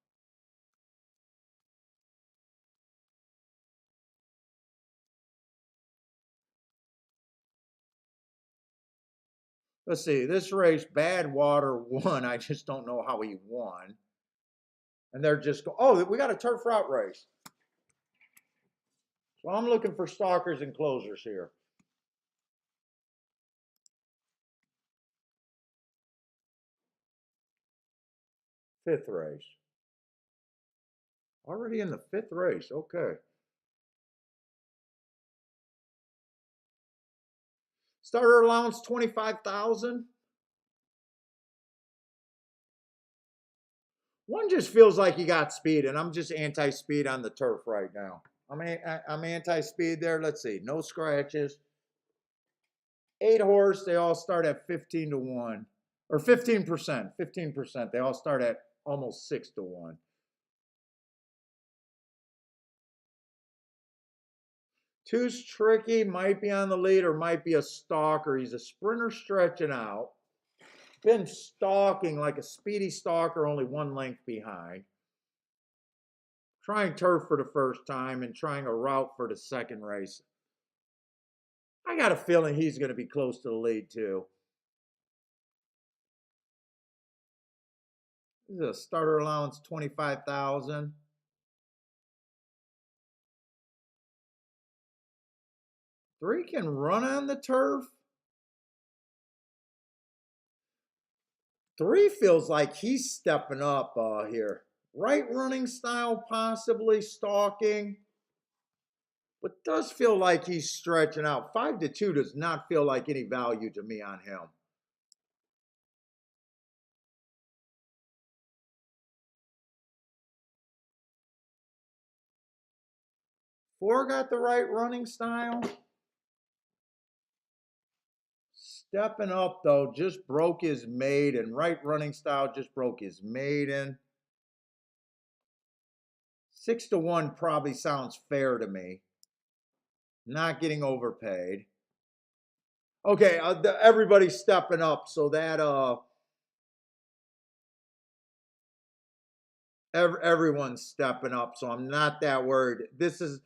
Let's see. This race, Badwater won. I just don't know how he won. And they're just oh, we got a turf route race. So I'm looking for stalkers and closers here. Fifth race. Already in the 5th race. Okay. Starter allowance 25,000. One just feels like he got speed, and I'm just anti-speed on the turf right now. I'm anti-speed there. Let's see. No scratches. 8 horse. They all start at 15 to 1. Or 15%. 15%. They all start at almost 6 to 1. Two's tricky. Might be on the lead or might be a stalker. He's a sprinter stretching out. Been stalking like a speedy stalker, only 1 length behind. Trying turf for the first time and trying a route for the second race. I got a feeling he's going to be close to the lead too. This is a starter allowance 25,000. Three can run on the turf. 3 feels like he's stepping up here. Right running style, possibly stalking. But does feel like he's stretching out. 5 to 2 does not feel like any value to me on him. Four got the right running style. Stepping up, though, just broke his maiden. Right running style just broke his maiden. 6 to 1 probably sounds fair to me. Not getting overpaid. Okay, everybody's stepping up, so that everyone's stepping up, so I'm not that worried. This is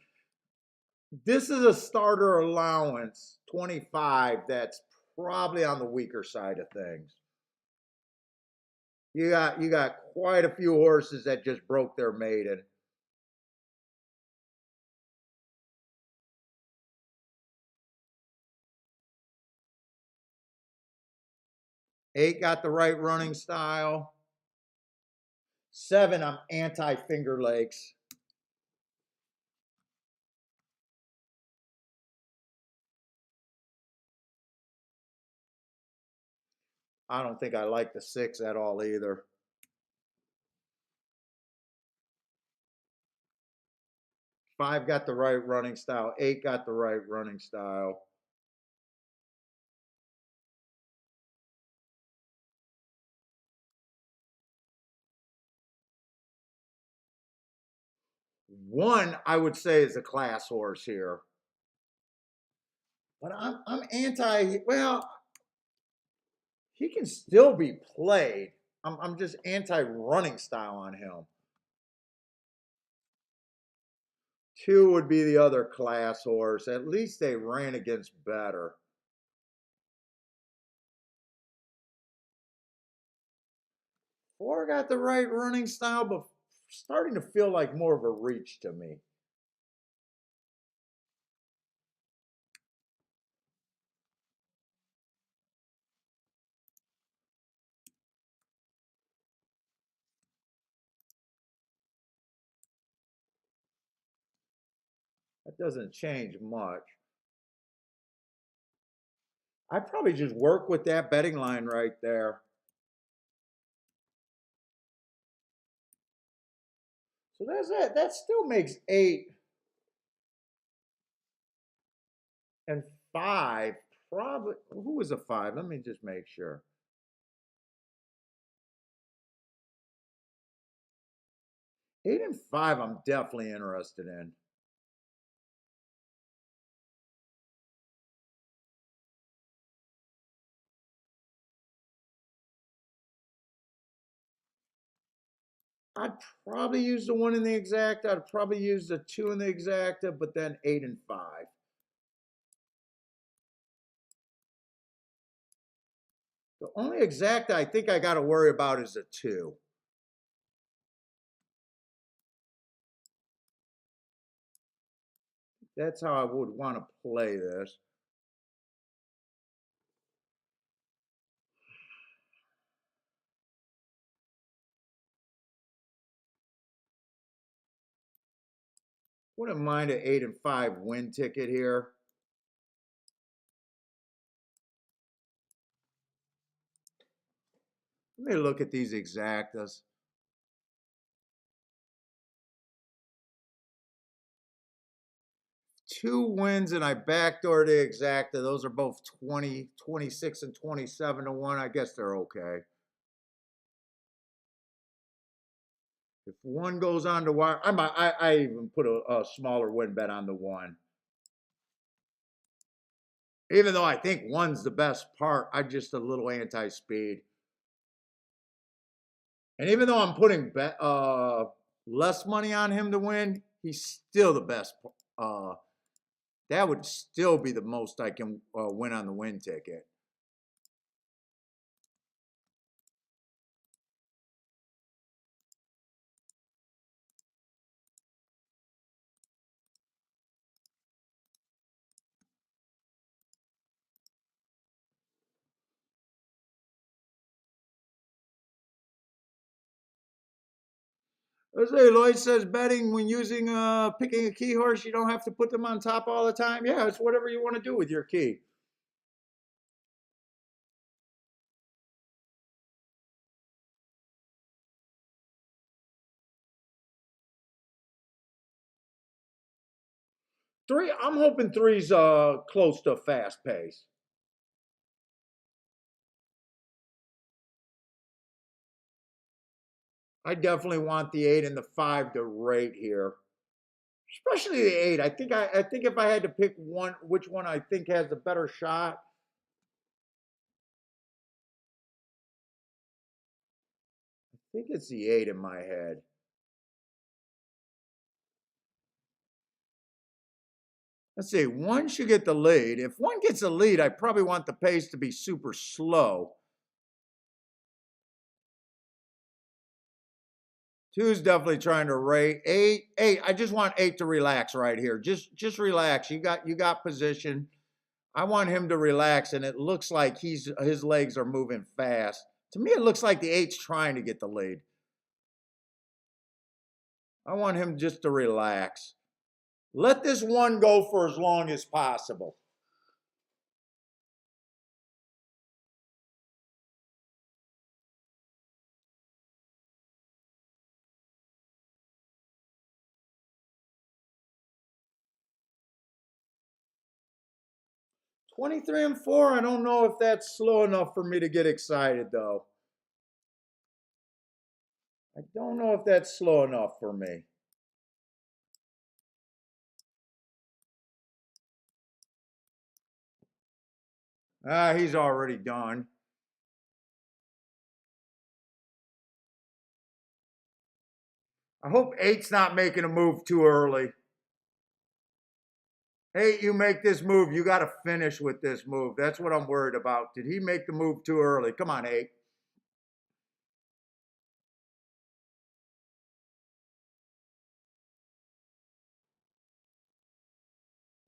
a starter allowance 25 that's probably on the weaker side of things. You got quite a few horses that just broke their maiden. 8 got the right running style. 7, I'm anti-finger lakes. I don't think I like the 6 at all either. 5 got the right running style. 8 got the right running style. One, I would say, is a class horse here. But I'm anti, well, he can still be played. I'm just anti-running style on him. 2 would be the other class horse. At least they ran against better. 4 got the right running style, but starting to feel like more of a reach to me. That doesn't change much. I'd probably just work with that betting line right there. So that's it. That still makes 8 and 5. Probably, who was a 5? Let me just make sure. 8 and 5, I'm definitely interested in. I'd probably use the 1 in the exacta. I'd probably use the 2 in the exacta, but then 8 and 5. The only exacta I think I got to worry about is a 2. That's how I would want to play this. Wouldn't mind an 8 and 5 win ticket here. Let me look at these exactas. 2 wins and I backdoor the exacta. Those are both 20, 26, and 27 to 1. I guess they're okay. If 1 goes on to wire, I even put a smaller win bet on the 1. Even though I think 1's the best part, I'm just a little anti-speed. And even though I'm putting less money on him to win, he's still the best. That would still be the most I can win on the win ticket. Let's say Lloyd says betting when using picking a key horse, you don't have to put them on top all the time. Yeah, it's whatever you want to do with your key. Three, I'm hoping three's close to a fast pace. I definitely want the 8 and the 5 to rate here, especially the 8. I think if I had to pick one, which one I think has the better shot, I think it's the 8 in my head. Let's see, 1 should get the lead. If 1 gets the lead, I probably want the pace to be super slow. 2's definitely trying to rate. 8. I just want 8 to relax right here. Just relax. You got position. I want him to relax, and it looks like his legs are moving fast. To me, it looks like the 8's trying to get the lead. I want him just to relax. Let this 1 go for as long as possible. $23-4. I don't know if that's slow enough for me to get excited, though. I don't know if that's slow enough for me. He's already done. I hope 8's not making a move too early. 8, you make this move, you got to finish with this move. That's what I'm worried about. Did he make the move too early? Come on, 8.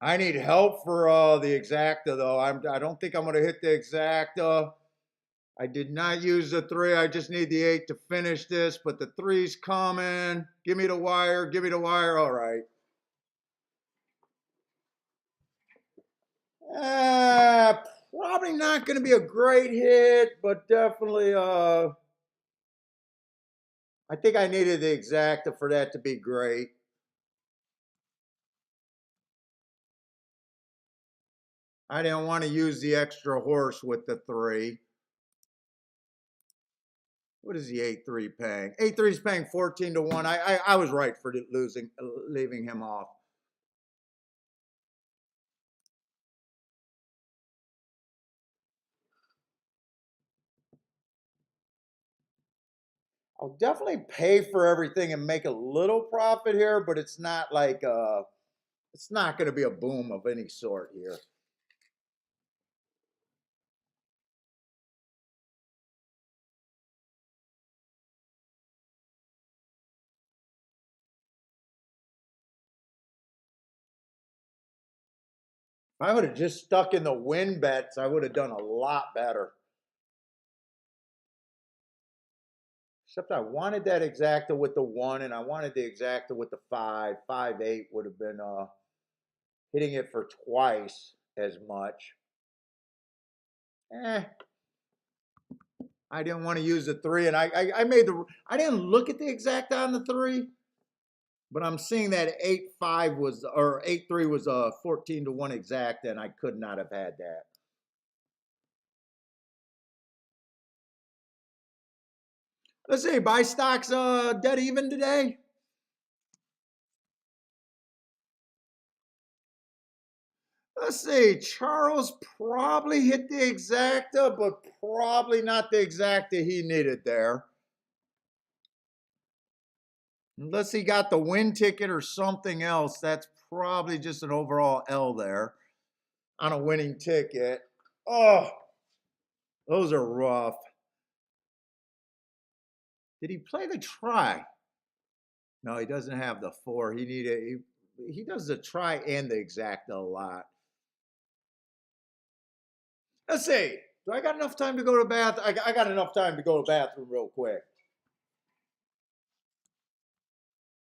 I need help for the exacta, though. I don't think I'm going to hit the exacta. I did not use the 3. I just need the 8 to finish this, but the 3's coming. Give me the wire. Give me the wire. All right. Probably not going to be a great hit, but definitely, I think I needed the exacta for that to be great. I didn't want to use the extra horse with the 3. What is the 8-3 paying? 8-3 is paying 14-1. I was right for leaving him off. I'll definitely pay for everything and make a little profit here, but it's not like it's not going to be a boom of any sort here. If I would have just stuck in the win bets, I would have done a lot better. Except I wanted that exacta with the 1, and I wanted the exacta with the 5. 5-8 would have been hitting it for twice as much. I didn't want to use the 3, and I didn't look at the exacta on the 3, but I'm seeing that 8-5 was, or 8-3 was a 14-1 exacta, and I could not have had that. Let's see, buy stocks dead even today. Let's see, Charles probably hit the exacta, but probably not the exacta he needed there. Unless he got the win ticket or something else, that's probably just an overall L there on a winning ticket. Oh, those are rough. Did he play the try? No, he doesn't have the 4. He does the try and the exacta a lot. Let's see. Do I got enough time to go to the bathroom? I got enough time to go to the bathroom real quick.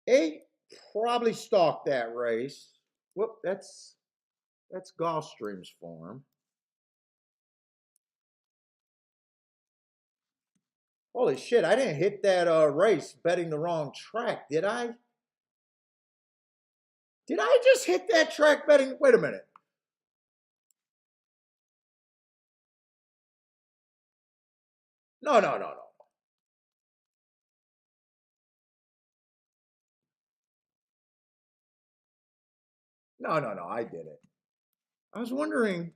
8 probably stalked that race. Whoop, that's Gulfstream's form. Holy shit, I didn't hit that race betting the wrong track, did I? Did I just hit that track betting? Wait a minute. No. No, I did it. I was wondering.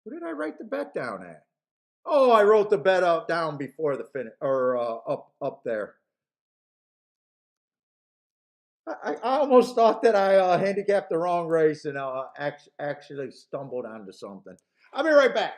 Who did I write the bet down at? Oh, I wrote the bet down before the finish, or up there. I almost thought that I handicapped the wrong race and actually stumbled onto something. I'll be right back.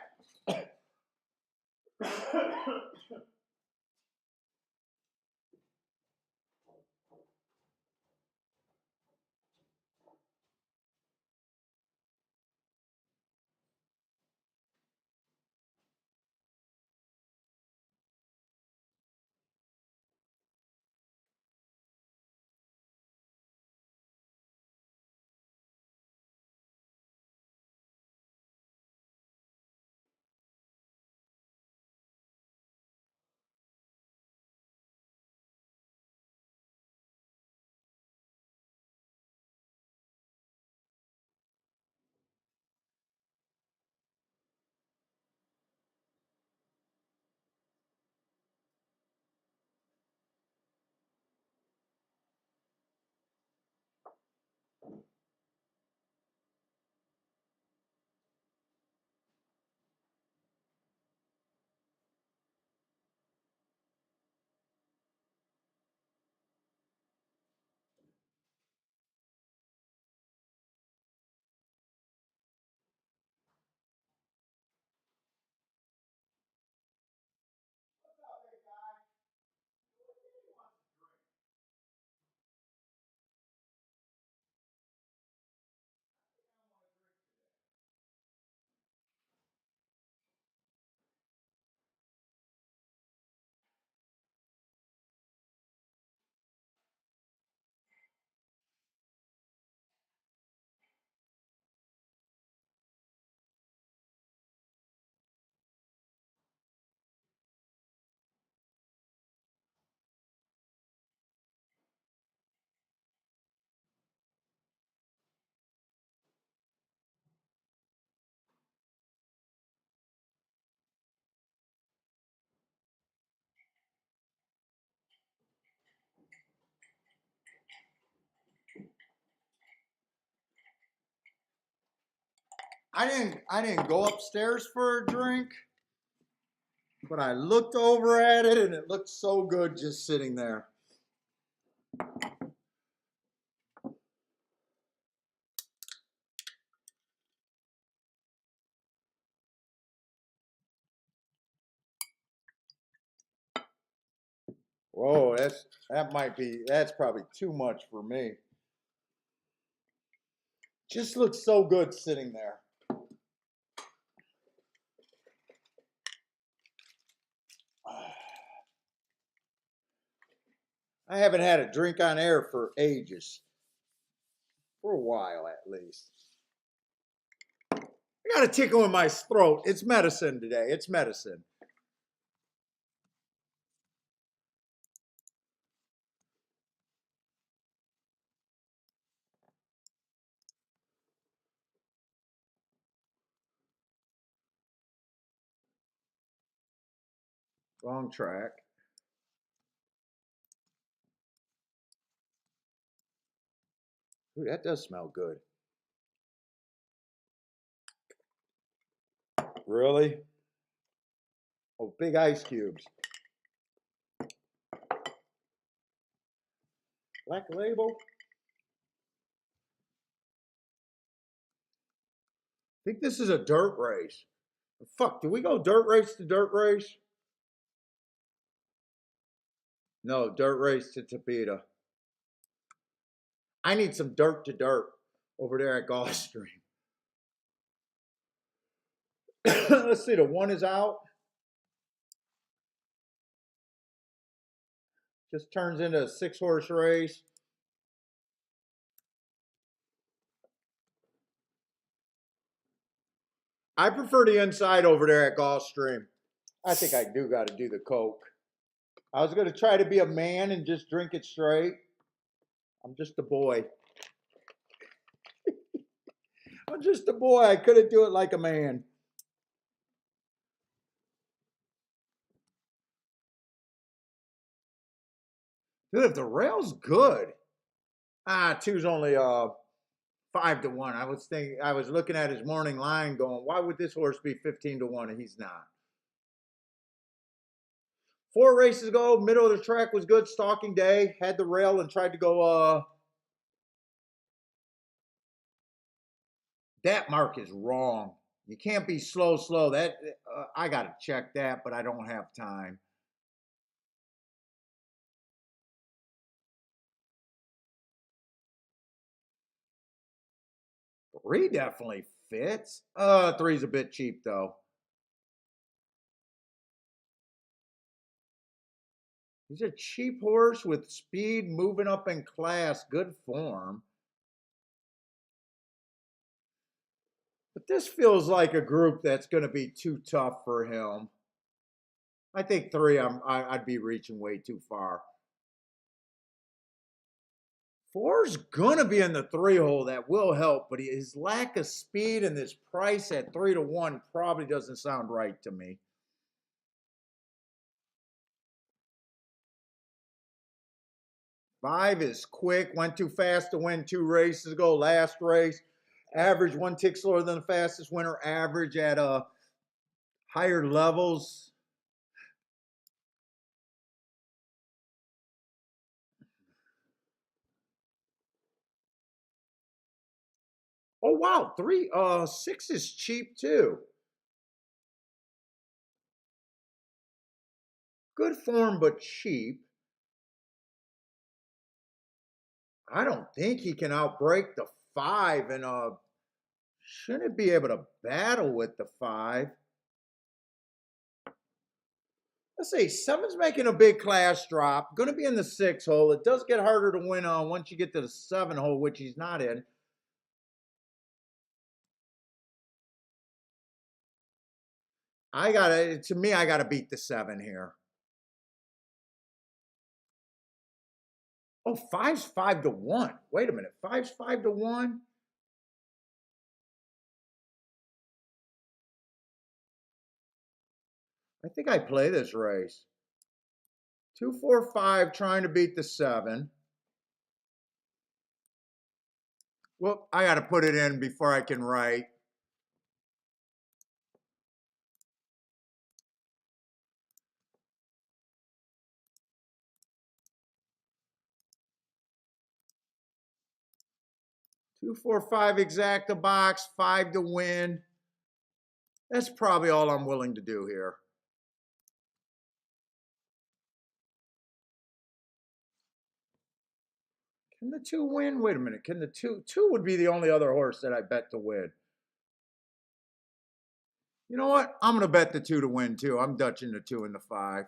I didn't go upstairs for a drink, but I looked over at it and it looked so good just sitting there. Whoa, that's probably too much for me. Just looks so good sitting there. I haven't had a drink on air for ages. For a while, at least. I got a tickle in my throat. It's medicine today. It's medicine. Wrong track. Ooh, that does smell good. Really? Oh, big ice cubes. Black label? I think this is a dirt race. Fuck, do we go dirt race to dirt race? No, dirt race to Tampa. I need some dirt to dirt over there at Gulfstream. Let's see, the one is out. Just turns into a 6-horse race. I prefer the inside over there at Gulfstream. I think I do got to do the Coke. I was going to try to be a man and just drink it straight. I'm just a boy. I'm just a boy. I couldn't do it like a man. Dude, if the rail's good. Two's only 5-1. I was looking at his morning line going, why would this horse be 15-1? And he's not. 4 races ago, middle of the track was good. Stalking day, had the rail and tried to go. That mark is wrong. You can't be slow. That I got to check that, but I don't have time. 3 definitely fits. 3's a bit cheap though. He's a cheap horse with speed, moving up in class, good form. But this feels like a group that's going to be too tough for him. I think 3, I'd be reaching way too far. 4's going to be in the 3 hole. That will help, but his lack of speed and this price at 3-1 probably doesn't sound right to me. Five is quick, went too fast to win 2 races ago. Last race, average 1 tick slower than the fastest winner average at higher levels. Oh wow, 6 is cheap too. Good form, but cheap. I don't think he can outbreak the 5 and shouldn't be able to battle with the 5. Let's see, 7's making a big class drop. Going to be in the 6 hole. It does get harder to win on once you get to the 7 hole, which he's not in. I gotta beat the 7 here. Oh, 5's 5-1. Wait a minute, 5's 5-1. I think I play this race. 2, 4, 5, trying to beat the 7. Well, I got to put it in before I can write. 2, 4, 5 exacta box, 5 to win. That's probably all I'm willing to do here. Can the 2 win? Wait a minute. Can the 2? 2 would be the only other horse that I bet to win. You know what? I'm going to bet the 2 to win too. I'm dutching the 2 and the 5.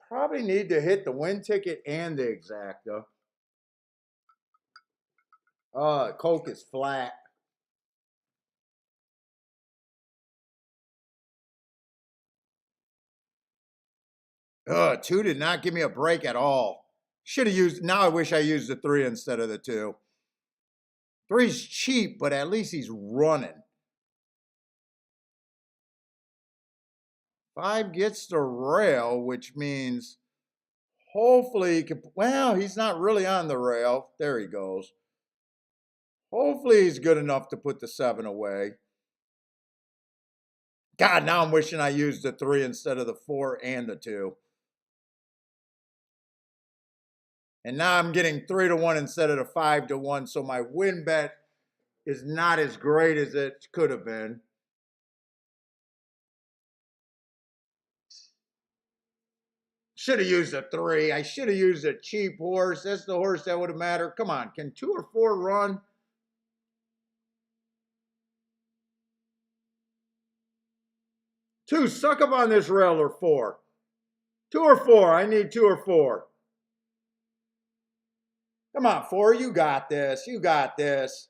Probably need to hit the win ticket and the exacta. Coke is flat. Two did not give me a break at all. Should have used, now I wish I used the 3 instead of the 2. 3's cheap, but at least he's running. 5 gets the rail, which means hopefully he can, well, he's not really on the rail. There he goes. Hopefully he's good enough to put the 7 away. God, now I'm wishing I used the 3 instead of the 4 and the 2. And now I'm getting 3 to 1 instead of the 5 to 1. So my win bet is not as great as it could have been. Should have used a 3. I should have used a cheap horse. That's the horse that would have mattered. Come on, can 2 or 4 run? 2, suck up on this rail, or 4. 2 or 4. I need 2 or 4. Come on, 4. You got this. You got this.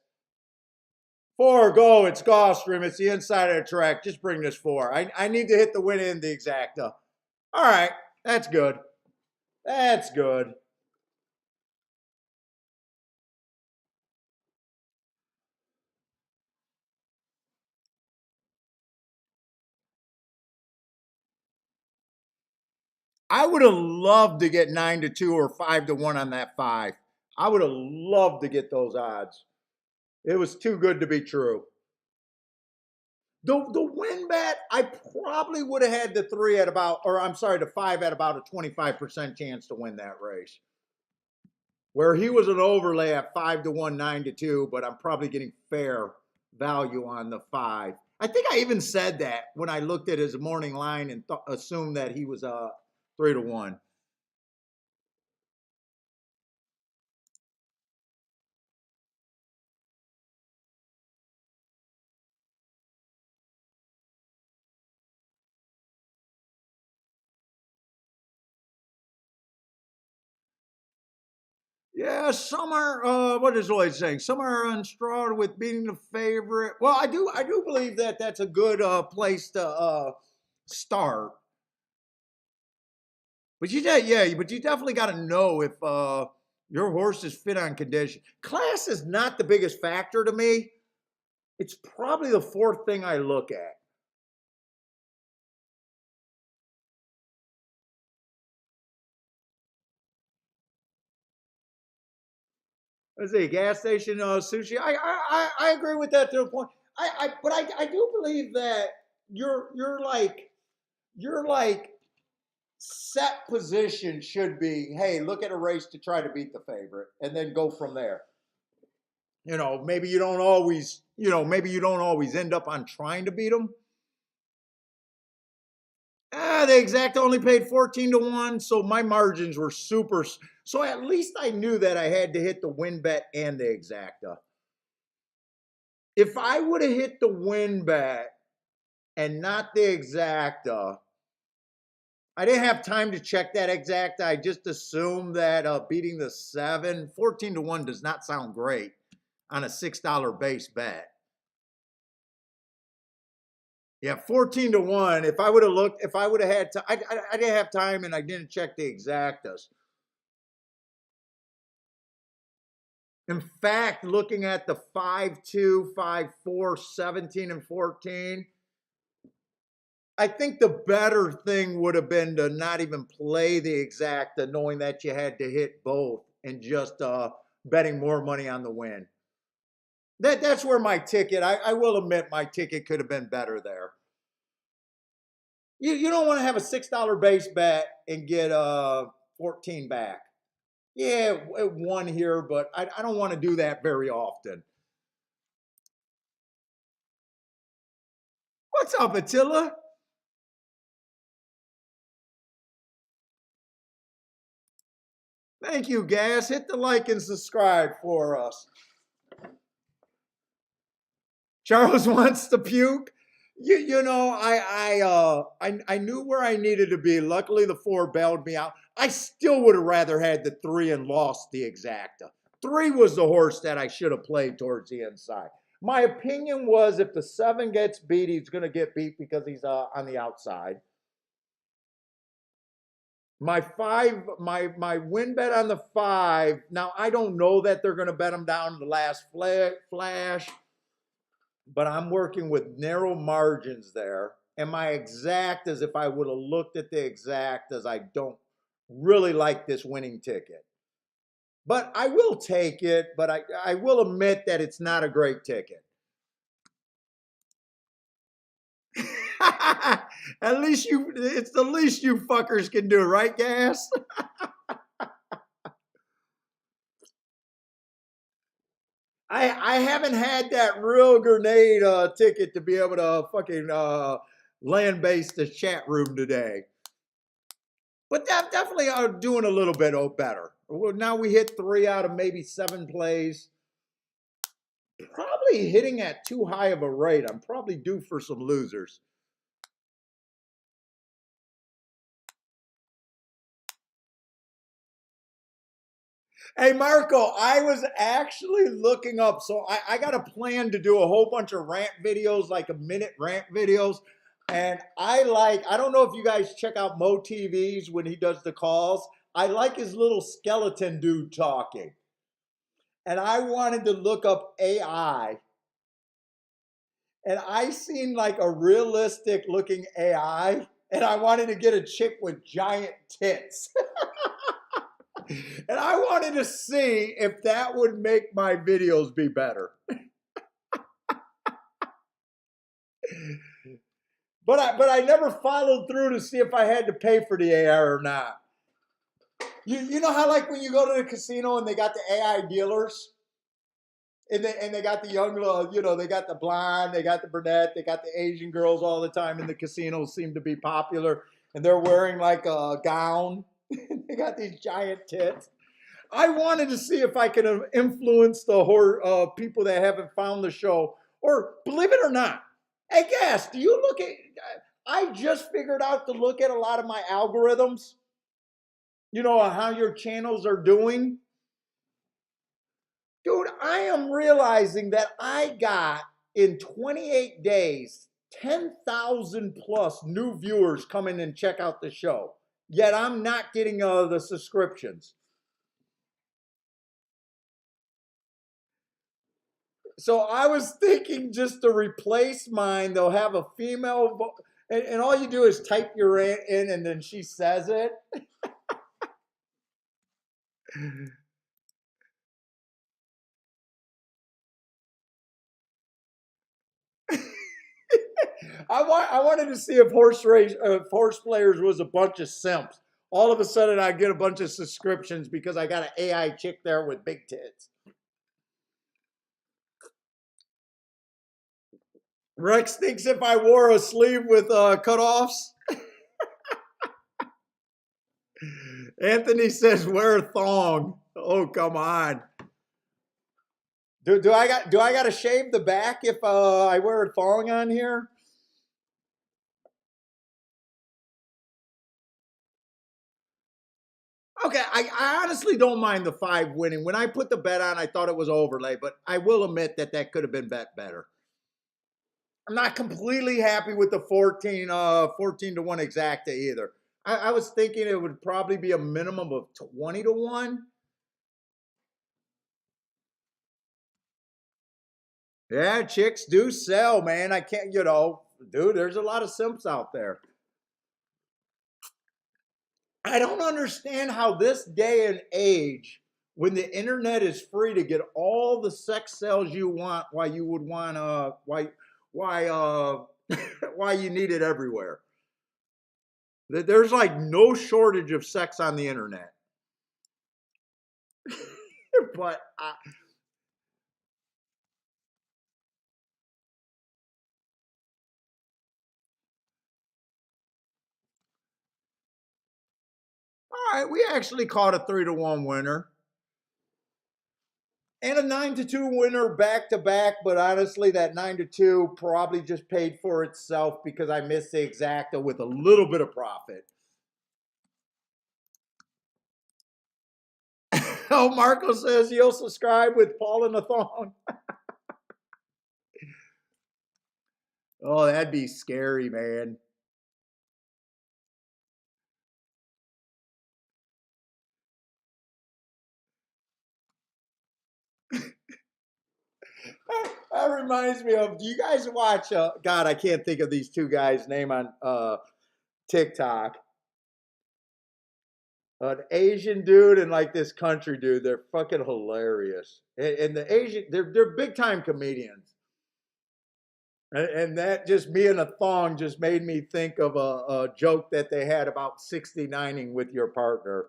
4, go. It's Gulfstream. It's the inside of the track. Just bring this 4. I need to hit the win in the exacta. All right. That's good. That's good. I would have loved to get 9 to 2 or 5 to 1 on that 5. I would have loved to get those odds. It was too good to be true. The win bet, I probably would have had the 3 at about, or I'm sorry, the 5 at about a 25% chance to win that race. Where he was an overlay at 5 to 1, 9 to 2, but I'm probably getting fair value on the 5. I think I even said that when I looked at his morning line and assumed that he was 3 to 1. Yeah, some are. What is Lloyd saying? Some are unstraw with beating the favorite. Well, I do believe that that's a good place to start. But but you definitely got to know if your horse is fit on condition. Class is not the biggest factor to me. It's probably the 4th thing I look at. Let's see, gas station sushi. I agree with that to a point. But I do believe that you're like set position should be, hey, look at a race to try to beat the favorite and then go from there. Maybe you don't always, maybe you don't always end up on trying to beat them. The exact only paid 14 to 1, so my margins were super. So at least I knew that I had to hit the win bet and the exacta. If I would have hit the win bet and not the exacta, I didn't have time to check that exacta. I just assumed that beating the 7, 14 to 1 does not sound great on a $6 base bet. Yeah, 14 to 1. If I would have looked, if I would have had to, I didn't have time and I didn't check the exactas. In fact, looking at the 5-2, 5-4, 17, and 14, I think the better thing would have been to not even play the exacta, knowing that you had to hit both and just betting more money on the win. That's where my ticket, I will admit my ticket could have been better there. You don't want to have a $6 base bet and get 14 back. Yeah, it won here, but I don't want to do that very often. What's up, Attila? Thank you, Gas. Hit the like and subscribe for us. Charles wants to puke. You know, I knew where I needed to be. Luckily, the 4 bailed me out. I still would have rather had the 3 and lost the exacta. 3 was the horse that I should have played towards the inside. My opinion was if the 7 gets beat, he's going to get beat because he's on the outside. My win bet on the 5. Now I don't know that they're going to bet him down to the last flash, but I'm working with narrow margins there. And my exact, as if I would have looked at the exact, as I don't really like this winning ticket. But I will take it, but I will admit that it's not a great ticket. At least it's the least you fuckers can do, right, Gas? I haven't had that real grenade ticket to be able to fucking land base the chat room today. But definitely doing a little bit better. Well, now we hit 3 out of maybe 7 plays. Probably hitting at too high of a rate. I'm probably due for some losers. Hey, Marco, I was actually looking up. So I got a plan to do a whole bunch of rant videos, like a minute rant videos. And I don't know if you guys check out Mo TVs when he does the calls. I like his little skeleton dude talking. And I wanted to look up AI. And I seen like a realistic looking AI. And I wanted to get a chick with giant tits. And I wanted to see if that would make my videos be better. But I never followed through to see if I had to pay for the AI or not. You know how like when you go to the casino and they got the AI dealers? And they got the young, you know, they got the blonde, they got the brunette, they got the Asian girls all the time in the casinos seem to be popular. And they're wearing like a gown. They got these giant tits. I wanted to see if I could influence the people that haven't found the show. Or believe it or not, hey, Gas, do you look at, I just figured out to look at a lot of my algorithms. You know, how your channels are doing. Dude, I am realizing that I got in 28 days 10,000 plus new viewers come in and check out the show. Yet I'm not getting the subscriptions. So I was thinking just to replace mine, they'll have a female, and all you do is type your in and then she says it. I wanted to see if horse players was a bunch of simps. All of a sudden, I get a bunch of subscriptions because I got an AI chick there with big tits. Rex thinks if I wore a sleeve with cutoffs. Anthony says wear a thong. Oh, come on. Do I got to shave the back if I wear a thong on here? Okay, I honestly don't mind the 5 winning. When I put the bet on, I thought it was overlay, but I will admit that that could have been bet better. I'm not completely happy with the 14 to 1 exacta either. I was thinking it would probably be a minimum of 20 to 1. Yeah, chicks do sell, man. I can't, you know, dude, there's a lot of simps out there. I don't understand how this day and age when the internet is free to get all the sex cells you want, why you would want why why you need it everywhere. There's like no shortage of sex on the internet. But all right, we actually caught a 3-1 winner. And a 9-2 winner back to back, but honestly, that 9-2 probably just paid for itself because I missed the exacta with a little bit of profit. Oh, Marco says you'll subscribe with Paul and the Thong. Oh, that'd be scary, man. That reminds me of, do you guys watch, God, I can't think of these two guys' name on TikTok. An Asian dude and like this country dude. They're fucking hilarious. And the Asian, they're big time comedians. And that just me and a thong just made me think of a joke that they had about 69ing with your partner.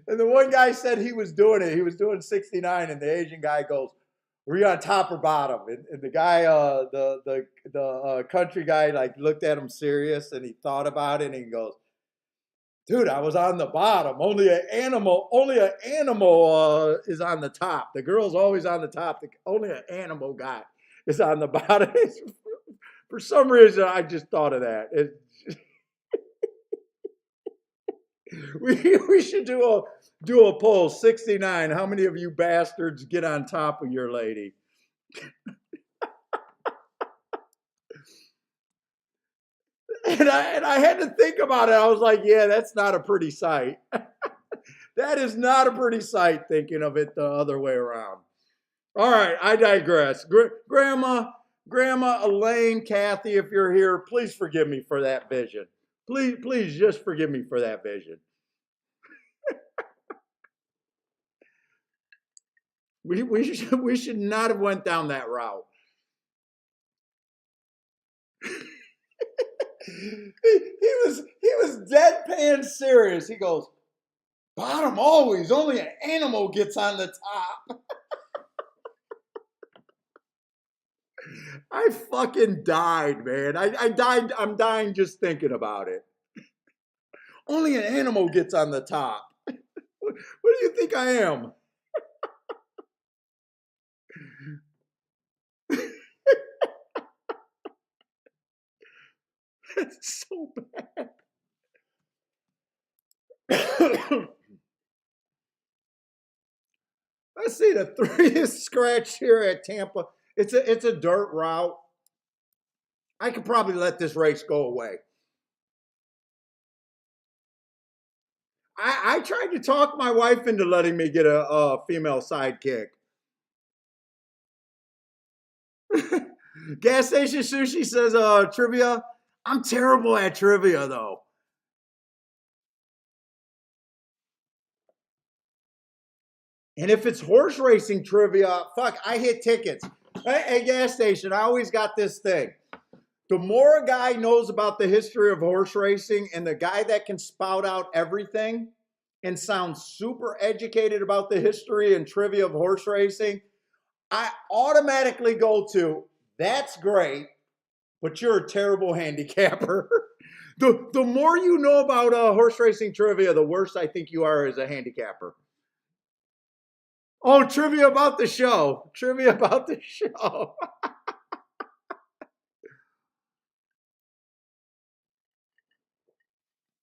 And the one guy said he was doing it. He was doing 69, and the Asian guy goes, "Were you on top or bottom?" And the guy, the country guy, like looked at him serious, and he thought about it, and he goes, "Dude, I was on the bottom. Only an animal is on the top. The girl's always on the top. Only an animal guy is on the bottom." For some reason, I just thought of that. We should do a poll. 69. How many of you bastards get on top of your lady? And I had to think about it. I was like, yeah, that's not a pretty sight. That is not a pretty sight, thinking of it the other way around. All right, I digress. Grandma, Elaine, Kathy, if you're here, please forgive me for that vision. Please just forgive me for that vision. We should not have went down that route. he was deadpan serious. He goes, "Bottom always. Only an animal gets on the top." I fucking died, man. I died. I'm dying just thinking about it. Only an animal gets on the top. What do you think I am? It's so bad. Let's see, the 3th scratch here at Tampa. It's a dirt route. I could probably let this race go away. I tried to talk my wife into letting me get a female sidekick. Gas Station Sushi says, trivia. I'm terrible at trivia, though. And if it's horse racing trivia, fuck, I hit tickets. Hey, Gas Station, I always got this thing. The more a guy knows about the history of horse racing and the guy that can spout out everything and sound super educated about the history and trivia of horse racing, I automatically go to, that's great, but you're a terrible handicapper. The more you know about horse racing trivia, the worse I think you are as a handicapper. Oh, trivia about the show. Trivia about the show.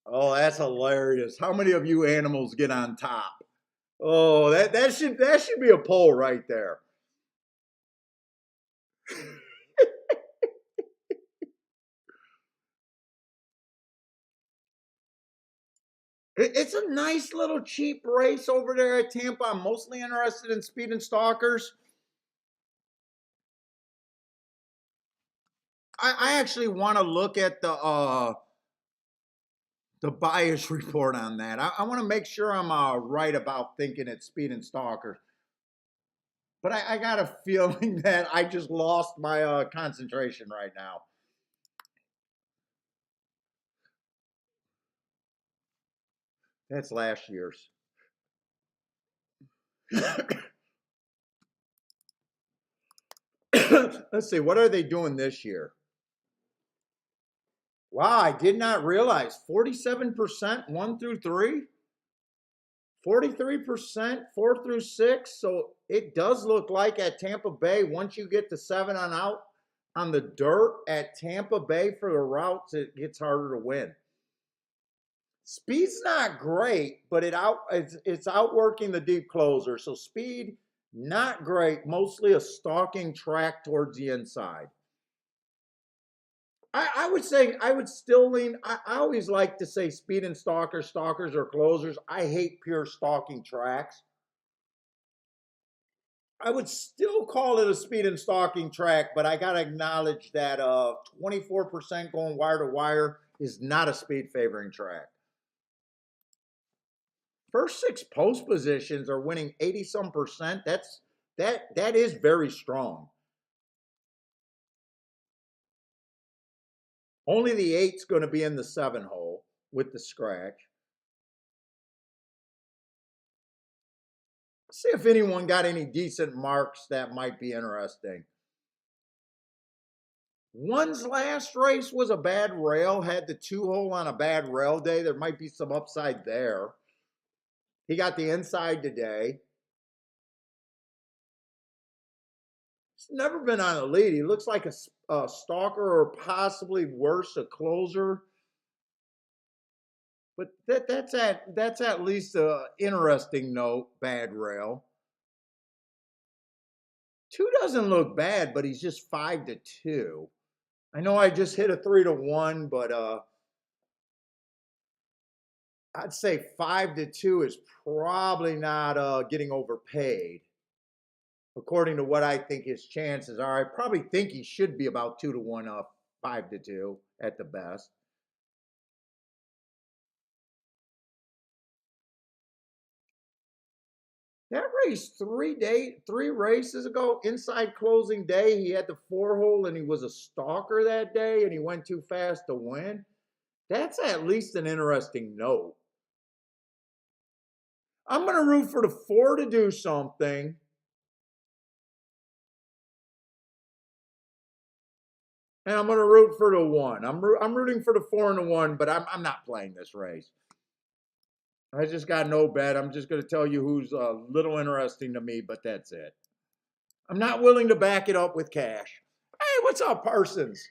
Oh, that's hilarious. How many of you animals get on top? Oh, that should be a poll right there. It's a nice little cheap race over there at Tampa. I'm mostly interested in speed and stalkers. I actually want to look at the the bias report on that. I want to make sure I'm right about thinking it's speed and stalkers. But I got a feeling that I just lost my concentration right now. That's last year's. Let's see, what are they doing this year? Wow, I did not realize 47% 1 through 3, 43% 4 through 6. So it does look like at Tampa Bay, once you get to 7 on out on the dirt at Tampa Bay for the routes, it gets harder to win. Speed's not great, but it's outworking the deep closer. So speed, not great, mostly a stalking track towards the inside. I would say I would still lean. I always like to say speed and stalkers, stalkers or closers. I hate pure stalking tracks. I would still call it a speed and stalking track, but I gotta acknowledge that 24% going wire to wire is not a speed favoring track. First 6 post positions are winning 80 some percent. That is very strong. Only the 8's going to be in the 7 hole with the scratch. See if anyone got any decent marks that might be interesting. One's last race was a bad rail, had the 2 hole on a bad rail day. There might be some upside there. He got the inside today. He's never been on a lead. He looks like a stalker or possibly worse, a closer. But that's at least an interesting note, bad rail. 2 doesn't look bad, but he's just 5 to 2. I know I just hit a 3 to 1, but I'd say 5 to 2 is probably not getting overpaid. According to what I think his chances are, I probably think he should be about 2 to 1 up, 5 to 2 at the best. That race 3 races ago, inside closing day, he had the 4 hole and he was a stalker that day and he went too fast to win. That's at least an interesting note. I'm going to root for the 4 to do something. And I'm going to root for the 1. I'm rooting for the 4 and the 1, but I'm not playing this race. I just got no bet. I'm just going to tell you who's a little interesting to me, but that's it. I'm not willing to back it up with cash. Hey, what's up, Parsons?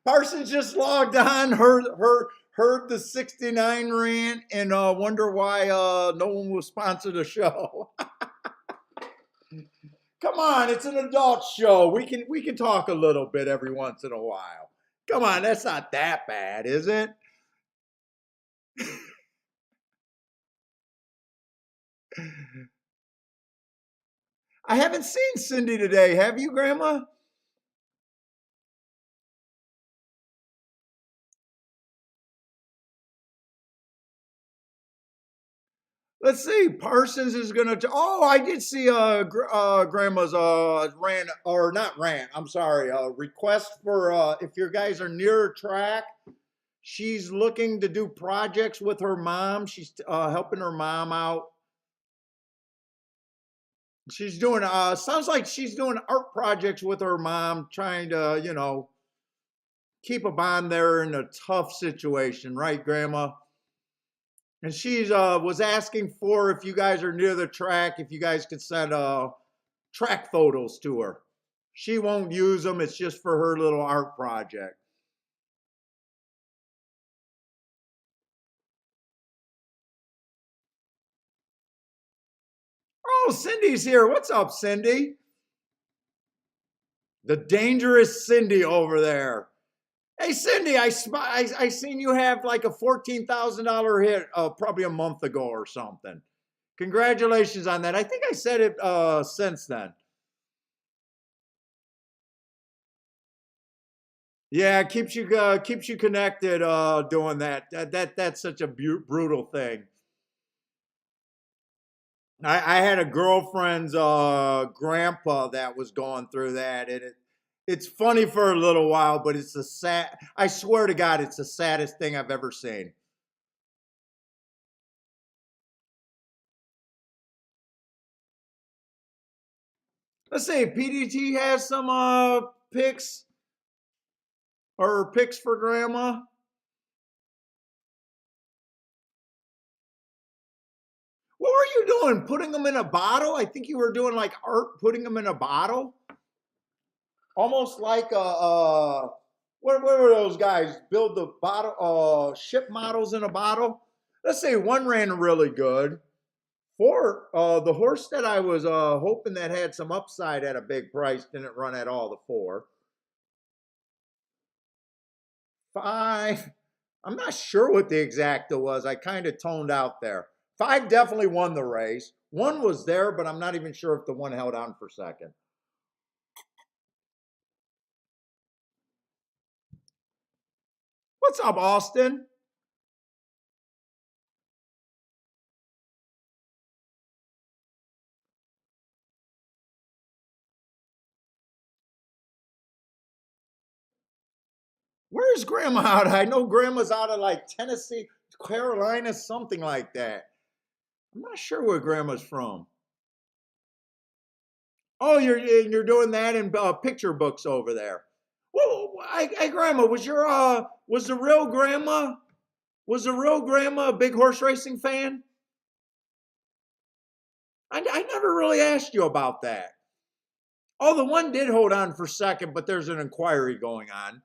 Parsons just logged on, heard the 69 rant, and wonder why no one will sponsor the show. Come on, it's an adult show. We can talk a little bit every once in a while. Come on, that's not that bad, is it? I haven't seen Cindy today. Have you, Grandma? Let's see. Parsons is gonna. Oh, I did see Grandma's rant, or not rant. I'm sorry. Request for if your guys are near a track. She's looking to do projects with her mom. She's helping her mom out. She's doing. Sounds like she's doing art projects with her mom, trying to keep a bond there in a tough situation, right, Grandma? And she was asking for, if you guys are near the track, if you guys could send track photos to her. She won't use them. It's just for her little art project. Oh, Cindy's here. What's up, Cindy? The dangerous Cindy over there. Hey, Cindy, I seen you have like a $14,000 hit probably a month ago or something. Congratulations on that. I think I said it since then. Yeah, it keeps you connected doing that. That's such a brutal thing. I had a girlfriend's grandpa that was going through that, and it's funny for a little while, but it's the sad. I swear to God, it's the saddest thing I've ever seen. Let's say PDT has some picks or picks for grandma. What were you doing? Putting them in a bottle? I think you were doing like art, putting them in a bottle, almost like what were those guys? Build the bottle, ship models in a bottle. Let's say one ran really good. Four, the horse that I was hoping that had some upside at a big price didn't run at all. The four, five. I'm not sure what the exacta was. I kind of toned out there. Five definitely won the race. One was there, but I'm not even sure if the one held on for second. What's up, Austin? Where's Grandma out? I know Grandma's out of like Tennessee, Carolina, something like that. I'm not sure where Grandma's from. Oh, you're doing that in picture books over there. Well, Grandma, was the real Grandma a big horse racing fan? I never really asked you about that. Oh, the one did hold on for second, but there's an inquiry going on.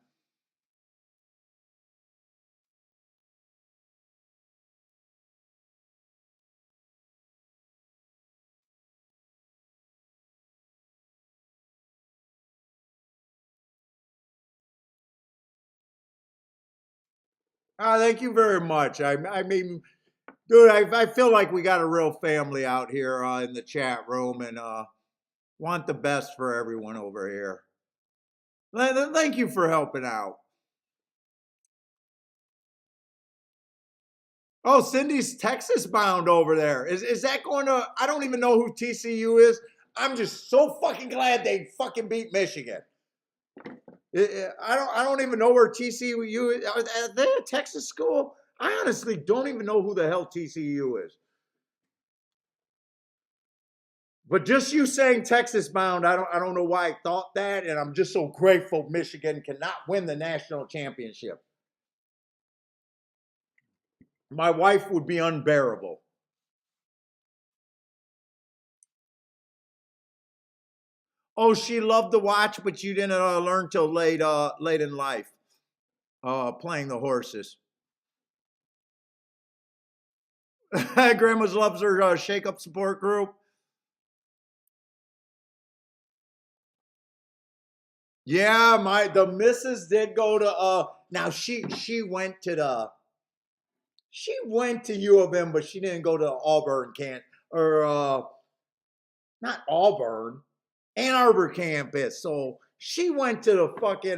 Thank you very much. I mean, dude, I feel like we got a real family out here in the chat room, and want the best for everyone over here. Thank you for helping out. Oh, Cindy's Texas bound over there. Is that going to? I don't even know who TCU is. I'm just so fucking glad they fucking beat Michigan. I don't even know where TCU is. Are they a Texas school? I honestly don't even know who the hell TCU is. But just you saying Texas bound, I don't know why I thought that, and I'm just so grateful Michigan cannot win the national championship. My wife would be unbearable. Oh, she loved to watch, but you didn't learn till late in life, playing the horses. Grandma's loves her shake up support group. Yeah, the missus did go to now she went to U of M, but she didn't go to Auburn camp or not Auburn, Ann Arbor campus. So she went to the fucking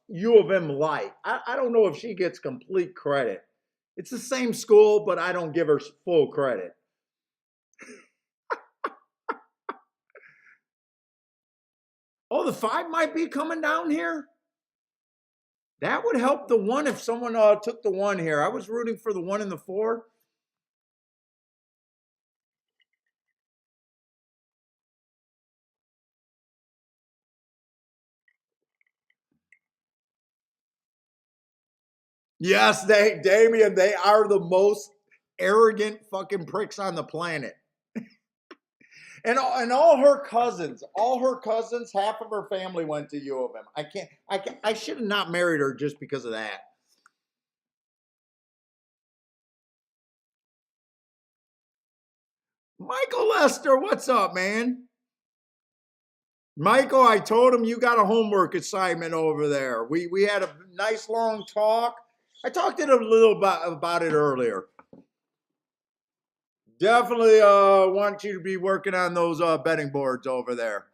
U of M light. I don't know if she gets complete credit. It's the same school, but I don't give her full credit. Oh, the five might be coming down here. That would help the one if someone took the one here. I was rooting for the one and the four. Yes, Damien, they are the most arrogant fucking pricks on the planet. And all her cousins, half of her family went to U of M. I should have not married her just because of that. Michael Lester, what's up, man? Michael, I told him you got a homework assignment over there. We had a nice long talk. I talked to him a little about it earlier. Definitely want you to be working on those betting boards over there.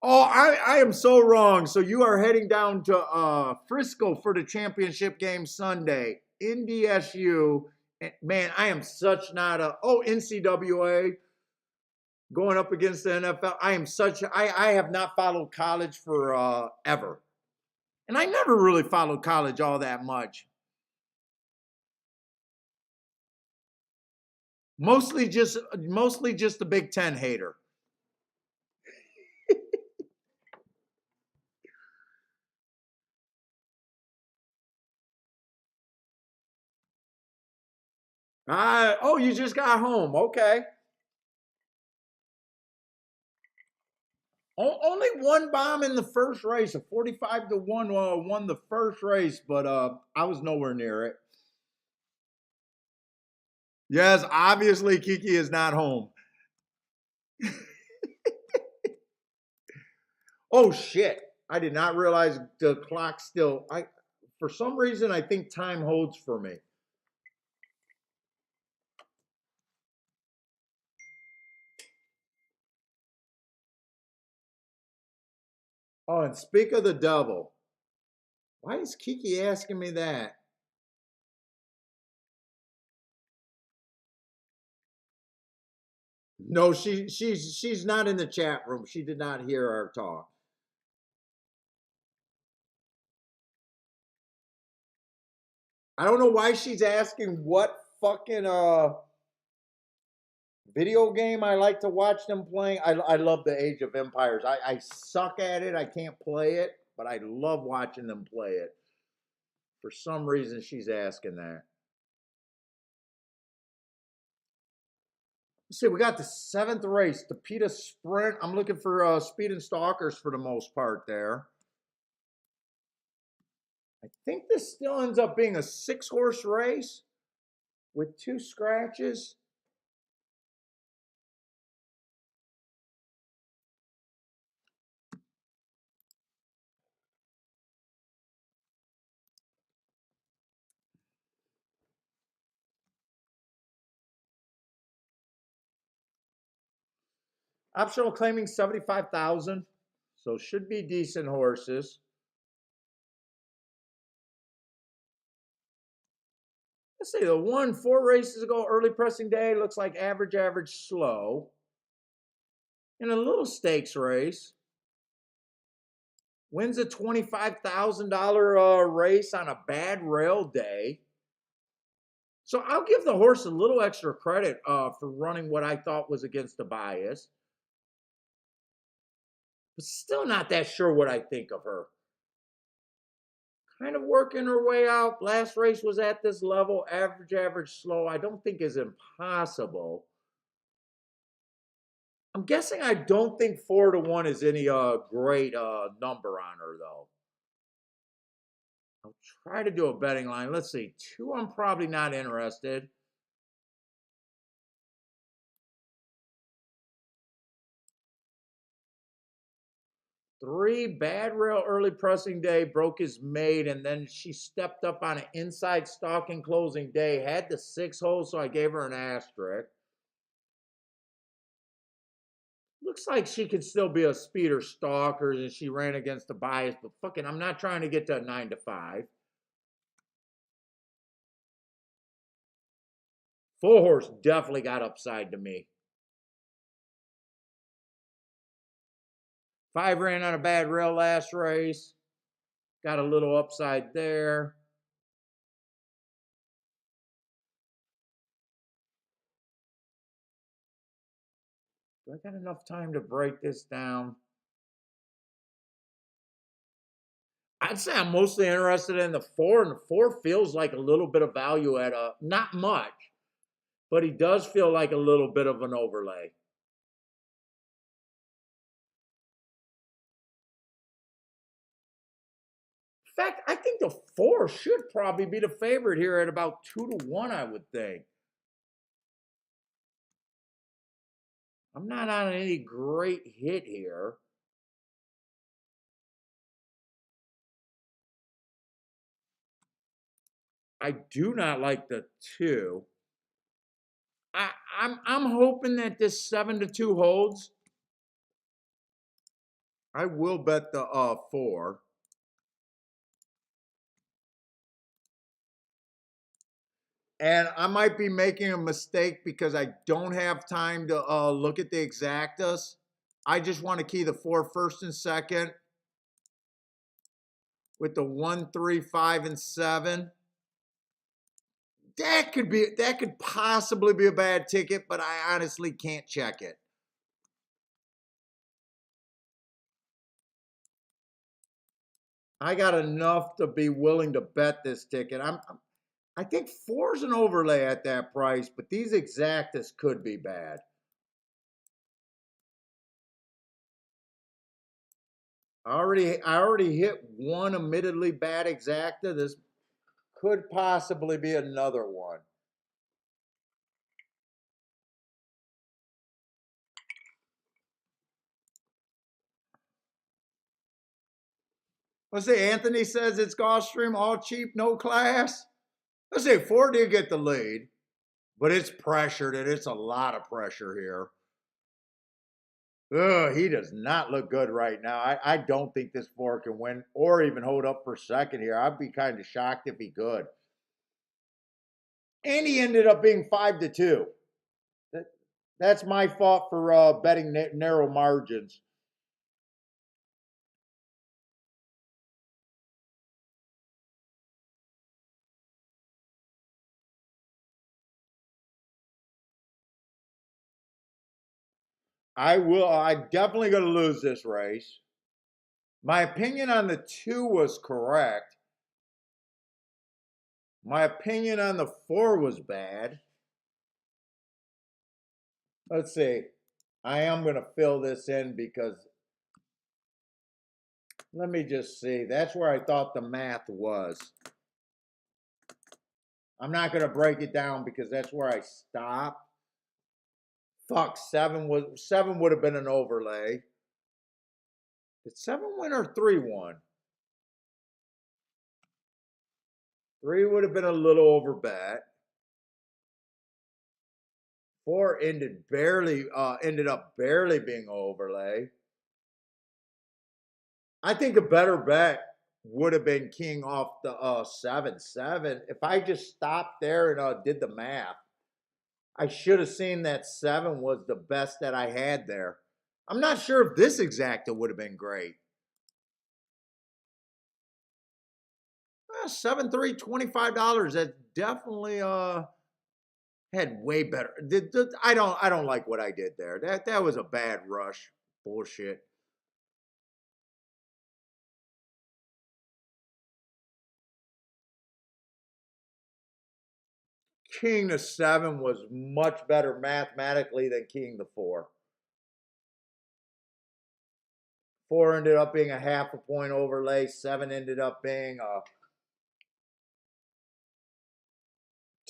Oh, I am so wrong. So you are heading down to Frisco for the championship game Sunday. NDSU. Man, I am such not a NCAA going up against the NFL. I have not followed college for ever. And I never really followed college all that much. Mostly just the Big Ten hater. You just got home. Okay. Only one bomb in the first race. A 45-1 won the first race, but I was nowhere near it. Yes, obviously Kiki is not home. Oh shit. I did not realize the clock still for some reason I think time holds for me. Oh, and speak of the devil. Why is Kiki asking me that? No, she's not in the chat room. She did not hear our talk. I don't know why she's asking what fucking video game I like to watch them playing. I love the Age of Empires. I suck at it. I can't play it, but I love watching them play it. For some reason, she's asking that. Let's see, we got the seventh race, the PETA Sprint. I'm looking for speed and stalkers for the most part there. I think this still ends up being a 6-horse race with 2 scratches. Optional claiming 75,000, so should be decent horses. Let's see, the one 4 races ago, early pressing day, looks like average, slow. In a little stakes race, wins a $25,000 race on a bad rail day. So I'll give the horse a little extra credit for running what I thought was against the bias. But still not that sure what I think of her. Kind of working her way out. Last race was at this level. Average, slow. I don't think is impossible. I'm guessing I don't think 4-1 is any great number on her though. I'll try to do a betting line. Let's see. 2, I'm probably not interested. 3, bad rail early pressing day, broke his maid, and then she stepped up on an inside stalking closing day, had the 6 holes, so I gave her an asterisk. Looks like she could still be a speeder stalker, and she ran against the bias, but fucking, I'm not trying to get to a 9-5. 4 horse definitely got upside to me. 5 ran on a bad rail last race. Got a little upside there. Do I got enough time to break this down? I'd say I'm mostly interested in the 4, and the 4 feels like a little bit of value at not much, but he does feel like a little bit of an overlay. In fact, I think the 4 should probably be the favorite here at about 2-1, I would think. I'm not on any great hit here. I do not like the 2. I'm hoping that this 7-2 holds. I will bet the 4. And I might be making a mistake because I don't have time to look at the exactas. I just want to key the 4 first and second with the 1, 3, 5, and 7. That could possibly be a bad ticket, but I honestly can't check it. I got enough to be willing to bet this ticket. I think 4's an overlay at that price, but these exactas could be bad. I already hit one admittedly bad exacta. This could possibly be another one. Let's say Anthony says it's Gulfstream, all cheap, no class. Let's say 4 did get the lead, but it's pressured and it's a lot of pressure here. Ugh, he does not look good right now. I don't think this 4 can win or even hold up for second here. I'd be kind of shocked if he could. And he ended up being 5-2. That's my fault for betting narrow margins. I'm definitely going to lose this race. My opinion on the 2 was correct. My opinion on the 4 was bad. Let's see. I am going to fill this in because let me just see. That's where I thought the math was. I'm not going to break it down because that's where I stopped. Fuck, 7 would have been an overlay. Did 7 win or 3 won? 3 would have been a little over bet. 4 ended up barely being overlay. I think a better bet would have been king off the 7-7. If I just stopped there and did the math, I should have seen that 7 was the best that I had there. I'm not sure if this exacta would have been great. 7-3, $25. That's definitely had way better. I don't like what I did there. That was a bad rush. Bullshit. King to 7 was much better mathematically than king to 4. 4 ended up being a half a point overlay. 7 ended up being a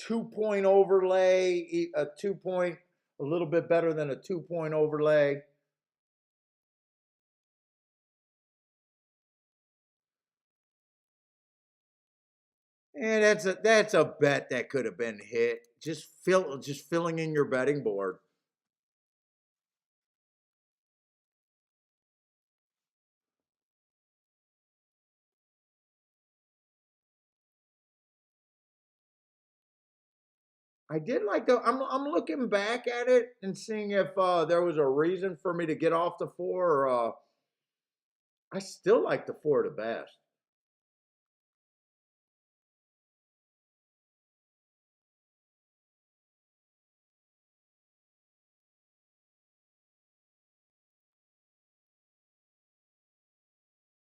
2-point overlay, a little bit better than a 2-point overlay. And that's a bet that could have been hit. Just filling in your betting board. I did like the. I'm looking back at it and seeing if there was a reason for me to get off the 4. Or, I still like the 4 the best.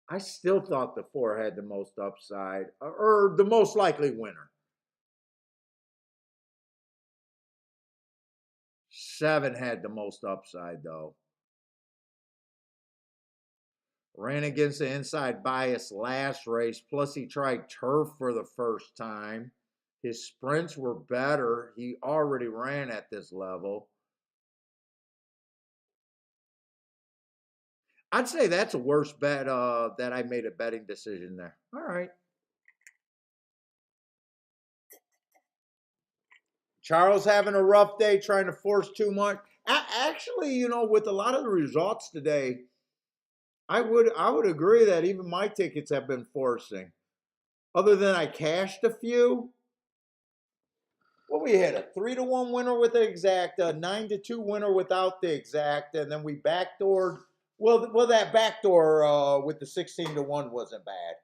I still thought the 4 had the most upside or the most likely winner. 7 had the most upside though. Ran against the inside bias last race. Plus, he tried turf for the first time. His sprints were better. He already ran at this level. I'd say that's a worse bet that I made a betting decision there. All right. Charles having a rough day trying to force too much. Actually, you know, with a lot of the results today, I would agree that even my tickets have been forcing. Other than I cashed a few. Well, we had a 3-1 winner with the exact, a 9-2 winner without the exact, and then we backdoored. Well, that backdoor with the 16-1 wasn't bad.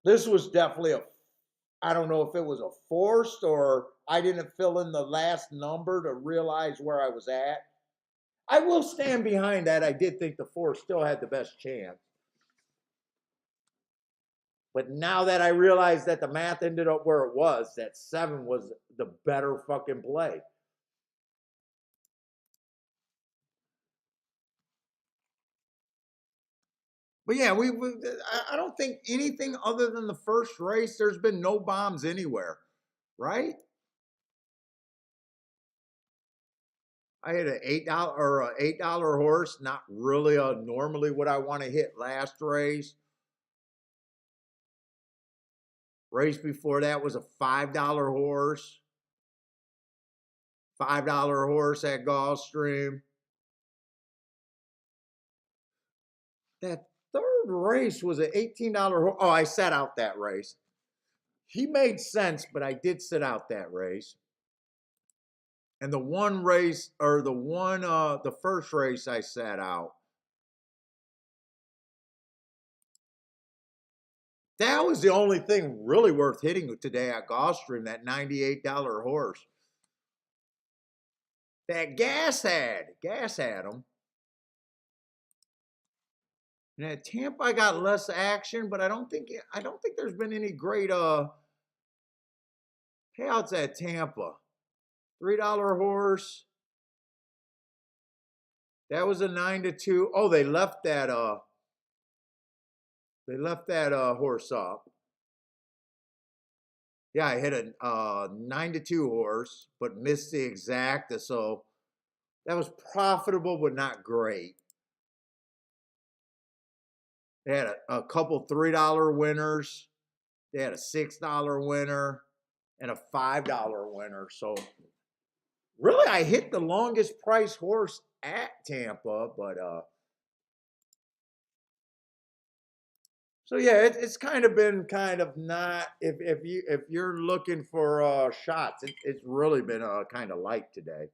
This was definitely a. I don't know if it was a forced or I didn't fill in the last number to realize where I was at. I will stand behind that. I did think the four still had the best chance. But now that I realized that the math ended up where it was, that 7 was the better fucking play. But yeah, I don't think anything other than the first race, there's been no bombs anywhere, right? I had an $8 horse, not really normally what I want to hit last race. Race before that was a $5 horse. $5 horse at Gulfstream. That third race was an $18 horse. Oh, I sat out that race. He made sense, but I did sit out that race. And the one race, or the first race I sat out, that was the only thing really worth hitting today at Gulfstream, that $98 horse. That gas had him. And at Tampa, I got less action, but I don't think there's been any great payouts at Tampa. $3 horse. That was a 9-2. Oh, they left that horse up. Yeah, I hit a 9-2 horse, but missed the exacta, so that was profitable but not great. They had a couple $3 winners. They had a $6 winner and a $5 winner. So really, I hit the longest price horse at Tampa, but so yeah, it's kind of been kind of not if you're looking for shots, it's really been kind of light today.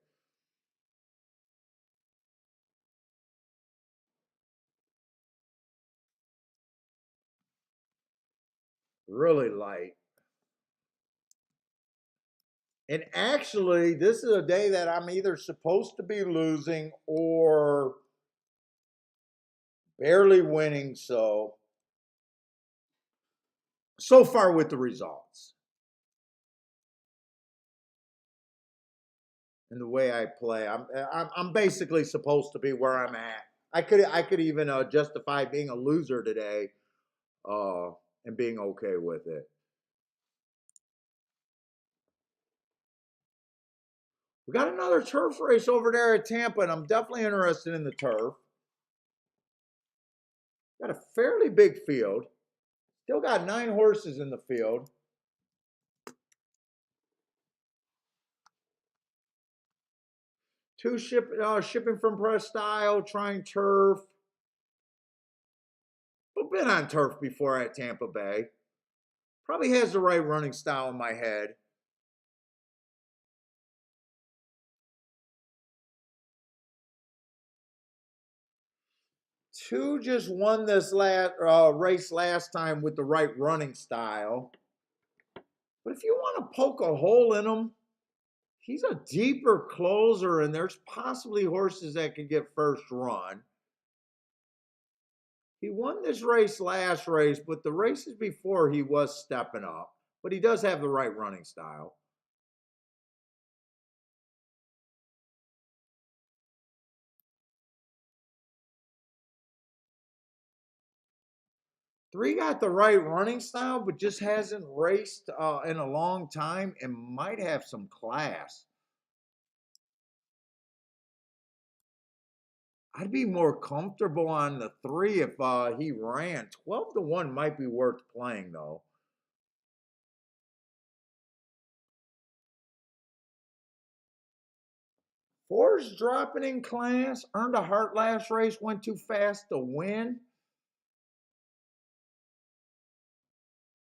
Really light. And actually, this is a day that I'm either supposed to be losing or barely winning. So far with the results and the way I play, I'm basically supposed to be where I'm at. I could even justify being a loser today, uh, and being okay with it. We got another turf race over there at Tampa, and I'm definitely interested in the turf. Got a fairly big field. Still got 9 horses in the field. Two shipping from press style, trying turf. I've been on turf before at Tampa Bay. Probably has the right running style in my head. Two just won this last race last time with the right running style. But if you want to poke a hole in him, he's a deeper closer, and there's possibly horses that could get first run. He won this race last race, but the races before he was stepping up. But he does have the right running style. 3 got the right running style, but just hasn't raced in a long time and might have some class. I'd be more comfortable on the 3 if he ran. 12-1 might be worth playing though. Four's dropping in class. Earned a heart last race. Went too fast to win.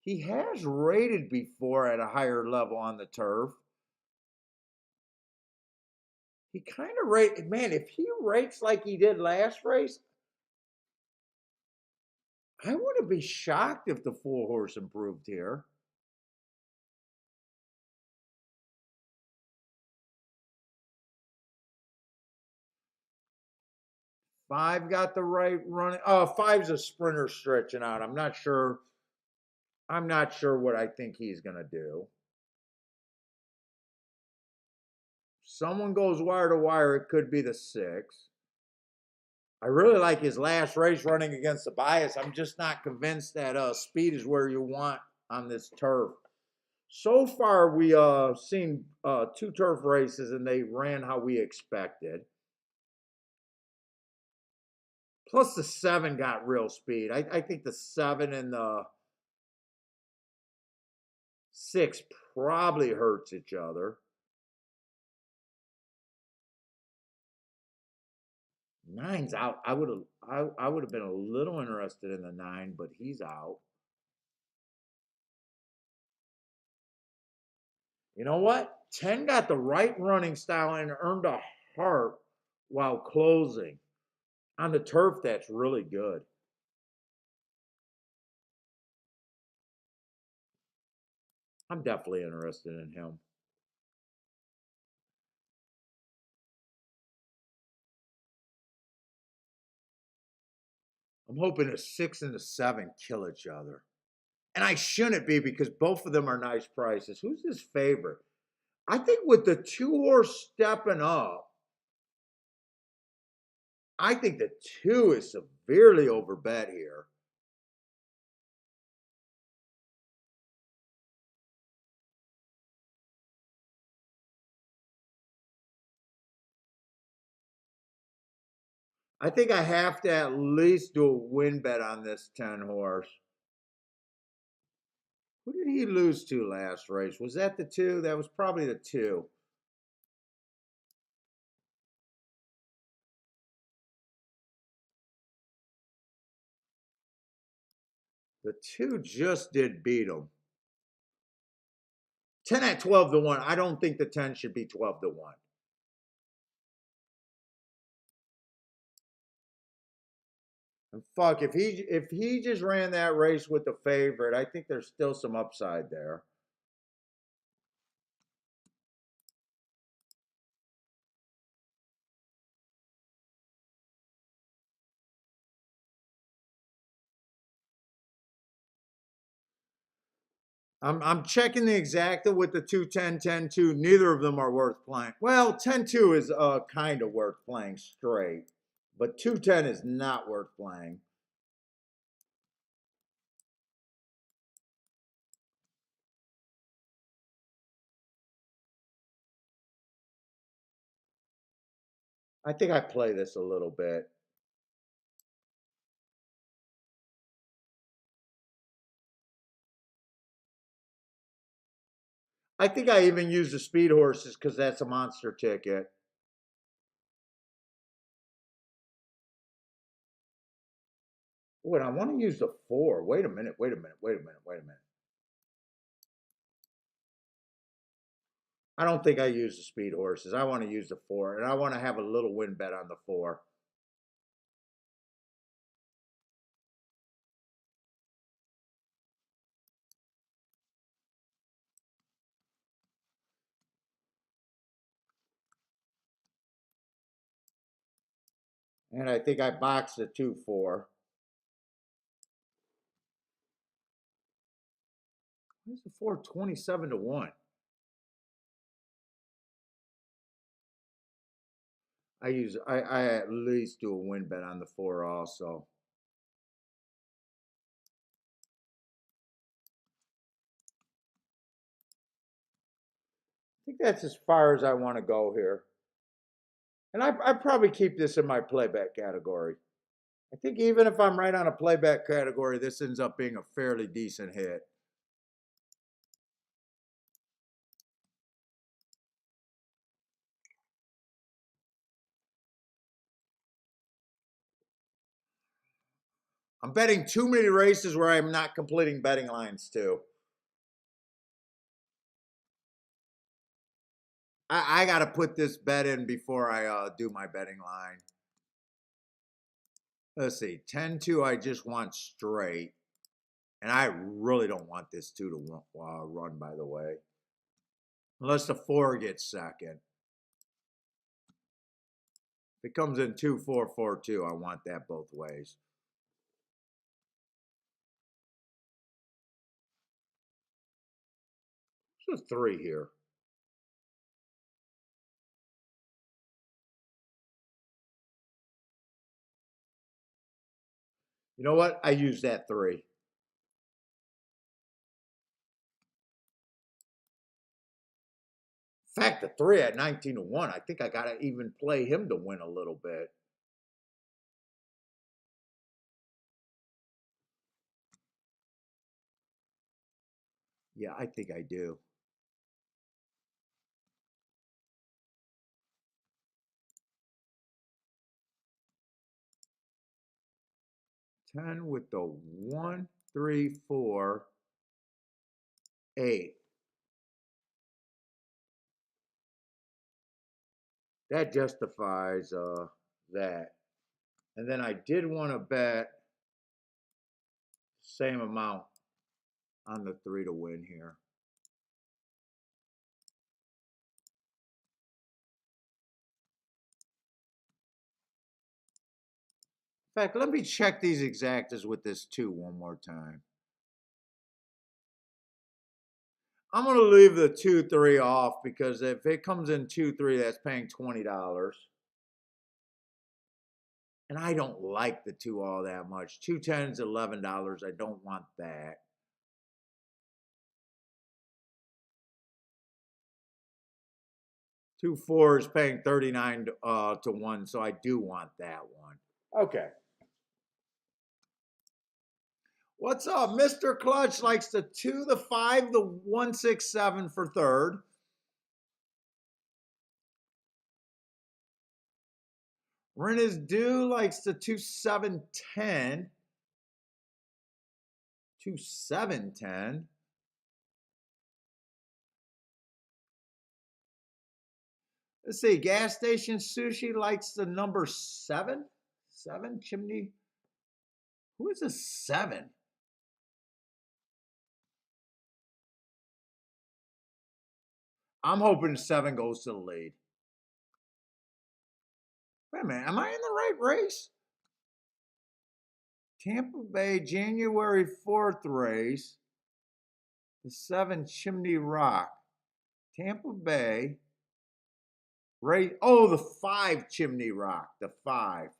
He has rated before at a higher level on the turf. He kind of rated, man, if he rates like he did last race, I wouldn't be shocked if the 4-horse improved here. Five got the right running. Oh, five's a sprinter stretching out. I'm not sure. I'm not sure what I think he's going to do. Someone goes wire to wire. It could be the 6. I really like his last race running against the bias. I'm just not convinced that speed is where you want on this turf. So far, we seen 2 turf races, and they ran how we expected. Plus, the 7 got real speed. I think the 7 and the 6 probably hurts each other. 9's out. I would have been a little interested in the 9, but he's out. You know what? 10 got the right running style and earned a heart while closing. On the turf, that's really good. I'm definitely interested in him. I'm hoping a 6 and a 7 kill each other. And I shouldn't be because both of them are nice prices. Who's his favorite? I think with the 2-horse stepping up, I think the 2 is severely overbet here. I think I have to at least do a win bet on this 10-horse. Who did he lose to last race? Was that the 2? That was probably the 2. The 2 just did beat him. 10 at 12 to 1. I don't think the 10 should be 12 to 1. And fuck, if he just ran that race with the favorite, I think there's still some upside there. I'm checking the exacta with the 210, 10-2. Neither of them are worth playing. Well, 10-2 is kind of worth playing straight, but 210 is not worth playing. I think I play this a little bit. I think I even use the speed horses because that's a monster ticket. Wait, I want to use the 4. Wait a minute. I don't think I use the speed horses. I want to use the 4, and I want to have a little win bet on the 4. And I think I boxed the 2-4. Where's the 4? 27 to 1. I at least do a win bet on the 4 also. I think that's as far as I want to go here. And I probably keep this in my playback category. I think even if I'm right on a playback category, this ends up being a fairly decent hit. I'm betting too many races where I'm not completing betting lines too. I got to put this bet in before I do my betting line. Let's see. 10-2, I just want straight. And I really don't want this 2 to run, by the way. Unless the 4 gets second. If it comes in 2-4-4-2, I want that both ways. There's a 3 here. You know what? I use that 3. In fact, the 3 at 19-1, I think I got to even play him to win a little bit. Yeah, I think I do. 10 with the 1, 3, 4, 8. That justifies that. And then I did want to bet same amount on the 3 to win here. In fact, let me check these exactas with this 2 one more time. I'm going to leave the 2-3 off because if it comes in 2-3, that's paying $20. And I don't like the 2 all that much. 2-10 is $11. I don't want that. 2-4 is paying 39 to 1, so I do want that one. Okay. What's up? Mr. Clutch likes the 2, the 5, the 1, 6, 7 for third. Ren is due likes the 2, 7, 10. 2, 7, 10. Let's see. Gas station sushi likes the number 7. 7 chimney. Who is a 7? I'm hoping 7 goes to the lead. Wait a minute. Am I in the right race? Tampa Bay, January 4th race. The 7 Chimney Rock. Tampa Bay. Race. Oh, the 5 Chimney Rock. The 5.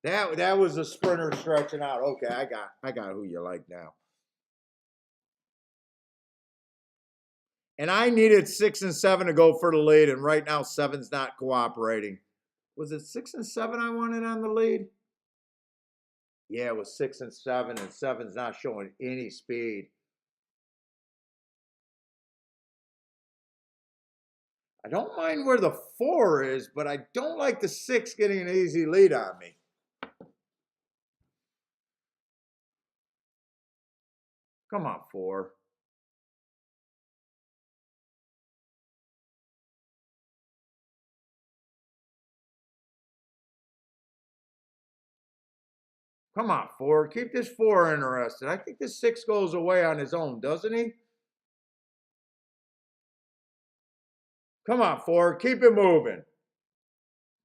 That was a sprinter stretching out. Okay, I got who you like now. And I needed 6 and 7 to go for the lead, and right now 7's not cooperating. Was it 6 and 7 I wanted on the lead? Yeah, it was 6 and 7, and 7's not showing any speed. I don't mind where the 4 is, but I don't like the 6 getting an easy lead on me. Come on, 4. Come on, 4. Keep this 4 interested. I think this 6 goes away on his own, doesn't he? Come on, 4. Keep it moving.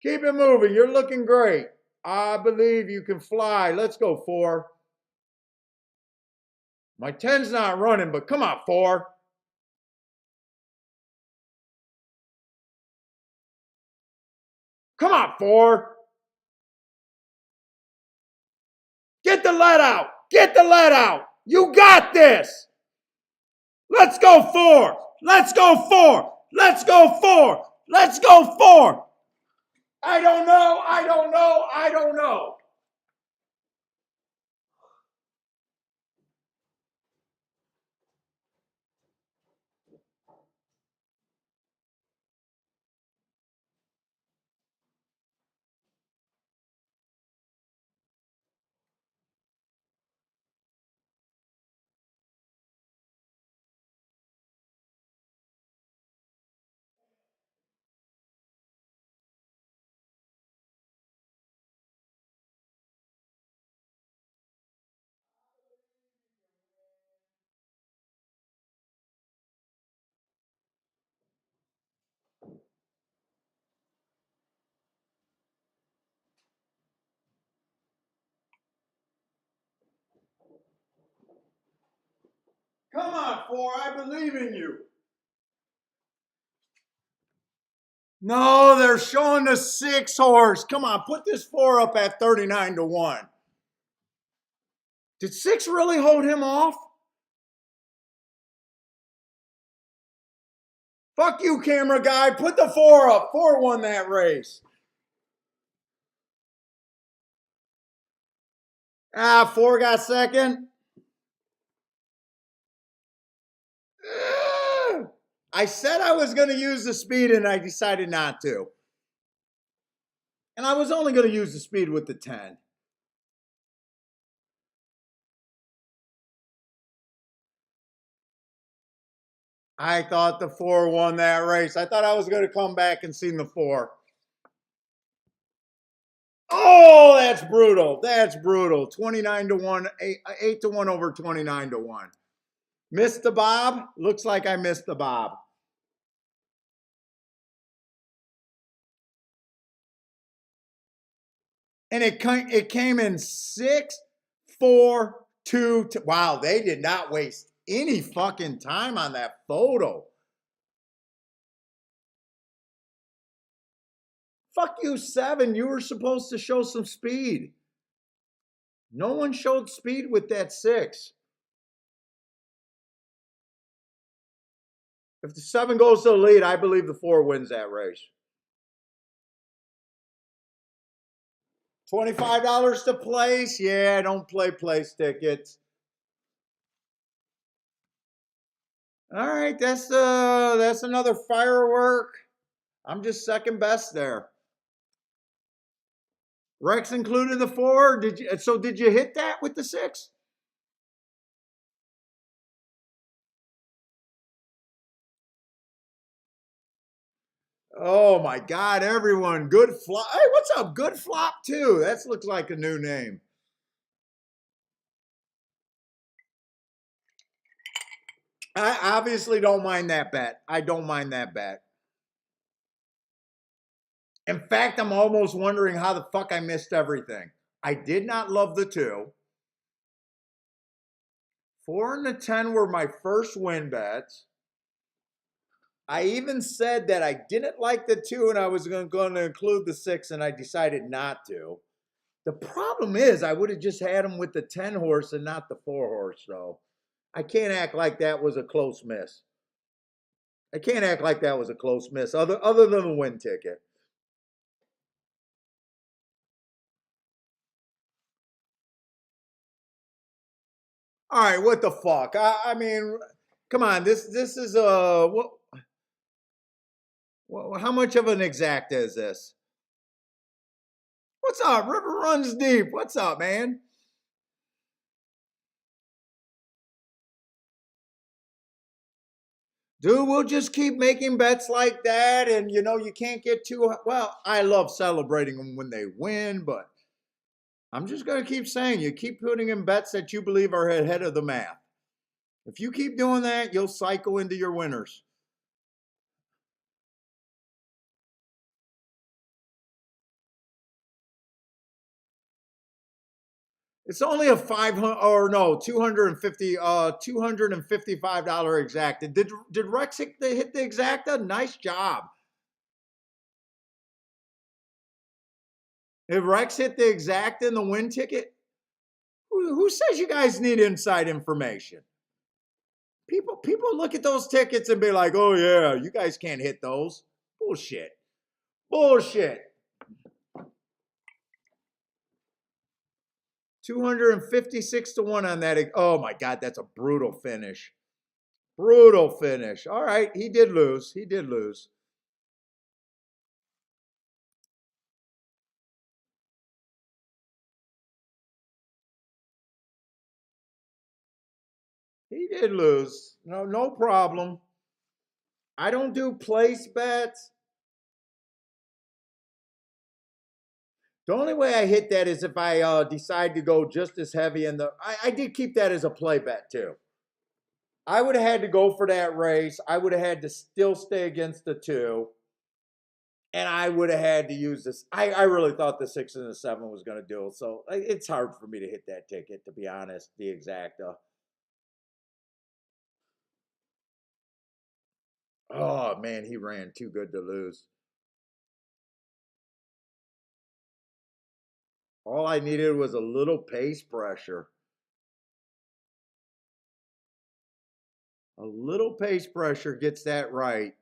Keep it moving. You're looking great. I believe you can fly. Let's go, 4. My 10's not running, but come on, 4. Come on, 4. Get the lead out. Get the lead out. You got this. Let's go 4. Let's go 4. Let's go 4. Let's go 4. I don't know. I don't know. I don't know. Come on, 4. I believe in you. No, they're showing the 6 horse. Come on, put this 4 up at 39-1. Did 6 really hold him off? Fuck you, camera guy. Put the 4 up. 4 won that race. 4 got second. I said I was going to use the speed and I decided not to. And I was only going to use the speed with the 10. I thought the 4 won that race. I thought I was going to come back and see the 4. Oh, that's brutal. That's brutal. 29-1, 8-1 over 29-1. Missed the bob? Looks like I missed the bob. And it came in 6, 4, 2. Wow, they did not waste any fucking time on that photo. Fuck you, 7. You were supposed to show some speed. No one showed speed with that 6. If the 7 goes to the lead, I believe the 4 wins that race. $25 to place? Yeah, don't play place tickets. All right, that's another firework. I'm just second best there. Rex included the 4. Did you hit that with the 6? Oh my God, everyone. Good flop. Hey, what's up? Good flop too. That looks like a new name. I obviously don't mind that bet. I don't mind that bet. In fact, I'm almost wondering how the fuck I missed everything. I did not love the 2. 4 and the 10 were my first win bets. I even said that I didn't like the 2 and I was going to include the 6, and I decided not to. The problem is I would have just had him with the 10 horse and not the 4 horse, though. I can't act like that was a close miss. I can't act like that was a close miss, other than the win ticket. All right, what the fuck? I mean, come on. This is how much of an exacta is this? What's up? River runs deep. What's up, man? Dude, we'll just keep making bets like that, and you can't get too well. I love celebrating them when they win, but I'm just gonna keep saying, you keep putting in bets that you believe are ahead of the math. If you keep doing that, you'll cycle into your winners. It's only a 500 or no, 250 $255 exacta. Did Rex hit the exacta? Nice job. If Rex hit the exacta in the win ticket, who says you guys need inside information? People look at those tickets and be like, "Oh yeah, you guys can't hit those." Bullshit. Bullshit. 256-1 on that. Oh my God, that's a brutal finish. Brutal finish. All right, he did lose. He did lose. He did lose. No problem. I don't do place bets. The only way I hit that is if I decide to go just as heavy in the. I did keep that as a play bet too. I would have had to go for that race. I would have had to still stay against the 2. And I would have had to use this. I really thought the 6 and the 7 was going to do it. So it's hard for me to hit that ticket, to be honest, the exacta. Oh, man, he ran too good to lose. All I needed was a little pace pressure. A little pace pressure gets that right.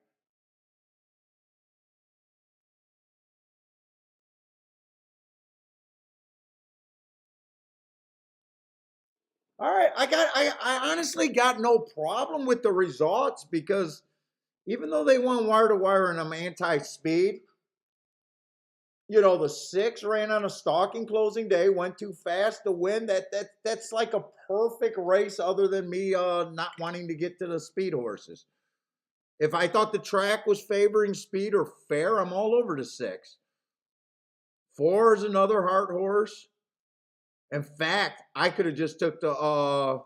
All right, I honestly got no problem with the results because even though they went wire to wire and I'm anti-speed, the six ran on a stalking closing day, went too fast to win. That's like a perfect race, other than me not wanting to get to the speed horses. If I thought the track was favoring speed or fair, I'm all over the six. Four is another heart horse. In fact, I could have just took the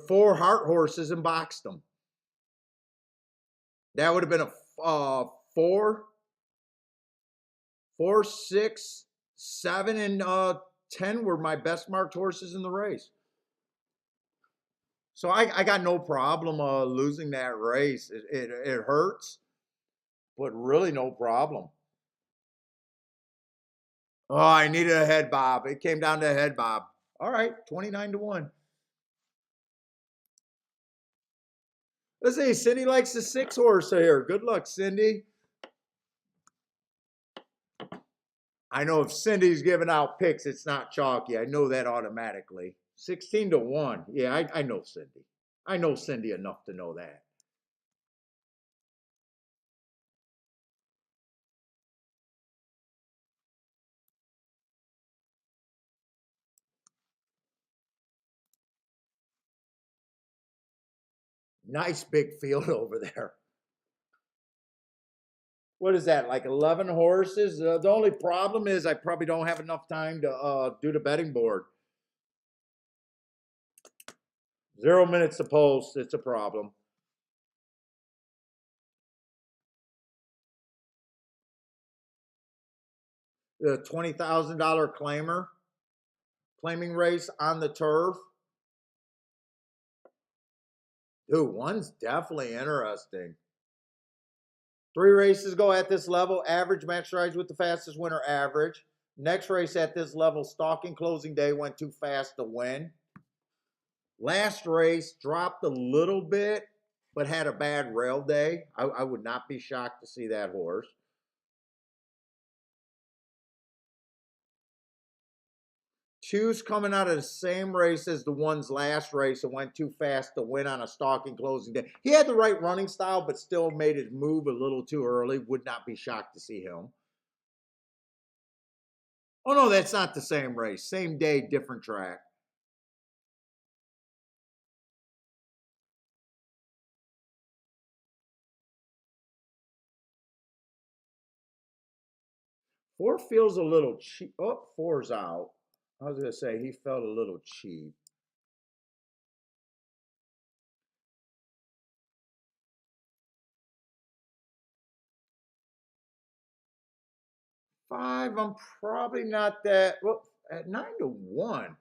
four heart horses and boxed them. That would have been a four, 6, 7, and 10 were my best marked horses in the race. So I got no problem losing that race. It hurts, but really no problem. Oh, I needed a head bob. It came down to a head bob. All right, 29-1. Let's see, Cindy likes the six horse here. Good luck, Cindy. I know if Cindy's giving out picks, it's not chalky. I know that automatically. 16-1. Yeah, I know Cindy. I know Cindy enough to know that. Nice big field over there. What is that, like 11 horses? The only problem is I probably don't have enough time to do the betting board. 0 minutes to post. It's a problem. The $20,000 claiming race on the turf. Dude, one's definitely interesting. 3 races go at this level. Average match strides with the fastest winner average. Next race at this level, stalking closing day, went too fast to win. Last race dropped a little bit, but had a bad rail day. I would not be shocked to see that horse. Two's coming out of the same race as the one's last race and went too fast to win on a stalking closing day. He had the right running style, but still made his move a little too early. Would not be shocked to see him. Oh, no, that's not the same race. Same day, different track. Four feels a little cheap. Oh, four's out. I was going to say he felt a little cheap. 5, I'm probably not that. Well, at 9-1,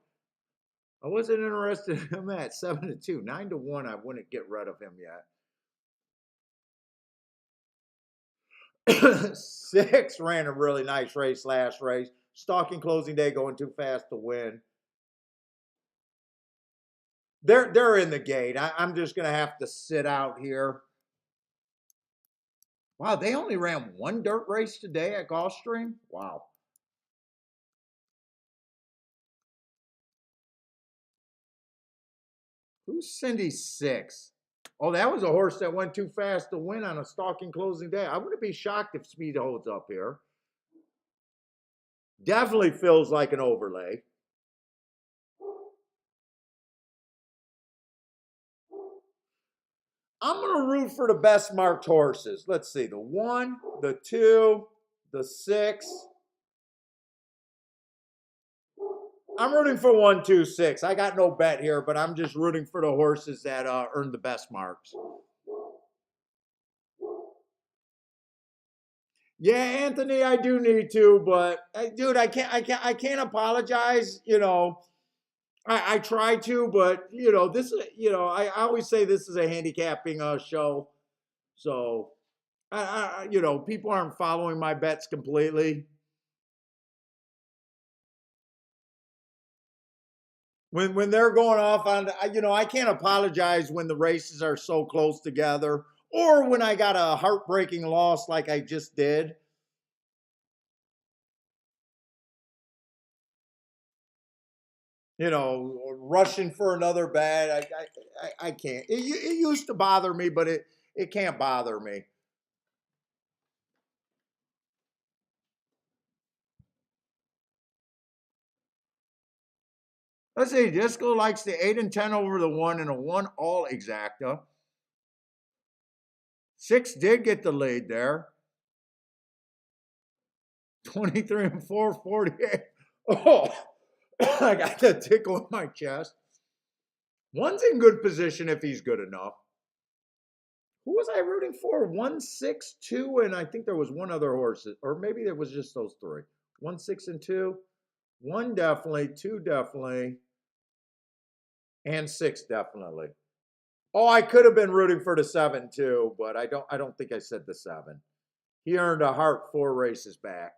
I wasn't interested in him at 7-2. 9-1, I wouldn't get rid of him yet. 6 ran a really nice race last race. Stalking closing day, going too fast to win. They're in the gate. I'm just gonna have to sit out here. Wow, they only ran 1 dirt race today at Gulfstream. Wow. Who's Cindy 6? Oh, that was a horse that went too fast to win on a stalking closing day. I wouldn't be shocked if speed holds up here. Definitely feels like an overlay. I'm going to root for the best marked horses. Let's see. The 1, the 2, the 6. I'm rooting for 1, 2, 6. I got no bet here, but I'm just rooting for the horses that earned the best marks. Yeah, Anthony, I do need to, but dude, I can't apologize. I try to, but this is I always say this is a handicapping show, so people aren't following my bets completely. When they're going off on, I can't apologize when the races are so close together, or when I got a heartbreaking loss like I just did. Rushing for another bet. I can't. It used to bother me, but it can't bother me. Let's see. Disco likes the 8 and 10 over the one and a 1 all exacta. 6 did get the lead there. 23 and 4, 48. Oh, I got the tickle in my chest. One's in good position if he's good enough. Who was I rooting for? 1, 6, 2, and I think there was one other horse, or maybe it was just those three. 1, 6, and 2. 1 definitely, 2 definitely, and 6 definitely. Oh, I could have been rooting for the 7 too, but I don't think I said the 7. He earned a heart 4 races back.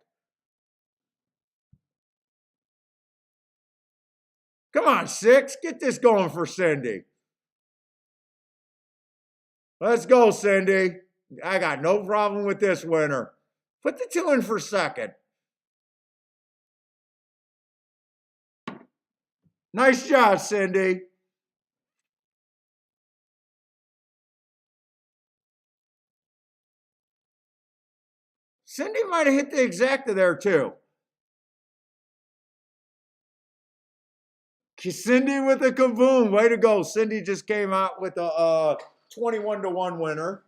Come on, 6. Get this going for Cindy. Let's go, Cindy. I got no problem with this winner. Put the 2 in for second. Nice job, Cindy. Cindy might have hit the exacta there too. Cindy with a kaboom. Way to go. Cindy just came out with a 21-1 winner.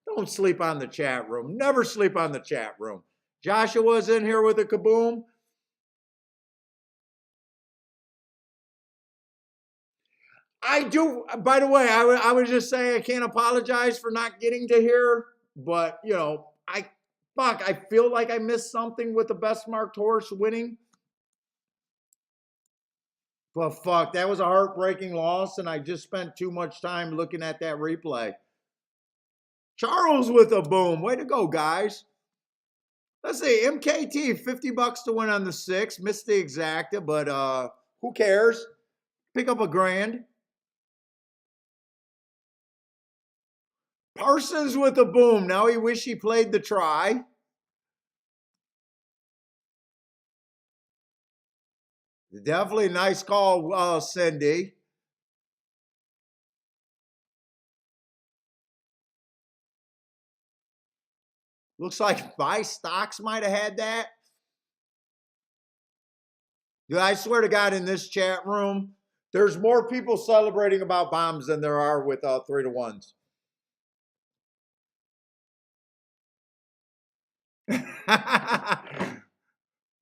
Don't sleep on the chat room. Never sleep on the chat room. Joshua's in here with a kaboom. I do. By the way, I was just saying I can't apologize for not getting to here, but I feel like I missed something with the best marked horse winning. But fuck, that was a heartbreaking loss, and I just spent too much time looking at that replay. Charles with a boom. Way to go, guys. Let's see, MKT, $50 to win on the 6. Missed the exacta, but who cares? Pick up a grand. Parsons with a boom. Now he wish he played the try. Definitely nice call, Cindy. Looks like my stocks might have had that. Dude, I swear to God, in this chat room, there's more people celebrating about bombs than there are with 3-1s.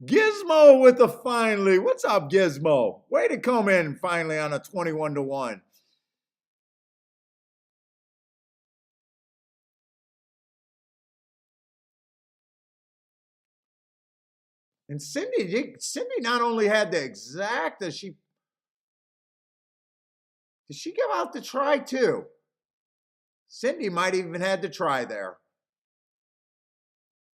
Gizmo with the finally. What's up, Gizmo? Way to come in finally on a 21-1. And Cindy not only had the exact, did she give out the try too? Cindy might even had the try there.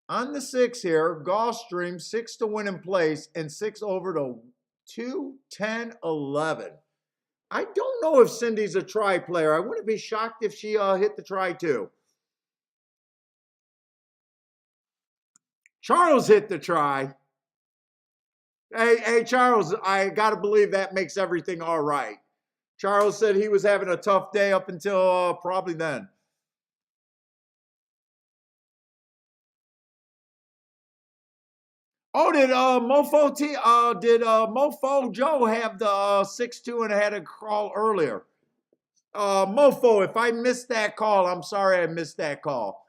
On the 6 here, Gulfstream, 6 to win in place, and 6 over to 2, 10, 11. I don't know if Cindy's a try player. I wouldn't be shocked if she hit the try too. Charles hit the try. Hey, Charles, I got to believe that makes everything all right. Charles said he was having a tough day up until probably then. Oh, did Mofo Joe have the 6-2 and had a call earlier? Mofo, if I missed that call, I'm sorry I missed that call.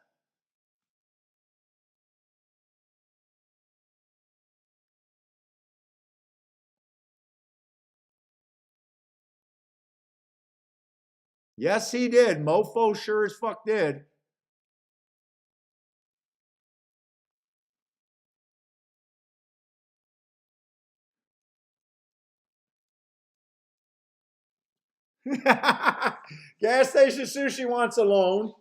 Yes, he did. Mofo sure as fuck did. Gas station sushi wants a loan.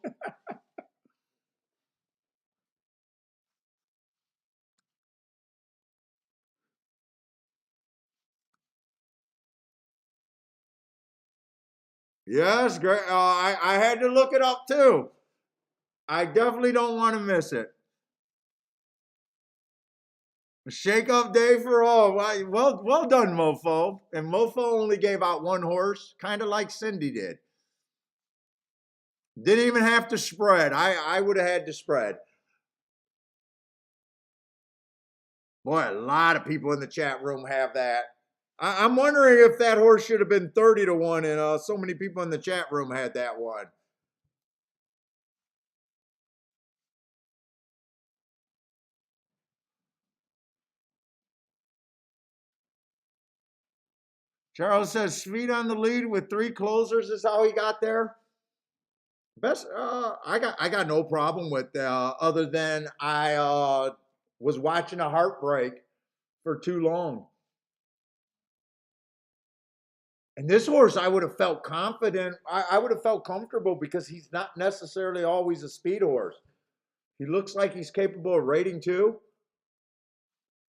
Yes, great. I had to look it up too. I definitely don't want to miss it. Shake up day for all. Well done, Mofo. And Mofo only gave out one horse, kind of like Cindy did. Didn't even have to spread. I would have had to spread. Boy, a lot of people in the chat room have that. I'm wondering if that horse should have been 30 to 1, and so many people in the chat room had that one. Charles says Sweet on the lead with 3 closers is how he got there. Best, I got no problem with other than I was watching a heartbreak for too long. And this horse, I would have felt confident. I would have felt comfortable because he's not necessarily always a speed horse. He looks like he's capable of rating too.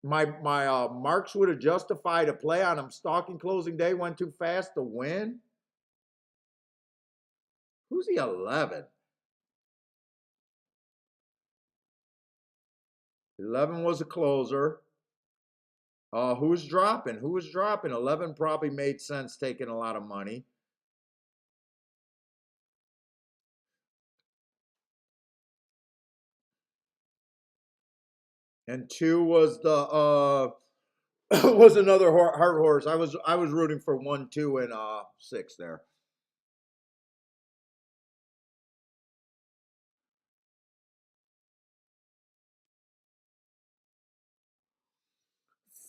My marks would have justified a play on him. Stalking closing day went too fast to win. Who's the 11? 11 was a closer. Who's dropping? Who was dropping? 11 probably made sense taking a lot of money. And 2 was the was another heart horse. I was rooting for 1, 2, and 6 there.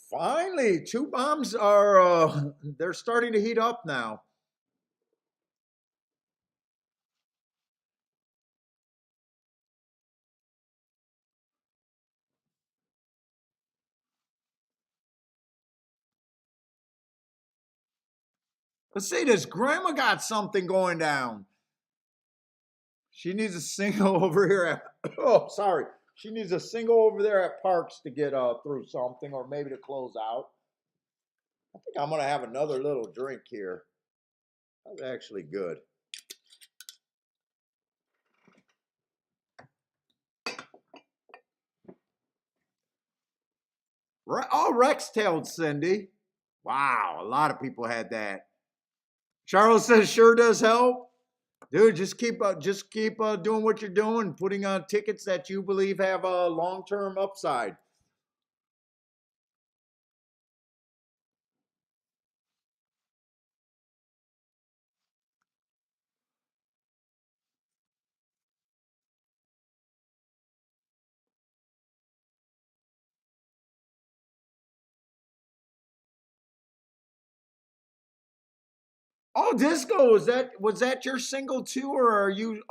Finally, 2 bombs are they're starting to heat up now. Let's see this. Grandma got something going down. She needs a single over here at oh sorry. She needs a single over there at Parks to get through something or maybe to close out. I think I'm gonna have another little drink here. That's actually good. Oh, Rex-tailed Cindy. Wow, a lot of people had that. Charles says sure does help. Dude, just keep doing what you're doing, putting on tickets that you believe have a long-term upside. Oh, Disco, was that your single too, or are you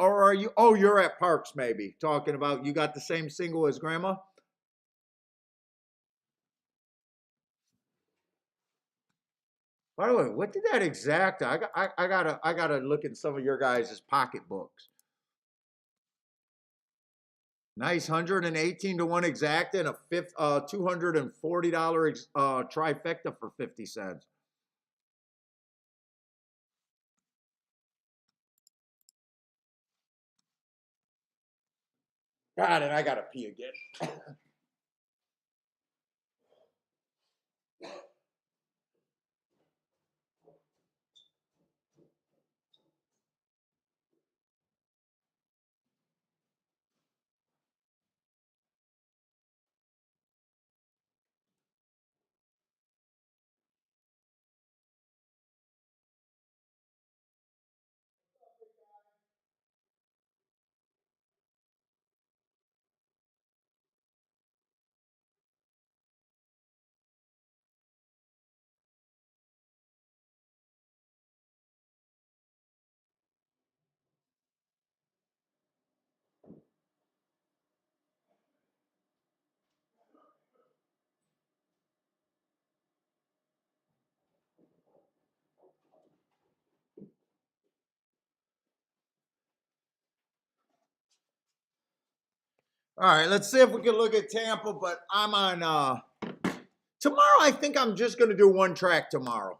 oh you're at Parks maybe talking about you got the same single as Grandma? By the way, what did that exact? I gotta look in some of your guys' pocketbooks. Nice 118 to 1 exact and a fifth $240 trifecta for 50 cents. God, and I gotta pee again. All right, let's see if we can look at Tampa, but I'm on tomorrow. I think I'm just going to do one track tomorrow.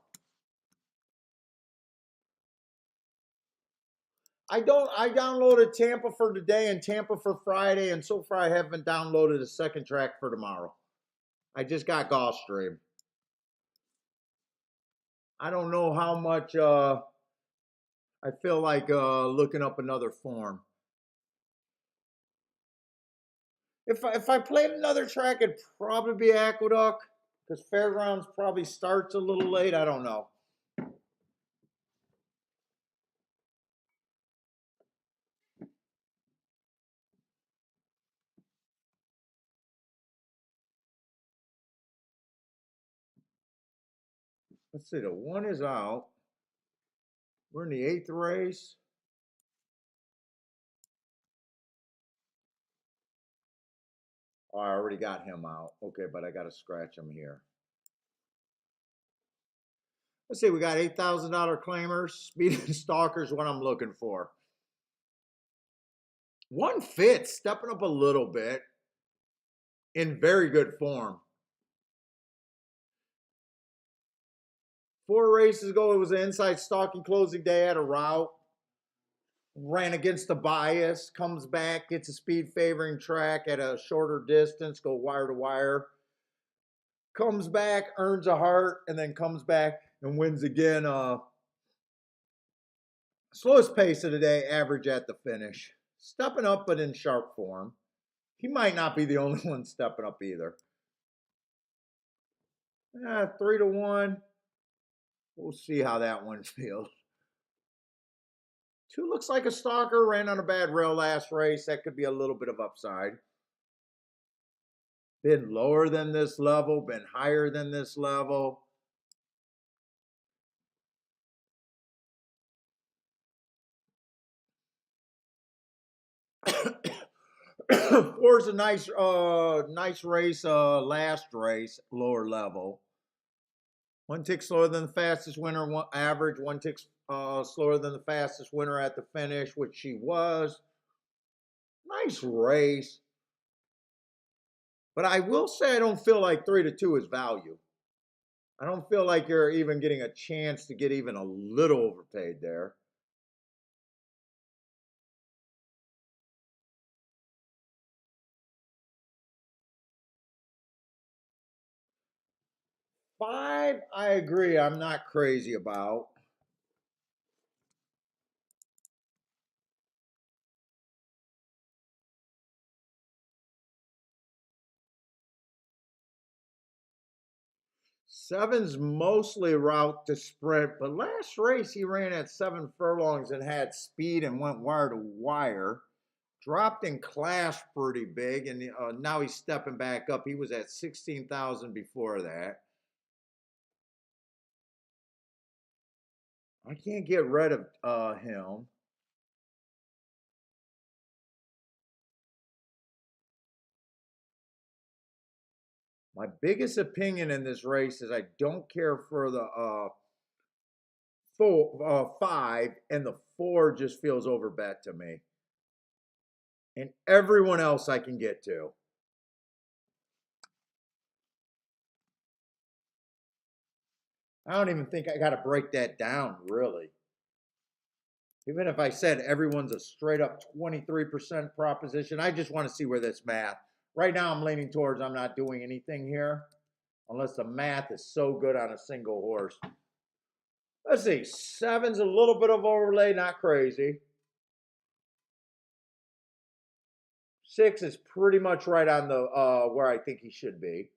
I downloaded Tampa for today and Tampa for Friday, and so far I haven't downloaded a second track for tomorrow. I just got Gulfstream. I don't know how much I feel like looking up another form. If I played another track, it'd probably be Aqueduct, because Fairgrounds probably starts a little late. I don't know. Let's see, the one is out. We're in the 8th race. Oh, I already got him out. Okay, but I got to scratch him here. Let's see, we got $8,000 claimers. Speed and Stalkers, what I'm looking for. One Fitz, stepping up a little bit. In very good form. 4 races ago, it was an inside stalking closing day at a route. Ran against the bias, comes back, gets a speed favoring track at a shorter distance, go wire to wire. Comes back, earns a heart, and then comes back and wins again. Slowest pace of the day, average at the finish. Stepping up, but in sharp form. He might not be the only one stepping up either. 3-1. We'll see how that one feels. 2 looks like a stalker. Ran on a bad rail last race. That could be a little bit of upside. Been lower than this level. Been higher than this level. Four's a nice race. Last race, lower level. 1 tick slower than the fastest winner. Average. 1 tick slower than the fastest winner at the finish, which she was. Nice race. But I will say I don't feel like 3-2 is value. I don't feel like you're even getting a chance to get even a little overpaid there. Five, I agree. I'm not crazy about. Seven's mostly route to sprint, but last race he ran at 7 furlongs and had speed and went wire to wire. Dropped in class pretty big, and now he's stepping back up. He was at 16,000 before that. I can't get rid of him. My biggest opinion in this race is I don't care for the 5, and the 4 just feels overbet to me. And everyone else I can get to. I don't even think I got to break that down, really. Even if I said everyone's a straight up 23% proposition, I just want to see where this math. Right now, I'm leaning towards I'm not doing anything here unless the math is so good on a single horse. Let's see. 7's a little bit of overlay, not crazy. 6 is pretty much right on the where I think he should be.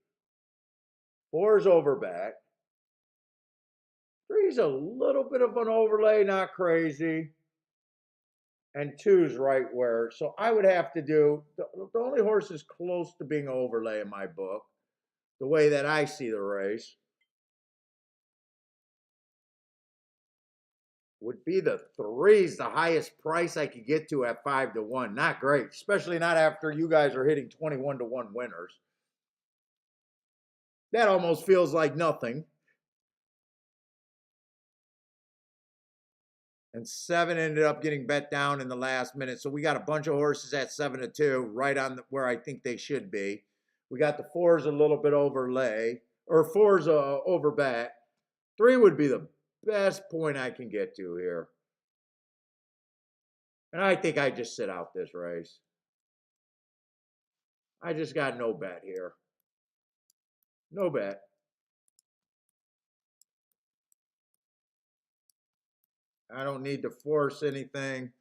4 is overback. 3 is a little bit of an overlay, not crazy. And 2 is right where. So I would have to do, the only horse is close to being overlay in my book, the way that I see the race, would be the 3's the highest price I could get to at 5-1. Not great, especially not after you guys are hitting 21-1 winners. That almost feels like nothing. And 7 ended up getting bet down in the last minute. So we got a bunch of horses at 7-2, right on where I think they should be. We got the 4s a little bit overlay, or 4s over bet. 3 would be the best point I can get to here. And I think I just sit out this race. I just got no bet here. No bet. I don't need to force anything.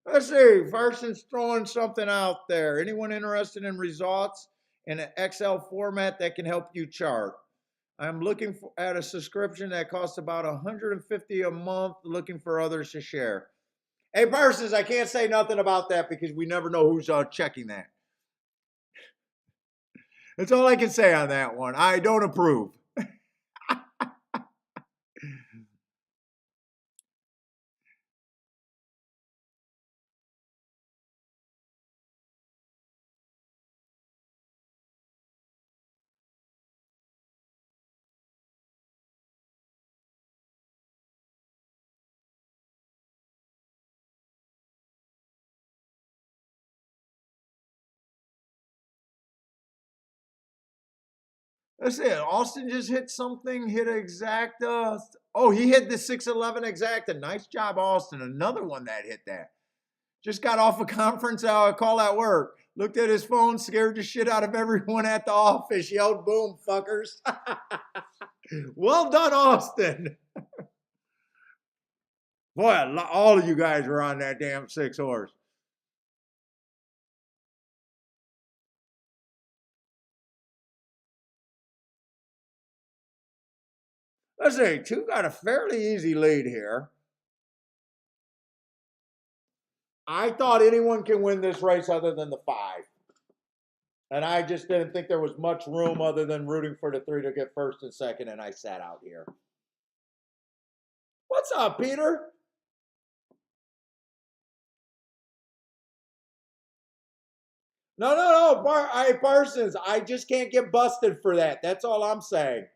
Let's see. Farson's throwing something out there. Anyone interested in results in an Excel format that can help you chart? I'm looking at a subscription that costs about $150 a month, looking for others to share. Hey, Parsons, I can't say nothing about that because we never know who's checking that. That's all I can say on that one. I don't approve. That's it. Austin just hit something, hit exact. Oh, he hit the 611 exacta. Nice job, Austin. Another one that hit that. Just got off a conference call at work. Looked at his phone, scared the shit out of everyone at the office. Yelled, boom, fuckers. Well done, Austin. Boy, all of you guys were on that damn 6 horse. Let's see, 2 got a fairly easy lead here. I thought anyone can win this race other than the 5. And I just didn't think there was much room other than rooting for the 3 to get first and second, and I sat out here. What's up, Peter? No. Parsons, I just can't get busted for that. That's all I'm saying.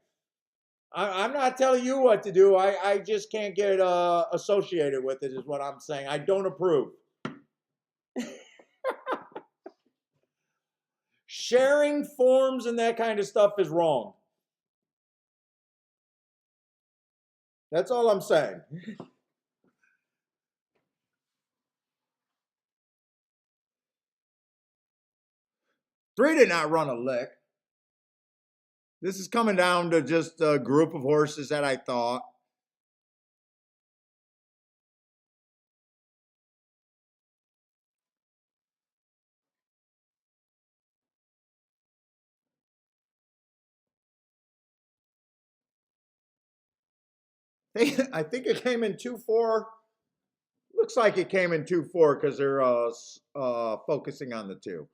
I'm not telling you what to do. I just can't get associated with it, is what I'm saying. I don't approve. Sharing forms and that kind of stuff is wrong. That's all I'm saying. 3 did not run a lick. This is coming down to just a group of horses that I thought. I think it came in 2-4. Looks like it came in 2-4 because they're focusing on the 2.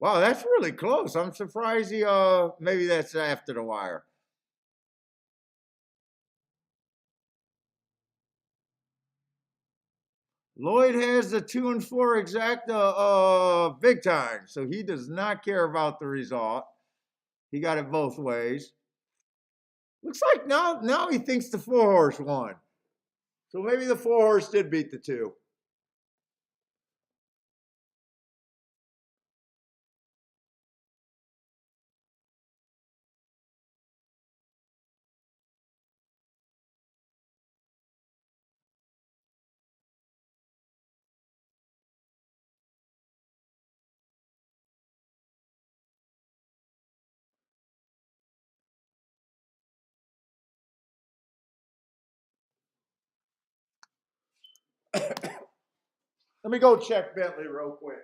Wow, that's really close. I'm surprised he maybe that's after the wire. Lloyd has the 2 and 4 exacta big time, so he does not care about the result. He got it both ways. Looks like now he thinks the 4 horse won. So maybe the 4 horse did beat the 2. Let me go check Bentley real quick.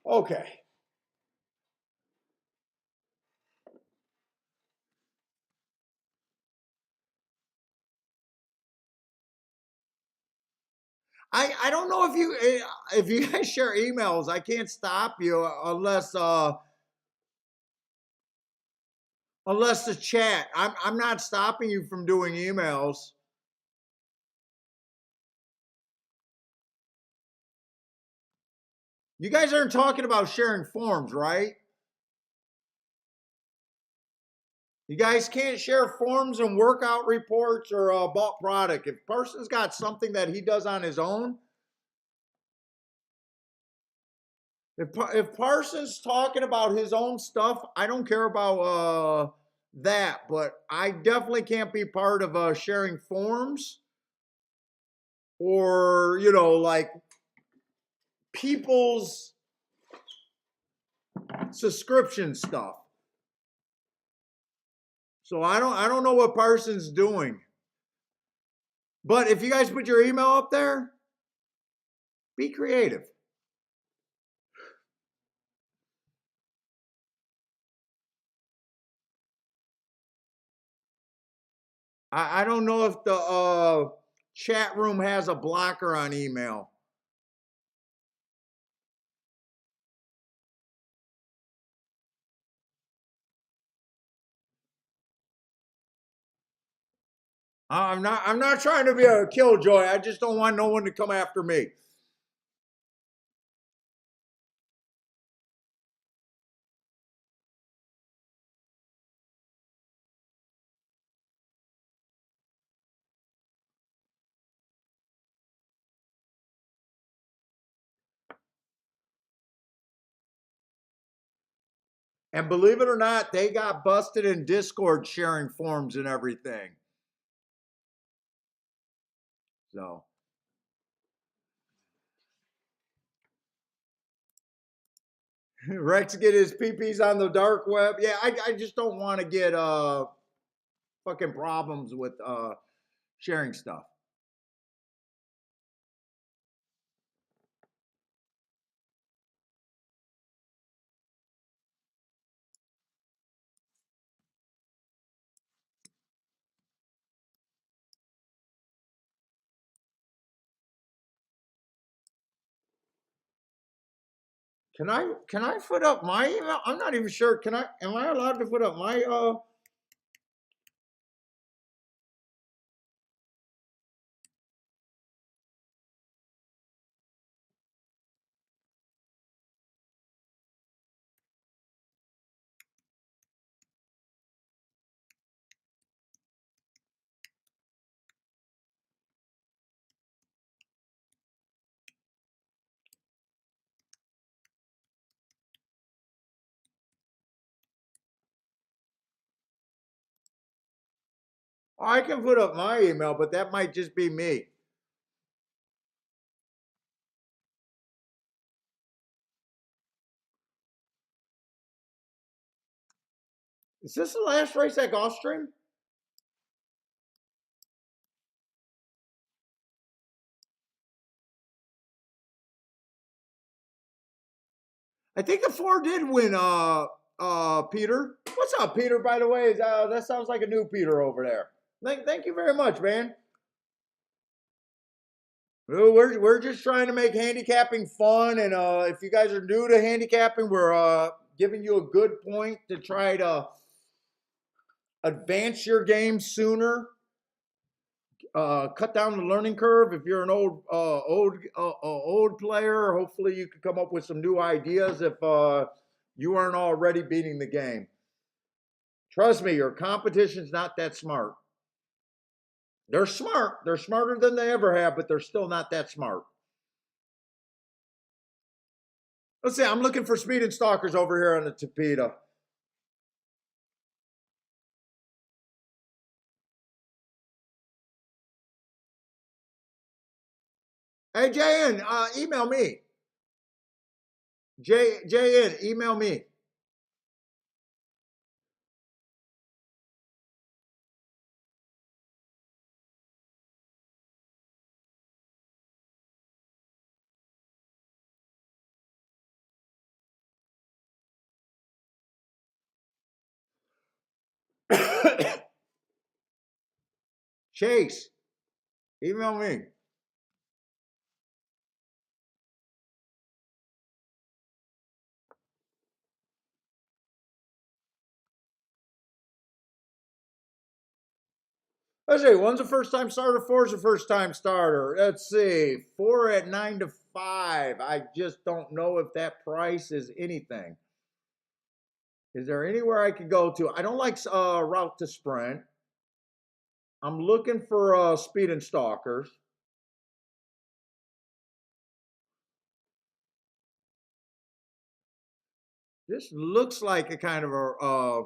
Okay. I don't know if you guys share emails, I can't stop you unless the chat. I'm not stopping you from doing emails. You guys aren't talking about sharing forms, right? You guys can't share forms and workout reports or bought product. If person's got something that he does on his own, if Parsons talking about his own stuff, I don't care about that. But I definitely can't be part of sharing forms or like people's subscription stuff. So I don't know what Parsons doing. But if you guys put your email up there, be creative. I don't know if the chat room has a blocker on email. I'm not trying to be a killjoy. I just don't want no one to come after me. And believe it or not, they got busted in Discord sharing forms and everything. So Rex get his PPs on the dark web. Yeah, I just don't want to get fucking problems with sharing stuff. Can I put up my email? I'm not even sure. Am I allowed to put up my I can put up my email, but that might just be me. Is this the last race at Gulfstream? I think the four did win Peter. What's up, Peter, by the way? That sounds like a new Peter over there. Thank you very much, man. We're just trying to make handicapping fun, and if you guys are new to handicapping, we're giving you a good point to try to advance your game sooner. Cut down the learning curve. If you're an old player, hopefully you can come up with some new ideas if you aren't already beating the game. Trust me, your competition's not that smart. They're smart. They're smarter than they ever have, but they're still not that smart. Let's see. I'm looking for speed and stalkers over here on the Tapeta. Hey, JN, email me. JN, email me. Chase, email me. Let's see. One's a first time starter, four's a first time starter. Let's see. Four at 9 to 5. I just don't know if that price is anything. Is there anywhere I could go to? I don't like route to sprint. I'm looking for speed and stalkers. This looks like a kind of a.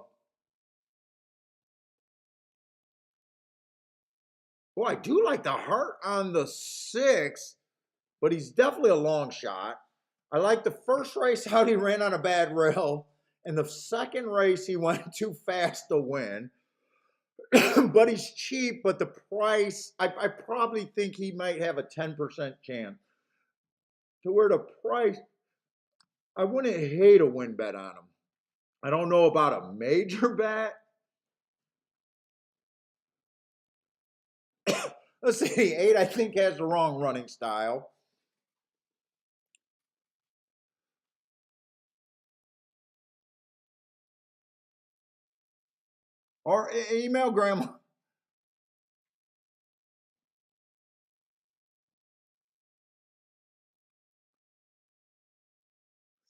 Well, I do like the heart on the 6, but he's definitely a long shot. I like the first race how he ran on a bad rail, and the second race he went too fast to win. But he's cheap, but the price, I probably think he might have a 10% chance. To where the price, I wouldn't hate a win bet on him. I don't know about a major bet. Let's see, 8 I think has the wrong running style. Or email Grandma.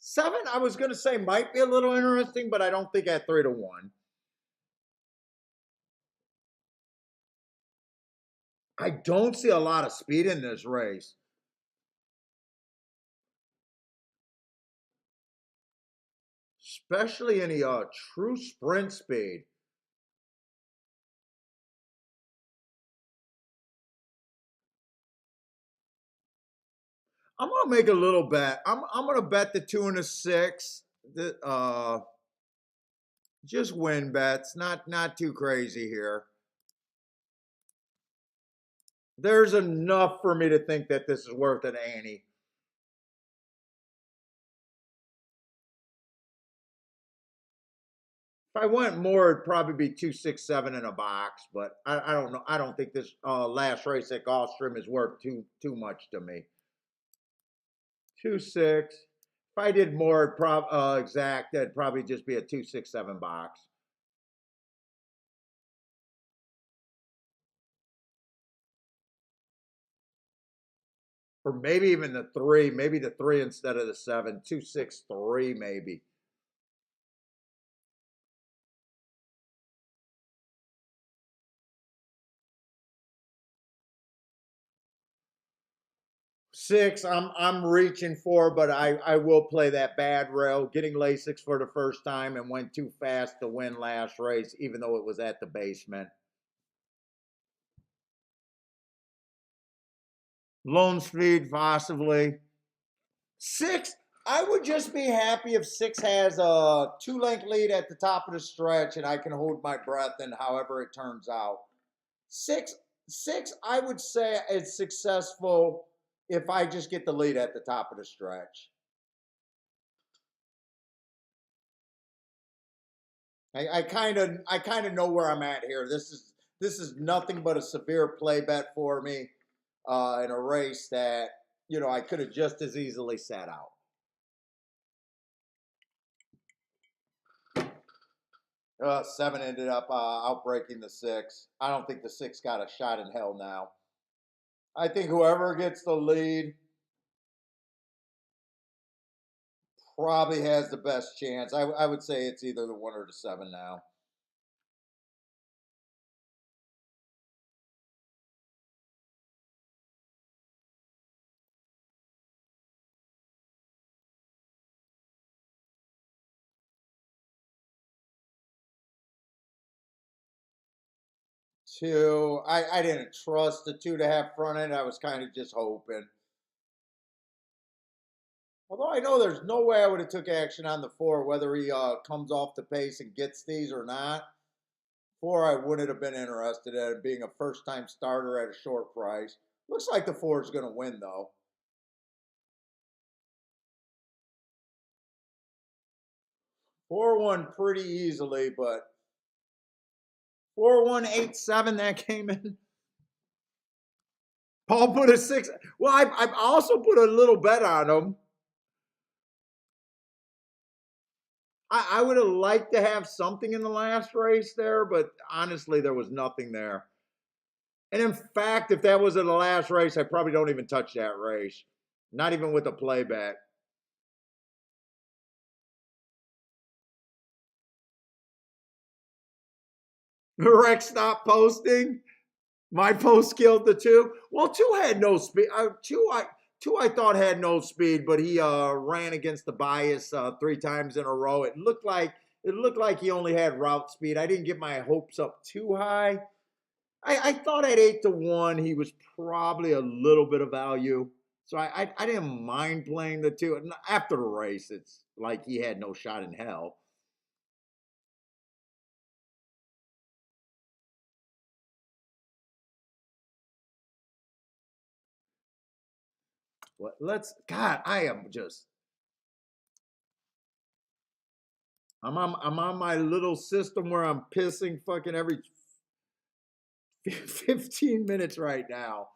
7, I was going to say might be a little interesting, but I don't think at 3 to 1. I don't see a lot of speed in this race. Especially any true sprint speed. I'm gonna make a little bet. I'm gonna bet the 2 and a 6. Just win bets, not too crazy here. There's enough for me to think that this is worth an ante. If I went more, it'd probably be 2, 6, 7 in a box. But I don't know. I don't think this last race at Gulfstream is worth too much to me. 2, 6. If I did more exact, that'd probably just be a 2, 6, 7 box. Or maybe even the 3. Maybe the 3 instead of the 7. 2, 6, 3 maybe. Six, I'm reaching for, but I will play that bad rail. Getting Lasix for the first time and went too fast to win last race, even though it was at the basement. Lone speed, possibly. 6, I would just be happy if 6 has a 2 length lead at the top of the stretch and I can hold my breath and however it turns out. 6, I would say it's successful if I just get the lead at the top of the stretch. I kind of know where I'm at here. This is nothing but a severe play bet for me. in a race that, I could have just as easily sat out. Seven ended up outbreaking the six. I don't think the six got a shot in hell now. I think whoever gets the lead probably has the best chance. I would say it's either the one or the seven now. Two, I didn't trust the two to have front end. I was kind of just hoping. Although I know there's no way I would have took action on the four, whether he comes off the pace and gets these or not. Four, I wouldn't have been interested in it being a first-time starter at a short price. Looks like the four is going to win, though. Four won pretty easily, but 4187 that came in. Paul put a six. Well, I also put a little bet on him. I would have liked to have something in the last race there, but honestly, there was nothing there. And in fact, if that was in the last race, I probably don't even touch that race. Not even with a playback. Rex stopped posting. My post killed the two. Well, two had no speed. Two I thought had no speed, but he ran against the bias three times in a row. It looked like he only had route speed. I didn't get my hopes up too high. I thought at 8-1 he was probably a little bit of value. So I didn't mind playing the two. And after the race, it's like he had no shot in hell. God, I'm on my little system where I'm pissing fucking every 15 minutes right now.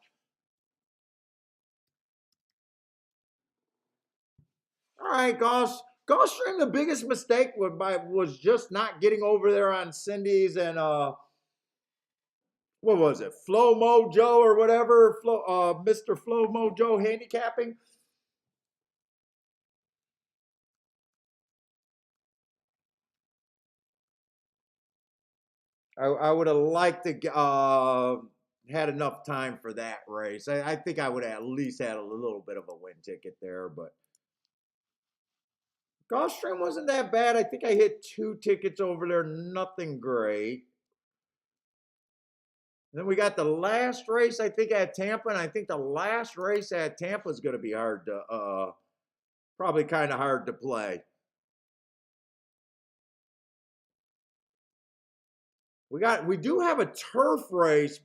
All right, Gulfstream, the biggest mistake was just not getting over there on Cindy's and what was it, Flow Mojo or whatever, Mr. Flow Mojo handicapping. I would have liked to had enough time for that race. I think I would have at least had a little bit of a win ticket there, but Gulfstream wasn't that bad. I think I hit two tickets over there, nothing great. Then we got the last race, I think, at Tampa, and I think the last race at Tampa is going to be hard to, probably kind of hard to play. We do have a turf race,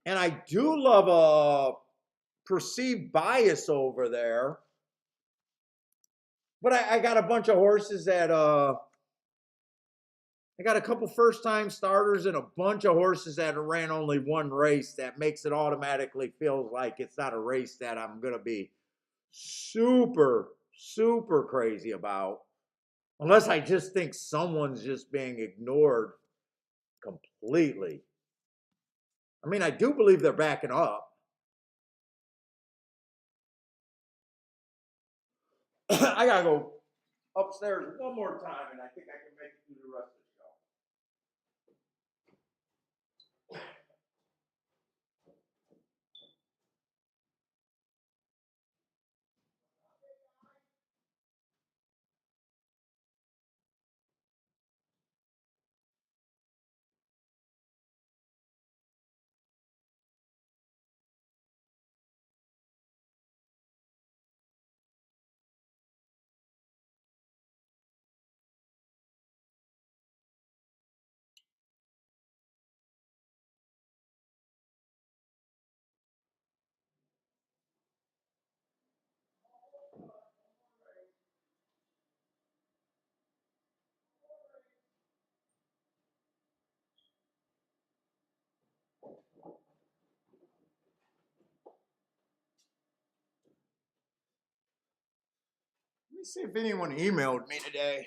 and I do love a perceived bias over there. But I got a bunch of horses that I got a couple first time starters and a bunch of horses that ran only one race. That makes it automatically feel like it's not a race that I'm gonna be super, super crazy about. Unless I just think someone's just being ignored completely. I mean, I do believe they're backing up. I gotta go upstairs one more time, and I think I can make it through the rest of the show. Let's see if anyone emailed me today.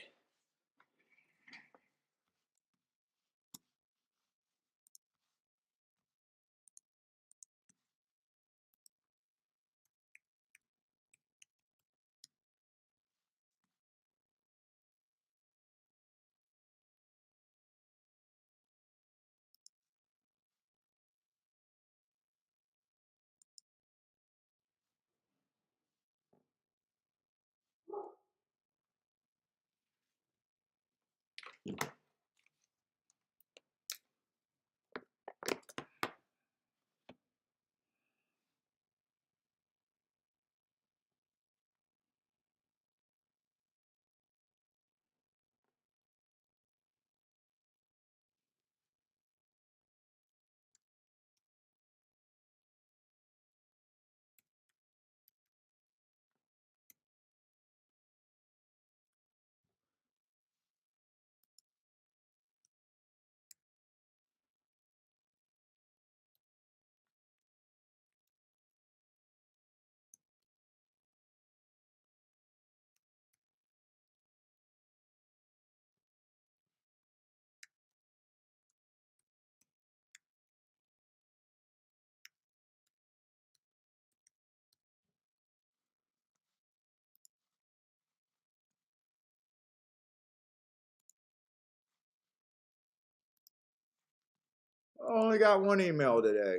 I only got one email today.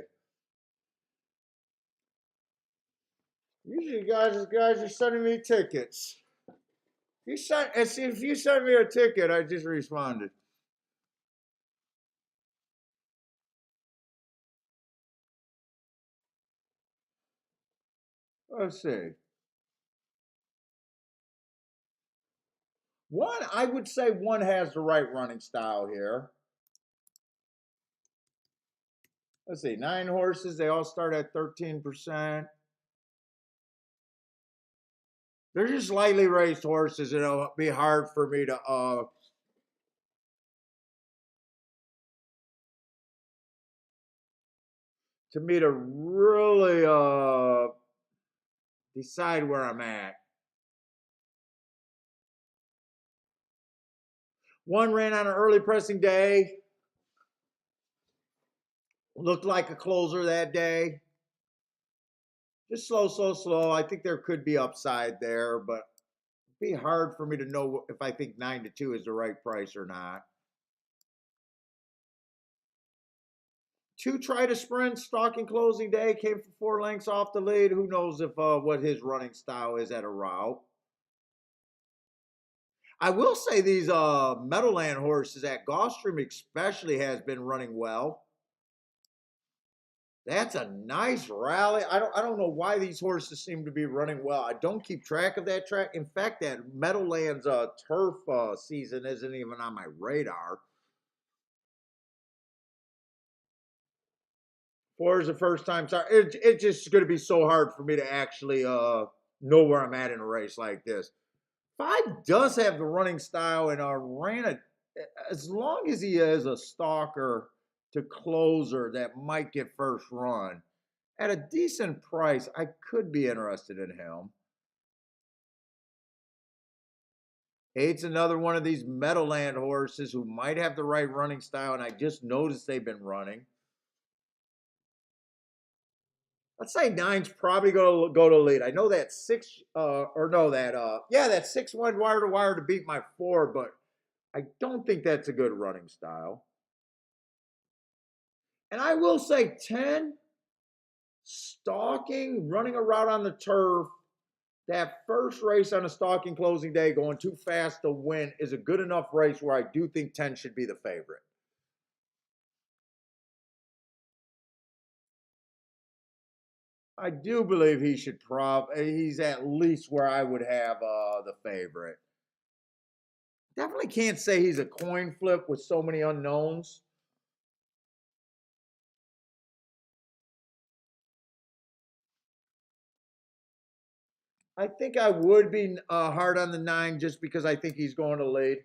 Usually, guys are sending me tickets. If you send me a ticket, I just responded. Let's see. I would say one has the right running style here. Let's see, 9 horses. They all start at 13%. They're just lightly raced horses. It'll be hard for me to really decide where I'm at. One ran on an early pressing day. Looked like a closer that day. Just slow, slow, slow. I think there could be upside there, but it'd be hard for me to know if I think 9-2 is the right price or not. Two try to sprint, stalking closing day, came from 4 lengths off the lead. Who knows if what his running style is at a route. I will say these Meadowland horses at Gulfstream especially has been running well. That's a nice rally. I don't know why these horses seem to be running well. I don't keep track of that track. In fact, that Meadowlands turf season isn't even on my radar. 4 is the first time. Sorry, it's just going to be so hard for me to actually know where I'm at in a race like this. 5 does have the running style and ran it as long as he is a stalker to closer that might get first run at a decent price. I could be interested in him. 8's another one of these Meadowland horses who might have the right running style, and I just noticed they've been running. Let's say 9's probably going to go to lead. I know that 6, that 6 went wire to wire to beat my 4, but I don't think that's a good running style. And I will say 10, stalking, running a route on the turf. That first race on a stalking closing day, going too fast to win, is a good enough race where I do think 10 should be the favorite. I do believe he's at least where I would have the favorite. Definitely can't say he's a coin flip with so many unknowns. I think I would be hard on the 9 just because I think he's going to lead.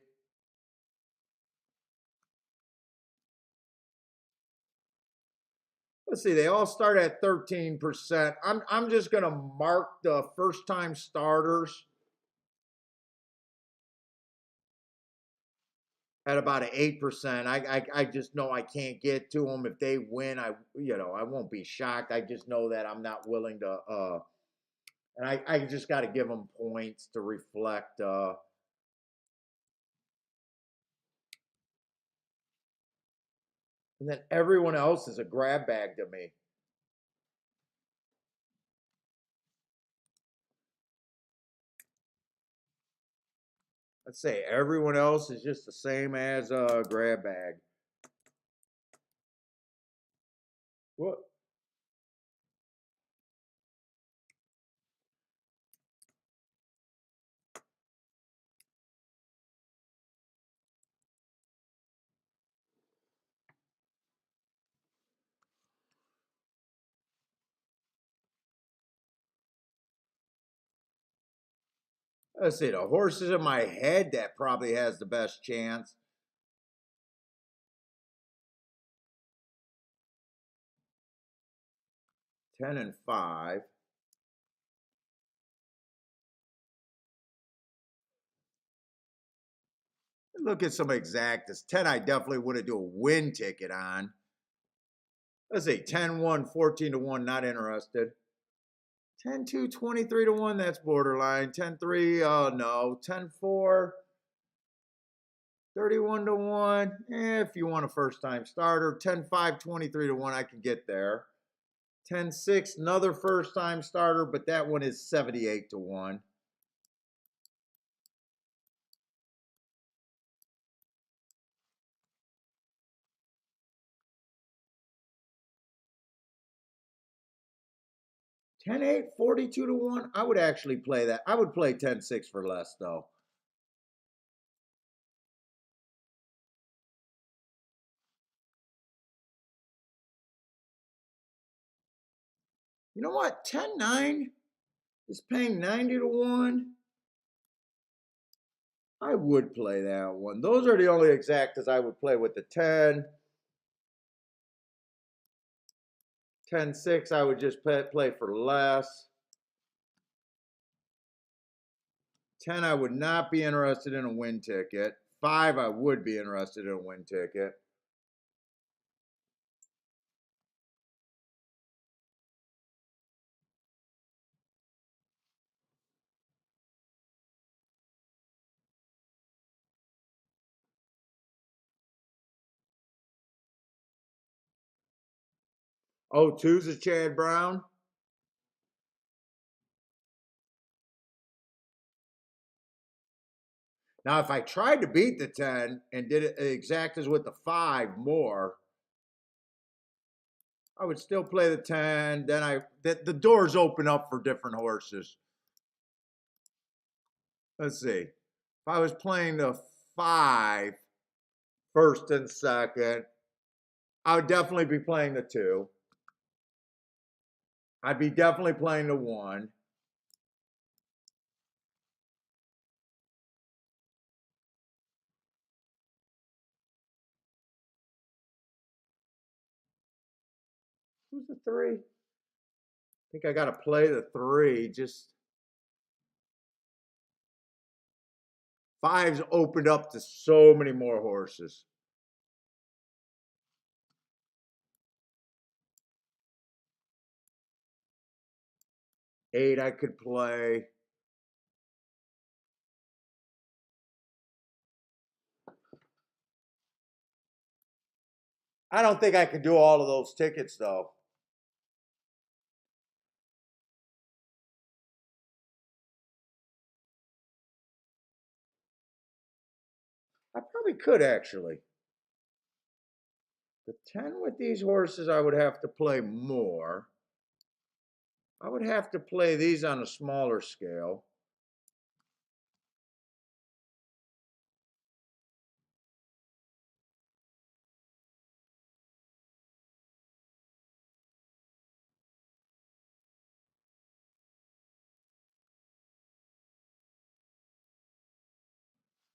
Let's see, they all start at 13%. I'm just gonna mark the first time starters. at about an 8%. I just know I can't get to them. If they win, I won't be shocked. I just know that I'm not willing to and I just got to give them points to reflect and then everyone else is a grab bag to me. Let's say everyone else is just the same as a grab bag. What? Let's see, the horses in my head that probably has the best chance. Ten and five. Look at some exactas. 10, I definitely wouldn't do a win ticket on. Let's see, 10-1, 14-1, not interested. 10-2, 23-1, that's borderline. 10-3, no. 10-4, 31-1. If you want a first time starter. 10-5, 23-1, I can get there. 10-6, another first time starter, but that one is 78-1. 10-8, 42-1. I would actually play that. I would play 10-6 for less, though. You know what? 10-9 is paying 90-1. I would play that one. Those are the only exactas I would play with the 10. 10-6, I would just play for less. 10, I would not be interested in a win ticket. 5, I would be interested in a win ticket. Oh, two's a Chad Brown. Now, if I tried to beat the 10 and did it exactas with the 5 more, I would still play the 10. Then the doors open up for different horses. Let's see. If I was playing the 5 first and second, I would definitely be playing the 2. I'd be definitely playing the 1. Who's the 3? I think I got to play the 3. Just 5's opened up to so many more horses. 8, I could play. I don't think I could do all of those tickets, though. I probably could, actually. The 10 with these horses, I would have to play more. I would have to play these on a smaller scale.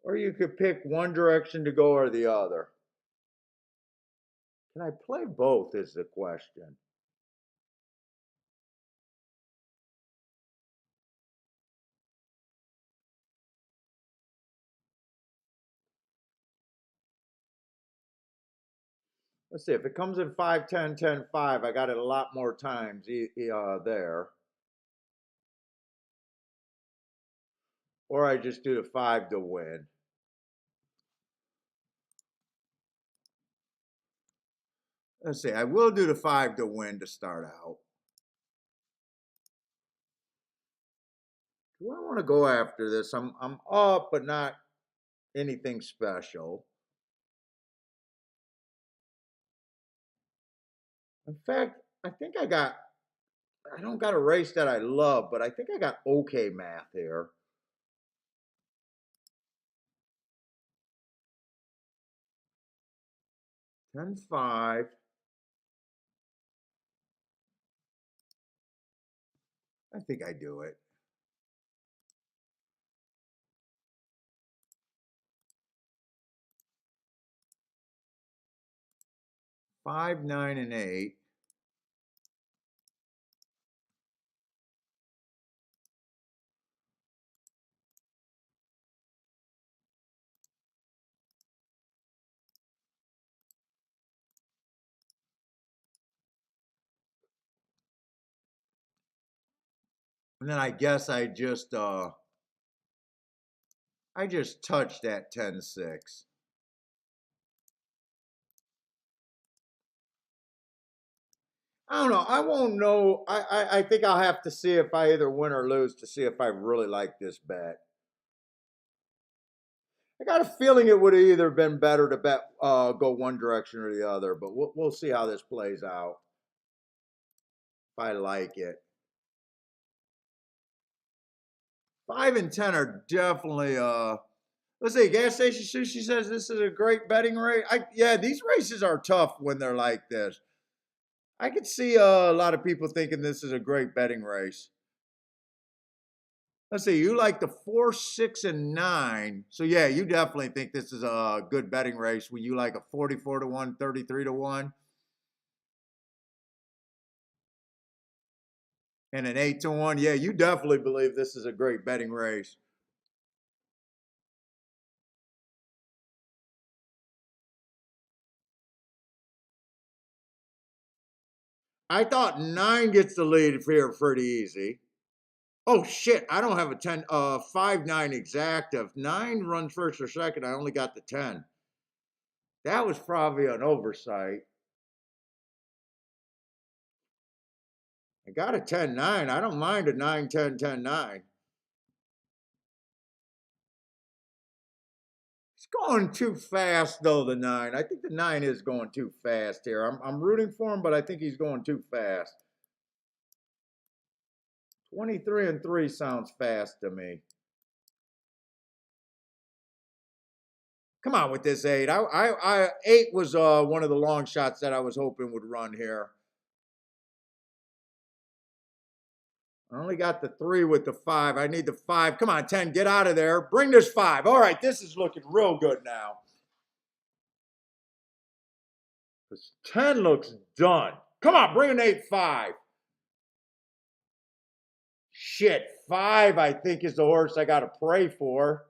Or you could pick one direction to go or the other. Can I play both is the question. Let's see, if it comes in 5, 10, 10, 5, I got it a lot more times there. Or I just do the 5 to win. Let's see, I will do the 5 to win to start out. Do I want to go after this? I'm up, but not anything special. In fact, I don't got a race that I love, but I think I got okay math here. 10, 5. I think I do it. 5, 9, and 8. And then I guess I just touched that 10, 6. I don't know. I won't know. I think I'll have to see if I either win or lose to see if I really like this bet. I got a feeling it would have either been better to bet go one direction or the other, but we'll see how this plays out. If I like it. 5 and 10 are definitely let's see, gas station sushi says this is a great betting race. Yeah, these races are tough when they're like this. I could see a lot of people thinking this is a great betting race. Let's see, you like the 4, 6, and 9. So yeah, you definitely think this is a good betting race when you like a 44 to 1, 33 to 1, and an 8 to 1. Yeah, you definitely believe this is a great betting race. I thought 9 gets the lead here pretty easy. Oh shit, I don't have a 10 5 9 exactive. 9 runs first or second. I only got the 10. That was probably an oversight. I got a 10 9. I don't mind a 9 10 10 9. It's going too fast though, the 9. I think the 9 is going too fast here. I'm rooting for him, but I think he's going too fast. 23 and 3 sounds fast to me. Come on with this 8. 8 was one of the long shots that I was hoping would run here. I only got the 3 with the 5. I need the 5. Come on, 10, get out of there. Bring this 5. All right, this is looking real good now. This 10 looks done. Come on, bring an 8, 5. Shit, 5 I think is the horse I got to pray for.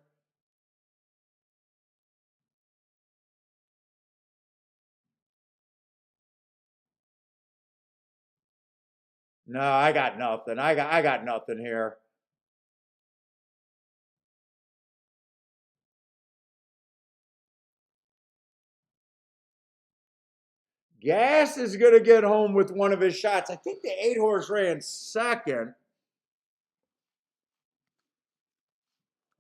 No, I got nothing. I got nothing here. Gas is going to get home with one of his shots. I think the 8 horse ran second.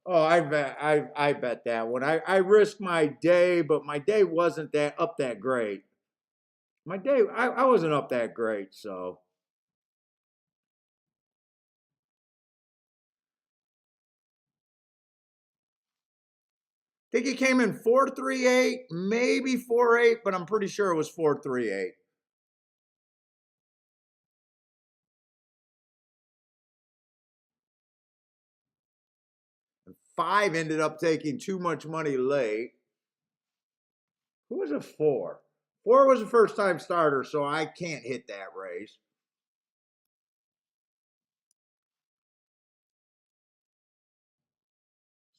Oh, I bet that one. I risked my day, but my day wasn't that great. My day I wasn't up that great, so I think he came in 438, maybe 48, but I'm pretty sure it was 438. 5 ended up taking too much money late. Who was a 4? 4 was a first time starter, so I can't hit that race.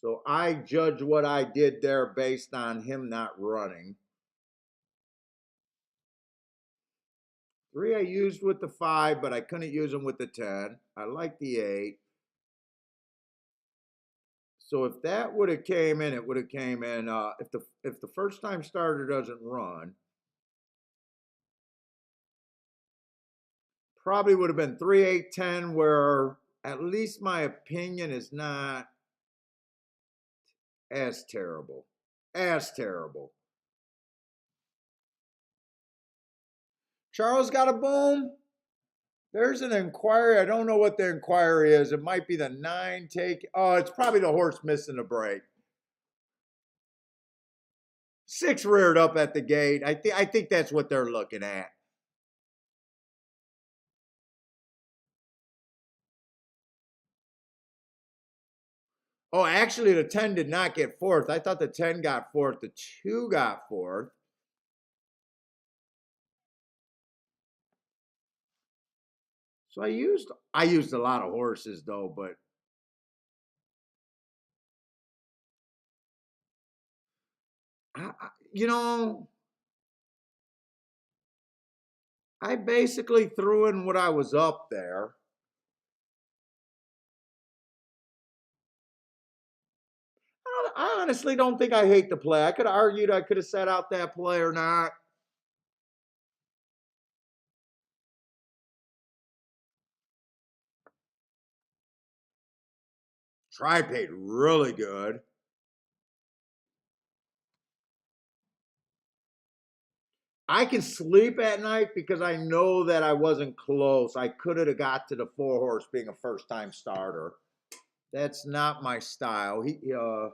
So I judge what I did there based on him not running. 3 I used with the 5, but I couldn't use them with the 10. I like the 8. So if that would have came in, it would have came in. If the first time starter doesn't run, probably would have been 3, 8, 10, where at least my opinion is not as terrible. As terrible. Charles got a boom. There's an inquiry. I don't know what the inquiry is. It might be the 9 take. Oh, it's probably the horse missing the break. 6 reared up at the gate. I think that's what they're looking at. Oh, actually, the 10 did not get fourth. I thought the 10 got fourth. The 2 got fourth. So I used a lot of horses though, but you know, I basically threw in what I was up there. I honestly don't think I hate the play. I could have argued I could have set out that play or not. Try paid really good. I can sleep at night because I know that I wasn't close. I could have got to the 4 horse being a first time starter. That's not my style. I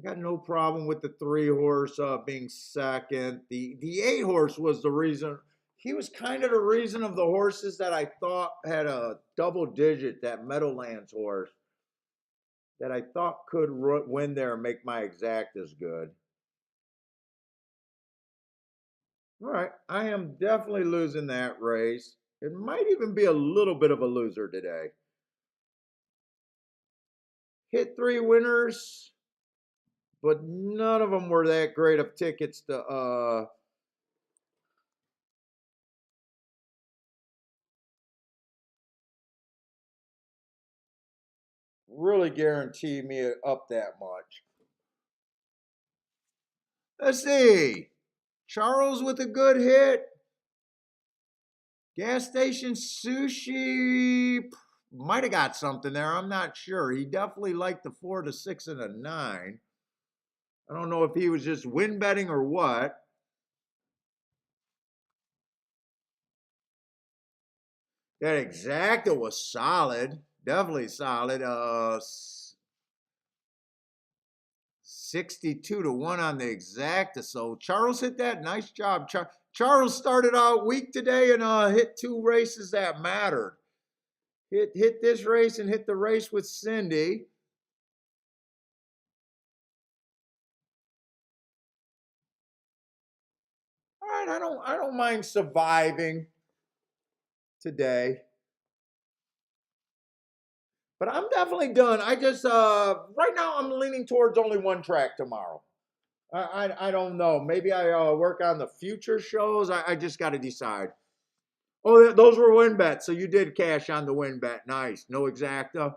got no problem with the 3 horse being second. The 8 horse was the reason. He was kind of the reason of the horses that I thought had a double digit. That Meadowlands horse that I thought could win there and make my exact as good. All right, I am definitely losing that race. It might even be a little bit of a loser today. Hit 3 winners, but none of them were that great of tickets to really guarantee me up that much. Let's see. Charles with a good hit. Gas station sushi might have got something there. I'm not sure. He definitely liked the 4, the 6, and the 9. I don't know if he was just win betting or what. That exacta was solid. Definitely solid. 62 to 1 on the exacta. So Charles hit that. Nice job. Charles started out weak today and hit 2 races that mattered. Hit this race and hit the race with Cindy. All right, I don't mind surviving today. But I'm definitely done. I just right now I'm leaning towards only one track tomorrow. I don't know. Maybe I work on the future shows. I just got to decide. Oh, those were win bets. So you did cash on the win bet. Nice. No exacta.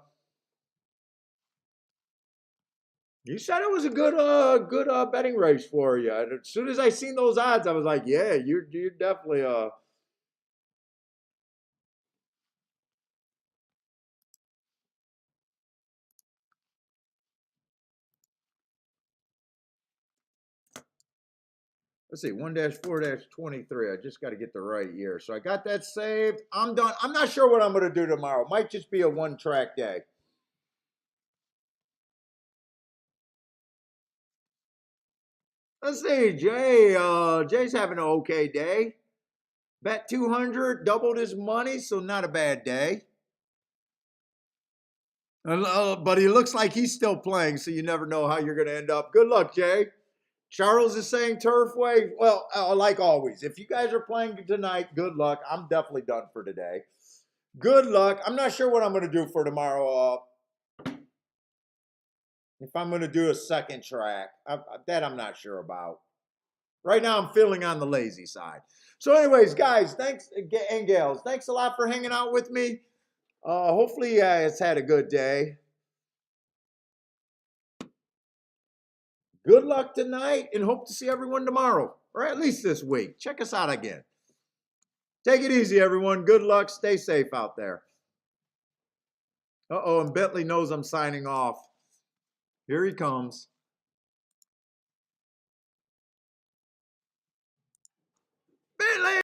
You said it was a good betting race for you. And as soon as I seen those odds, I was like, yeah, you're definitely let's see, 1-4-23. I just got to get the right year. So I got that saved. I'm done. I'm not sure what I'm going to do tomorrow. Might just be a one track day. Let's see, Jay. Jay's having an okay day. Bet 200, doubled his money, so not a bad day. But he looks like he's still playing, so you never know how you're going to end up. Good luck, Jay. Charles is saying Turfway. Well, like always, if you guys are playing tonight, good luck. I'm definitely done for today. Good luck. I'm not sure what I'm going to do for tomorrow. If I'm going to do a second track, that I'm not sure about. Right now, I'm feeling on the lazy side. So anyways, guys, thanks, and gals, thanks a lot for hanging out with me. Hopefully, it's had a good day. Good luck tonight, and hope to see everyone tomorrow, or at least this week. Check us out again. Take it easy, everyone. Good luck. Stay safe out there. Uh-oh, and Bentley knows I'm signing off. Here he comes.